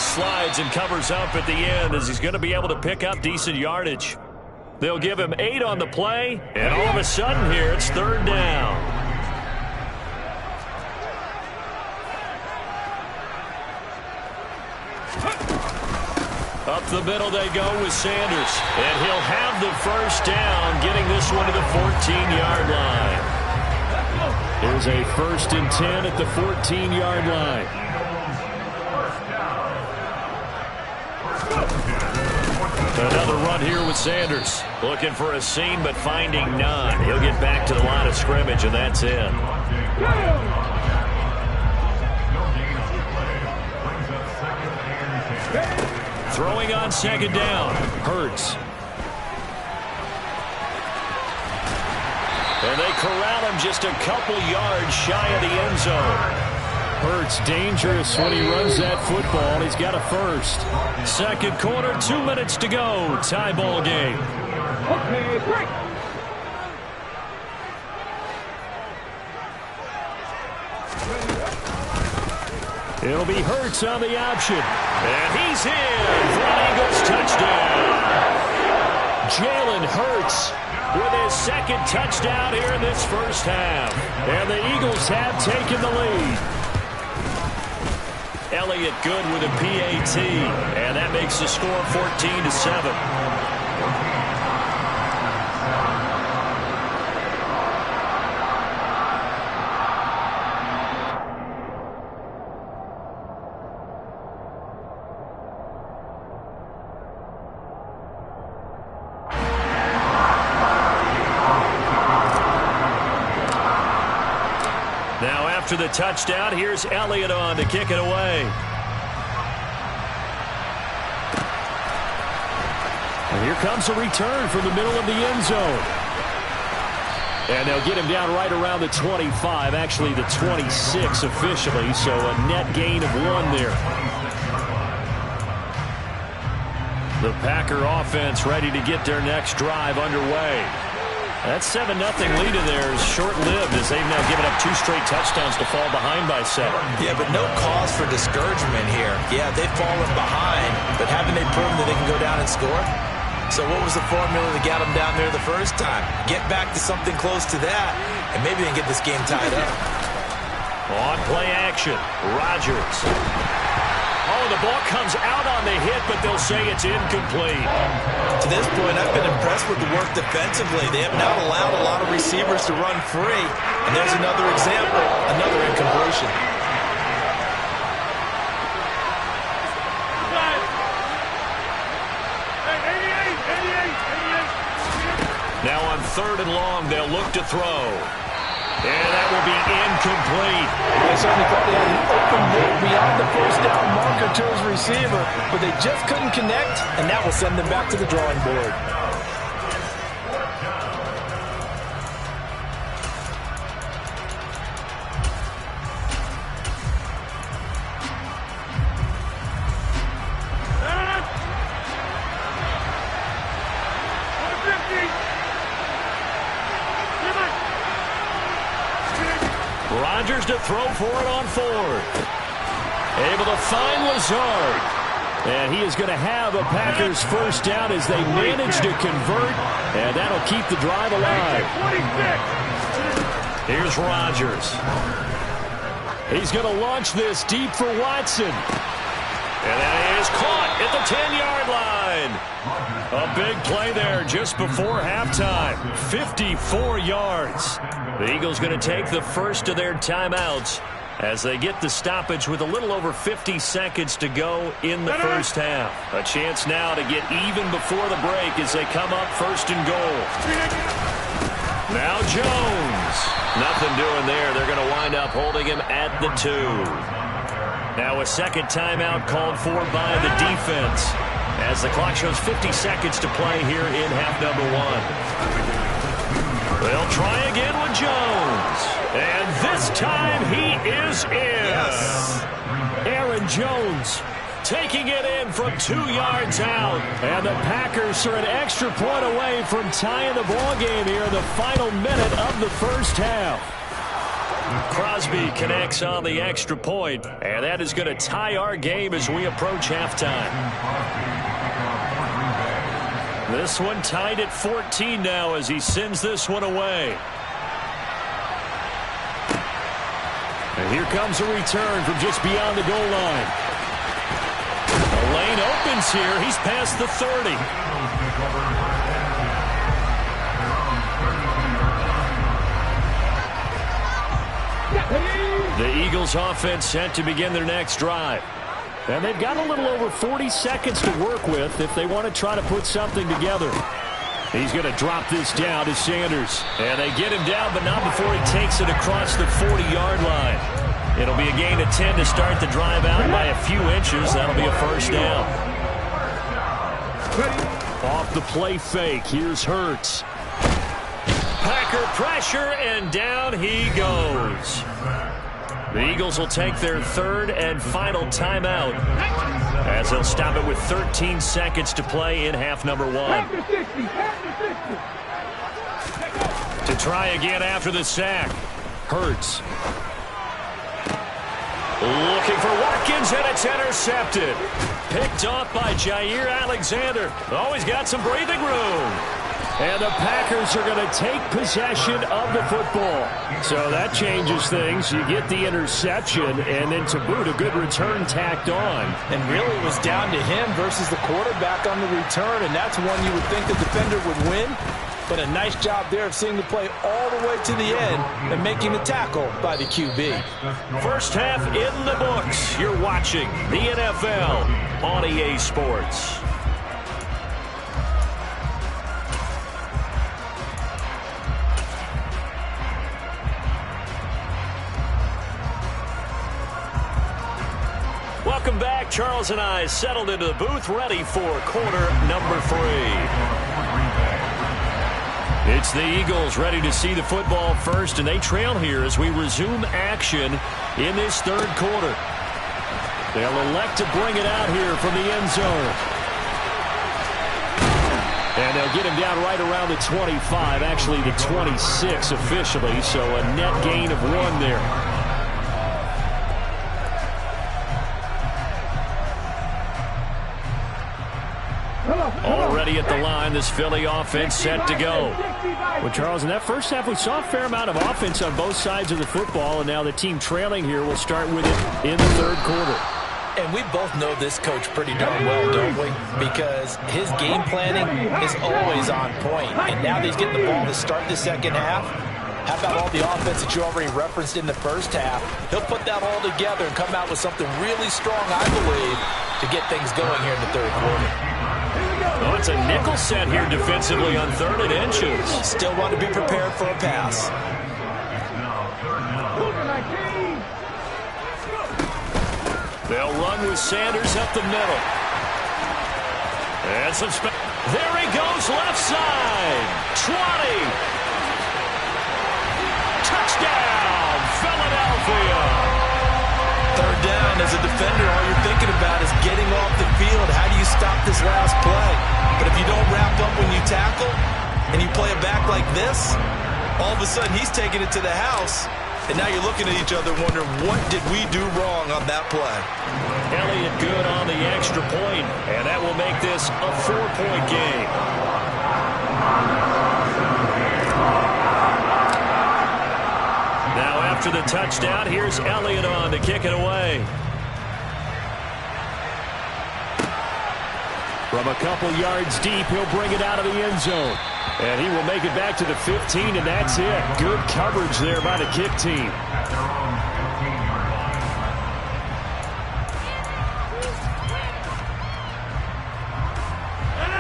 slides and covers up at the end as he's going to be able to pick up decent yardage. They'll give him 8 on the play, and all of a sudden here it's 3rd down. Up the middle they go with Sanders, and he'll have the first down, getting this one to the 14-yard line. Here's a 1st and 10 at the 14-yard line. Another run here with Sanders. Looking for a seam, but finding none. He'll get back to the line of scrimmage, and that's it. Throwing on 2nd down. Hurts. And they corral him just a couple yards shy of the end zone. Hurts dangerous when he runs that football. He's got a first. 2nd quarter, 2 minutes to go. Tie ball game. Okay, break. It'll be Hurts on the option. And he's in for an Eagles touchdown. Jalen Hurts with his 2nd touchdown here in this first half. And the Eagles have taken the lead. Elliott good with a PAT, and that makes the score 14-7. Now after the touchdown, here's Elliott on to kick it away. And here comes a return from the middle of the end zone. And they'll get him down right around the 25, actually the 26 officially, so a net gain of 1 there. The Packer offense ready to get their next drive underway. That 7-0 lead of theirs short-lived as they've now given up 2 straight touchdowns to fall behind by 7. Yeah, but no cause for discouragement here. Yeah, they've fallen behind, but haven't they proven that they can go down and score? So what was the formula that got them down there the first time? Get back to something close to that, and maybe they can get this game tied up. On play action, Rodgers. Oh, the ball comes out on the hit, but they'll say it's incomplete. To this point, I've been impressed with the work defensively. They have not allowed a lot of receivers to run free. And there's another example, another incompletion. Now on 3rd and long, they'll look to throw. And that will be incomplete. They certainly thought they had an open look beyond the first down marker to his receiver, but they just couldn't connect, and that will send them back to the drawing board. Rodgers to throw for it on 4th. Able to find Lazard. And he is going to have a Packers first down as they manage to convert. And that'll keep the drive alive. Here's Rodgers. He's going to launch this deep for Watson. And that is caught at the 10-yard line. A big play there just before halftime. 54 yards. The Eagles going to take the first of their timeouts as they get the stoppage with a little over 50 seconds to go in the first half. A chance now to get even before the break as they come up 1st and goal. Now Jones. Nothing doing there. They're going to wind up holding him at the 2. Now a 2nd timeout called for by the defense as the clock shows 50 seconds to play here in half number 1. They'll try again with Jones. And this time he is in. Yes. Aaron Jones taking it in from 2 yards out. And the Packers are an extra point away from tying the ball game here in the final minute of the first half. Crosby connects on the extra point, and that is going to tie our game as we approach halftime. This one tied at 14 now as he sends this one away. And here comes a return from just beyond the goal line. The lane opens here. He's past the 30. The Eagles offense set to begin their next drive. And they've got a little over 40 seconds to work with if they want to try to put something together. He's going to drop this down to Sanders. And they get him down, but not before he takes it across the 40-yard line. It'll be a gain of 10 to start the drive out by a few inches. That'll be a first down. Off the play fake, here's Hurts. Packer pressure, and down he goes. The Eagles will take their third and final timeout as they'll stop it with 13 seconds to play in half number 1. To try again after the sack. Hurts. Looking for Watkins, and it's intercepted. Picked off by Jair Alexander. Always got some breathing room. And the Packers are going to take possession of the football. So that changes things. You get the interception, and then to boot, a good return tacked on. And really it was down to him versus the quarterback on the return, and that's one you would think the defender would win. But a nice job there of seeing the play all the way to the end and making the tackle by the QB. First half in the books. You're watching the NFL on EA Sports. Welcome back. Charles and I settled into the booth, ready for quarter number 3. It's the Eagles ready to see the football first, and they trail here as we resume action in this third quarter. They'll elect to bring it out here from the end zone. And they'll get him down right around the 25, actually the 26 officially, so a net gain of 1 there. Already at the line, this Philly offense set to go. Well, Charles, in that first half, we saw a fair amount of offense on both sides of the football, and now the team trailing here will start with it in the third quarter. And we both know this coach pretty darn well, don't we? Because his game planning is always on point. And now that he's getting the ball to start the second half, how about all the offense that you already referenced in the first half? He'll put that all together and come out with something really strong, I believe, to get things going here in the third quarter. Oh, it's a nickel set here defensively on 3rd and inches. Still want to be prepared for a pass. They'll run with Sanders up the middle. And some there he goes, left side. 20. Touchdown, Philadelphia. Third down, as a defender, all you're thinking about is getting off the field. How do you stop this last play? But if you don't wrap up when you tackle and you play it back like this, all of a sudden he's taking it to the house, and now you're looking at each other wondering, what did we do wrong on that play? Elliott good on the extra point, and that will make this a 4-point game. Now after the touchdown, here's Elliott on to kick it away. From a couple yards deep, he'll bring it out of the end zone. And he will make it back to the 15, and that's it. Good coverage there by the kick team.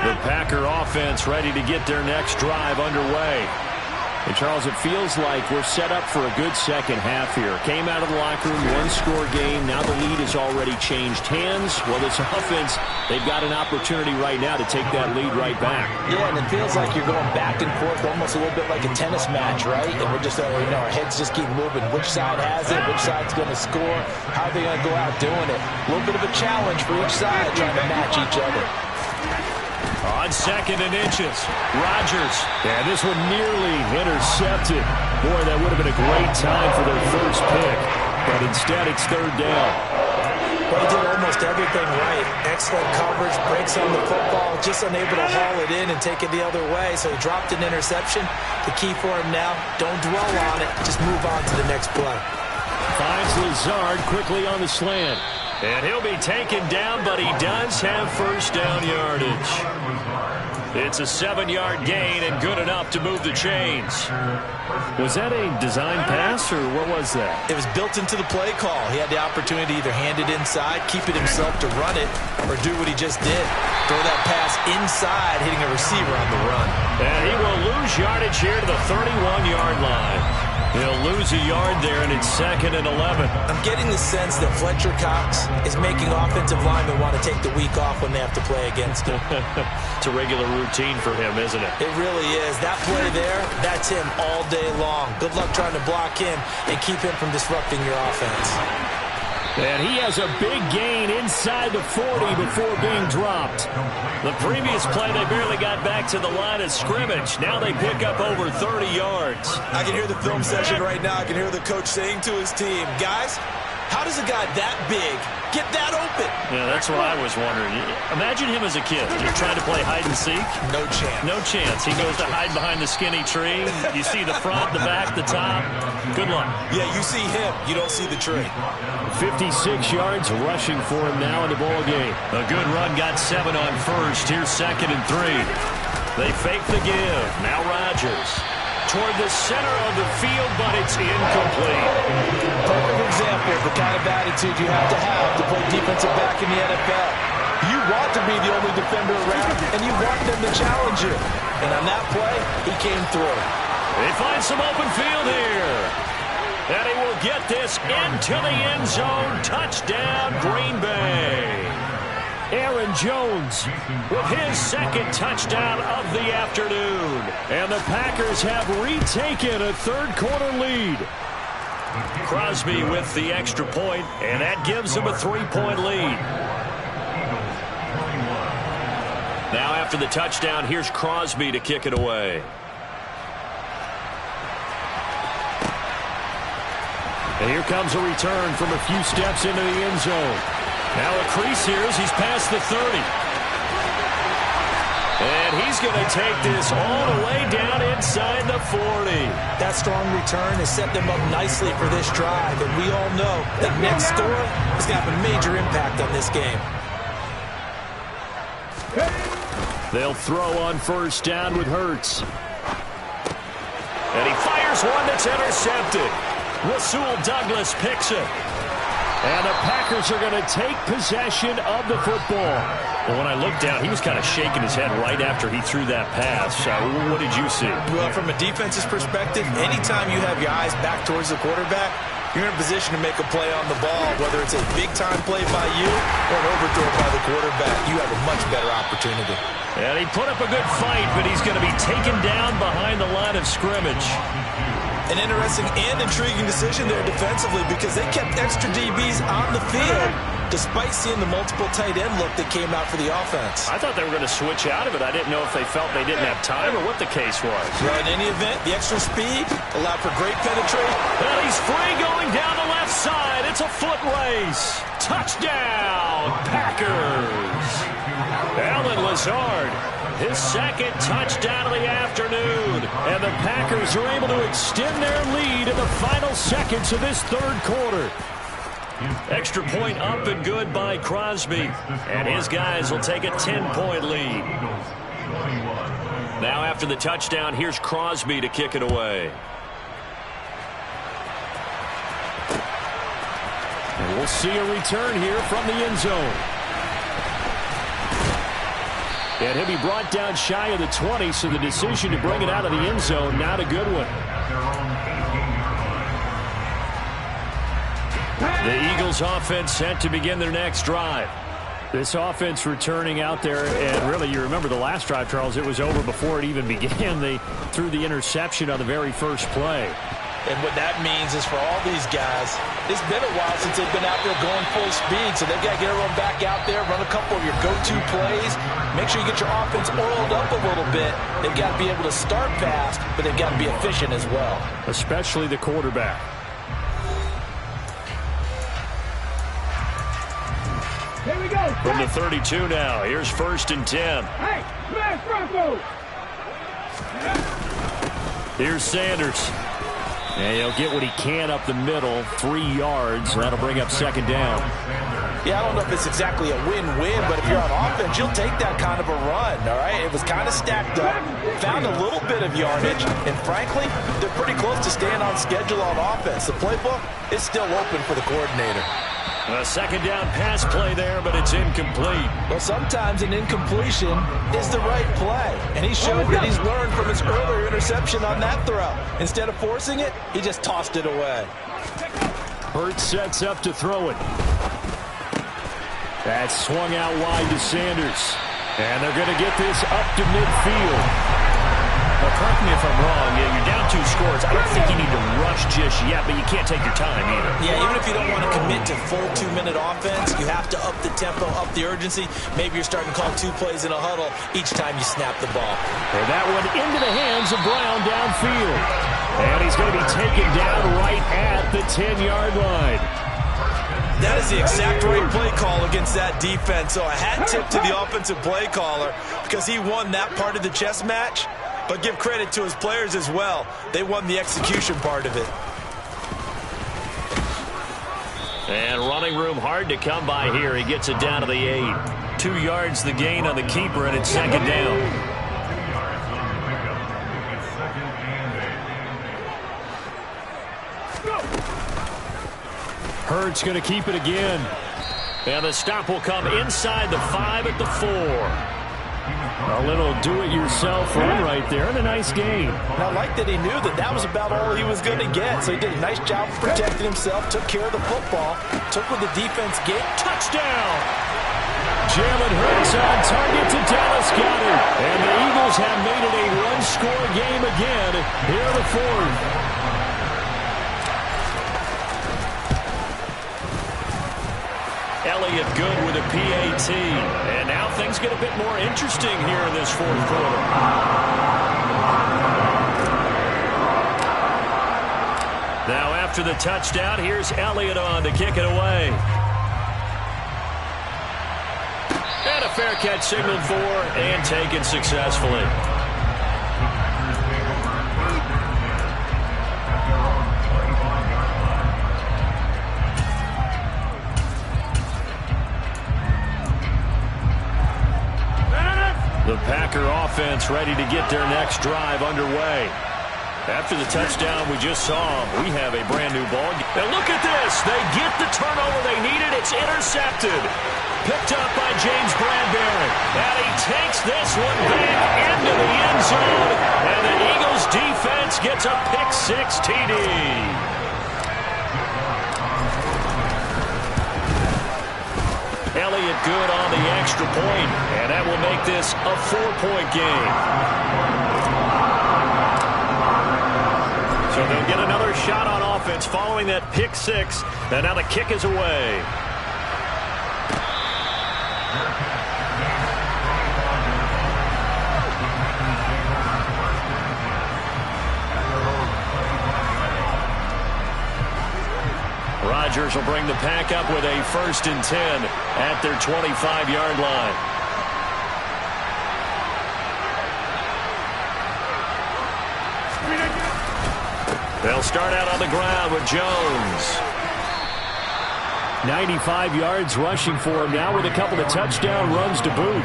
The Packer offense ready to get their next drive underway. And, Charles, it feels like we're set up for a good second half here. Came out of the locker room, one-score game. Now the lead has already changed hands. Well, this offense, they've got an opportunity right now to take that lead right back. Yeah, and it feels like you're going back and forth, almost a little bit like a tennis match, right? And we're just, our heads just keep moving. Which side has it? Which side's going to score? How are they going to go out doing it? A little bit of a challenge for each side, trying to match each other. On 2nd and inches, Rodgers. And this one nearly intercepted. Boy, that would have been a great time for their first pick, but instead it's third down. Well, he did almost everything right. Excellent coverage, breaks on the football, just unable to haul it in and take it the other way, so he dropped an interception. The key for him now, don't dwell on it, just move on to the next play. Finds Lazard quickly on the slant. And he'll be taken down, but he does have first down yardage. It's a 7-yard gain and good enough to move the chains. Was that a design pass, or what was that? It was built into the play call. He had the opportunity to either hand it inside, keep it himself to run it, or do what he just did. Throw that pass inside, hitting a receiver on the run. And he will lose yardage here to the 31-yard line. He'll lose a yard there, and it's 2nd and 11. I'm getting the sense that Fletcher Cox is making offensive linemen want to take the week off when they have to play against him. It's a regular routine for him, isn't it? It really is. That play there, that's him all day long. Good luck trying to block him and keep him from disrupting your offense. And he has a big gain inside the 40 before being dropped. The previous play, they barely got back to the line of scrimmage. Now they pick up over 30 yards. I can hear the film session right now. I can hear the coach saying to his team, guys, how does a guy that big get that open? Yeah, that's what I was wondering. Imagine him as a kid. You're trying to play hide and seek. No chance. No chance. He goes to hide behind the skinny tree. You see the front, the back, the top. Good luck. Yeah, you see him. You don't see the tree. 56 yards rushing for him now in the ball game. A good run, got 7 on first. Here's 2nd and 3. They fake the give. Now Rodgers. Toward the center of the field, but it's incomplete. Perfect example of the kind of attitude you have to play defensive back in the NFL. You want to be the only defender around, and you want them to challenge you. And on that play, he came through. They find some open field here. And he will get this into the end zone. Touchdown, Green Bay. Aaron Jones with his 2nd touchdown of the afternoon. And the Packers have retaken a third-quarter lead. Crosby with the extra point, and that gives them a 3-point lead. Now after the touchdown, here's Crosby to kick it away. And here comes a return from a few steps into the end zone. Now a crease here as he's past the 30. And he's going to take this all the way down inside the 40. That strong return has set them up nicely for this drive. And we all know that next score is going to have a major impact on this game. They'll throw on first down with Hurts. And he fires one that's intercepted. Rasul Douglas picks it. And the Packers are going to take possession of the football. Well, when I looked down, he was kind of shaking his head right after he threw that pass. What did you see? Well, from a defense's perspective, anytime you have your eyes back towards the quarterback, you're in a position to make a play on the ball, whether it's a big-time play by you or an overthrow by the quarterback. You have a much better opportunity. And he put up a good fight, but he's going to be taken down behind the line of scrimmage. An interesting and intriguing decision there defensively because they kept extra DBs on the field despite seeing the multiple tight end look that came out for the offense. I thought they were going to switch out of it. I didn't know if they felt they didn't have time or what the case was. Well, in any event, the extra speed allowed for great penetration. Well, he's free going down the left side. It's a foot race. Touchdown, Packers. Alan Lazard. His 2nd touchdown of the afternoon. And the Packers are able to extend their lead in the final seconds of this third quarter. Extra point up and good by Crosby. And his guys will take a 10-point lead. Now after the touchdown, here's Crosby to kick it away. And we'll see a return here from the end zone. And he'll be brought down shy of the 20, so the decision to bring it out of the end zone, not a good one. The Eagles offense set to begin their next drive. This offense returning out there, and really you remember the last drive, Charles, it was over before it even began. They threw the interception on the very first play. And what that means is for all these guys, it's been a while since they've been out there going full speed, so they've got to get everyone back out there, run a couple of your go-to plays, make sure you get your offense oiled up a little bit. They've got to be able to start fast, but they've got to be efficient as well. Especially the quarterback. Here we go. From the 32 now, here's 1st and 10. Hey, smash Broncos. Here's Sanders. And he'll get what he can up the middle, 3 yards. That'll bring up 2nd down. Yeah, I don't know if it's exactly a win-win, but if you're on offense, you'll take that kind of a run, all right? It was kind of stacked up, found a little bit of yardage, and frankly, they're pretty close to staying on schedule on offense. The playbook is still open for the coordinator. A 2nd down pass play there, but it's incomplete. Well, sometimes an incompletion is the right play, and he showed that he's learned from his earlier interception on that throw. Instead of forcing it, he just tossed it away. Hurts sets up to throw it. That swung out wide to Sanders. And they're going to get this up to midfield. Now, correct me if I'm wrong. You're down 2 scores. I don't think you need to rush just yet, but you can't take your time either. Yeah, even if you don't want to commit to full 2-minute offense, you have to up the tempo, up the urgency. Maybe you're starting to call 2 plays in a huddle each time you snap the ball. And that one into the hands of Brown downfield. And he's going to be taken down right at the 10-yard line. That is the exact right play call against that defense. So a hat tip to the offensive play caller because he won that part of the chess match. But give credit to his players as well. They won the execution part of it. And running room hard to come by here. He gets it down to the 8. 2 yards the gain on the keeper, and it's 2nd down. 2 yards on the pickup. It's 2nd and 8. Hurts going to keep it again. And the stop will come inside the 5 at the 4. A little do-it-yourself run right there, and a nice gain. And I like that he knew that that was about all he was going to get. So he did a nice job of protecting himself, took care of the football, took what the defense gave. Touchdown! Jalen Hurts on target to Dallas Goedert. And the Eagles have made it a one-score game again here in the 4th. Elliott good with a PAT. And now things get a bit more interesting here in this 4th quarter. Now after the touchdown, here's Elliott on to kick it away. And a fair catch signaled for and taken successfully. The Packer offense ready to get their next drive underway. After the touchdown we just saw, we have a brand new ball game. And look at this. They get the turnover they needed. It's intercepted. Picked up by James Bradbury. And he takes this one back into the end zone. And the Eagles defense gets a pick-6 TD. Elliott good on the extra point, and that will make this a 4-point game. So they'll get another shot on offense following that pick-6, and now the kick is away. Rodgers will bring the pack up with a 1st and 10 at their 25-yard line. They'll start out on the ground with Jones. 95 yards rushing for him now with a couple of touchdown runs to boot.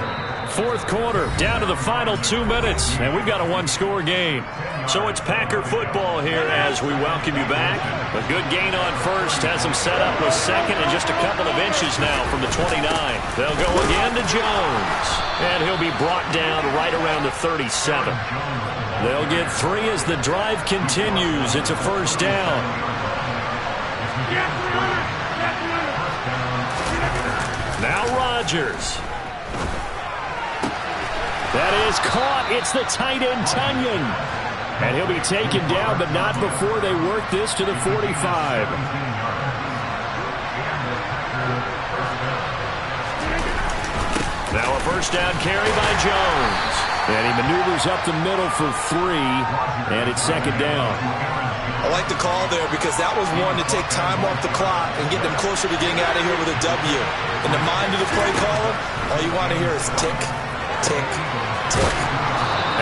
4th quarter, down to the final 2 minutes, and we've got a 1-score game. So it's Packer football here as we welcome you back. A good gain on 1st has them set up with 2nd and just a couple of inches now from the 29. They'll go again to Jones, and he'll be brought down right around the 37. They'll get 3 as the drive continues. It's a 1st down. Now Rodgers. That is caught. It's the tight end, Tunyon. And he'll be taken down, but not before they work this to the 45. Now a first down carry by Jones. And he maneuvers up the middle for 3, and it's second down. I like the call there because that was one to take time off the clock and get them closer to getting out of here with a W. In the mind of the play caller, all you want to hear is tick, tick, tick.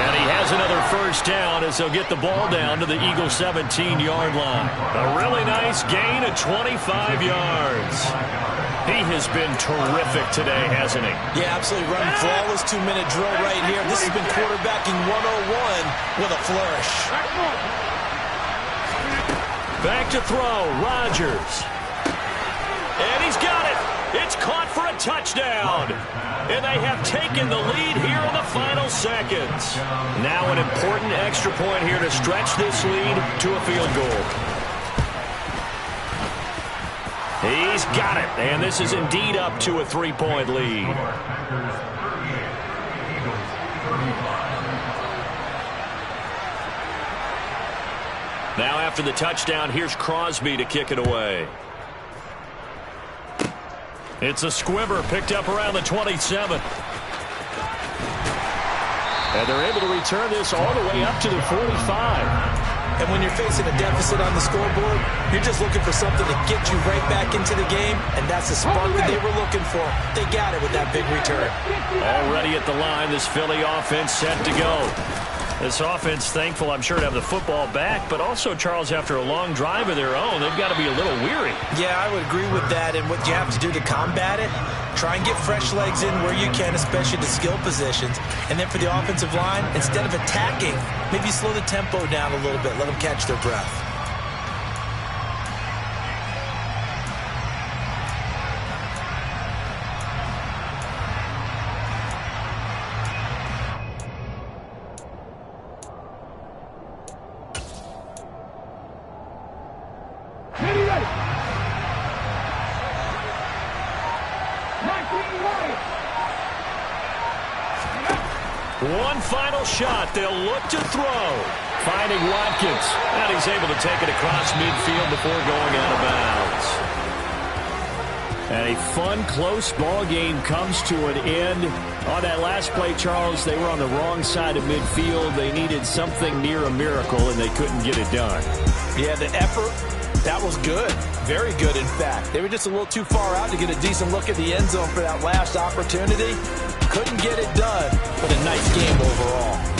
And he has another first down as they'll get the ball down to the Eagles' 17-yard line. A really nice gain of 25 yards. He has been terrific today, hasn't he? Yeah, absolutely. Running flawless 2-minute drill right here. This has been quarterbacking 101 with a flourish. Back to throw, Rodgers. And he's got it. It's caught for a touchdown. And they have taken the lead here in the final seconds. Now an important extra point here to stretch this lead to a field goal. He's got it. And this is indeed up to a 3-point lead. Now after the touchdown, here's Crosby to kick it away. It's a squibber picked up around the 27. And they're able to return this all the way up to the 45. And when you're facing a deficit on the scoreboard, you're just looking for something to get you right back into the game, and that's the spark that they were looking for. They got it with that big return. Already at the line, this Philly offense set to go. This offense thankful, I'm sure, to have the football back, but also, Charles, after a long drive of their own, they've got to be a little weary. Yeah, I would agree with that, and what you have to do to combat it, try and get fresh legs in where you can, especially the skill positions. And then for the offensive line, instead of attacking, maybe slow the tempo down a little bit, let them catch their breath. One final shot. They'll look to throw. Finding Watkins. And he's able to take it across midfield before going out of bounds. And a fun, close ball game comes to an end. On that last play, Charles, they were on the wrong side of midfield. They needed something near a miracle, and they couldn't get it done. Yeah, the effort, that was good. Very good, in fact. They were just a little too far out to get a decent look at the end zone for that last opportunity. Couldn't get it done, but a nice game overall.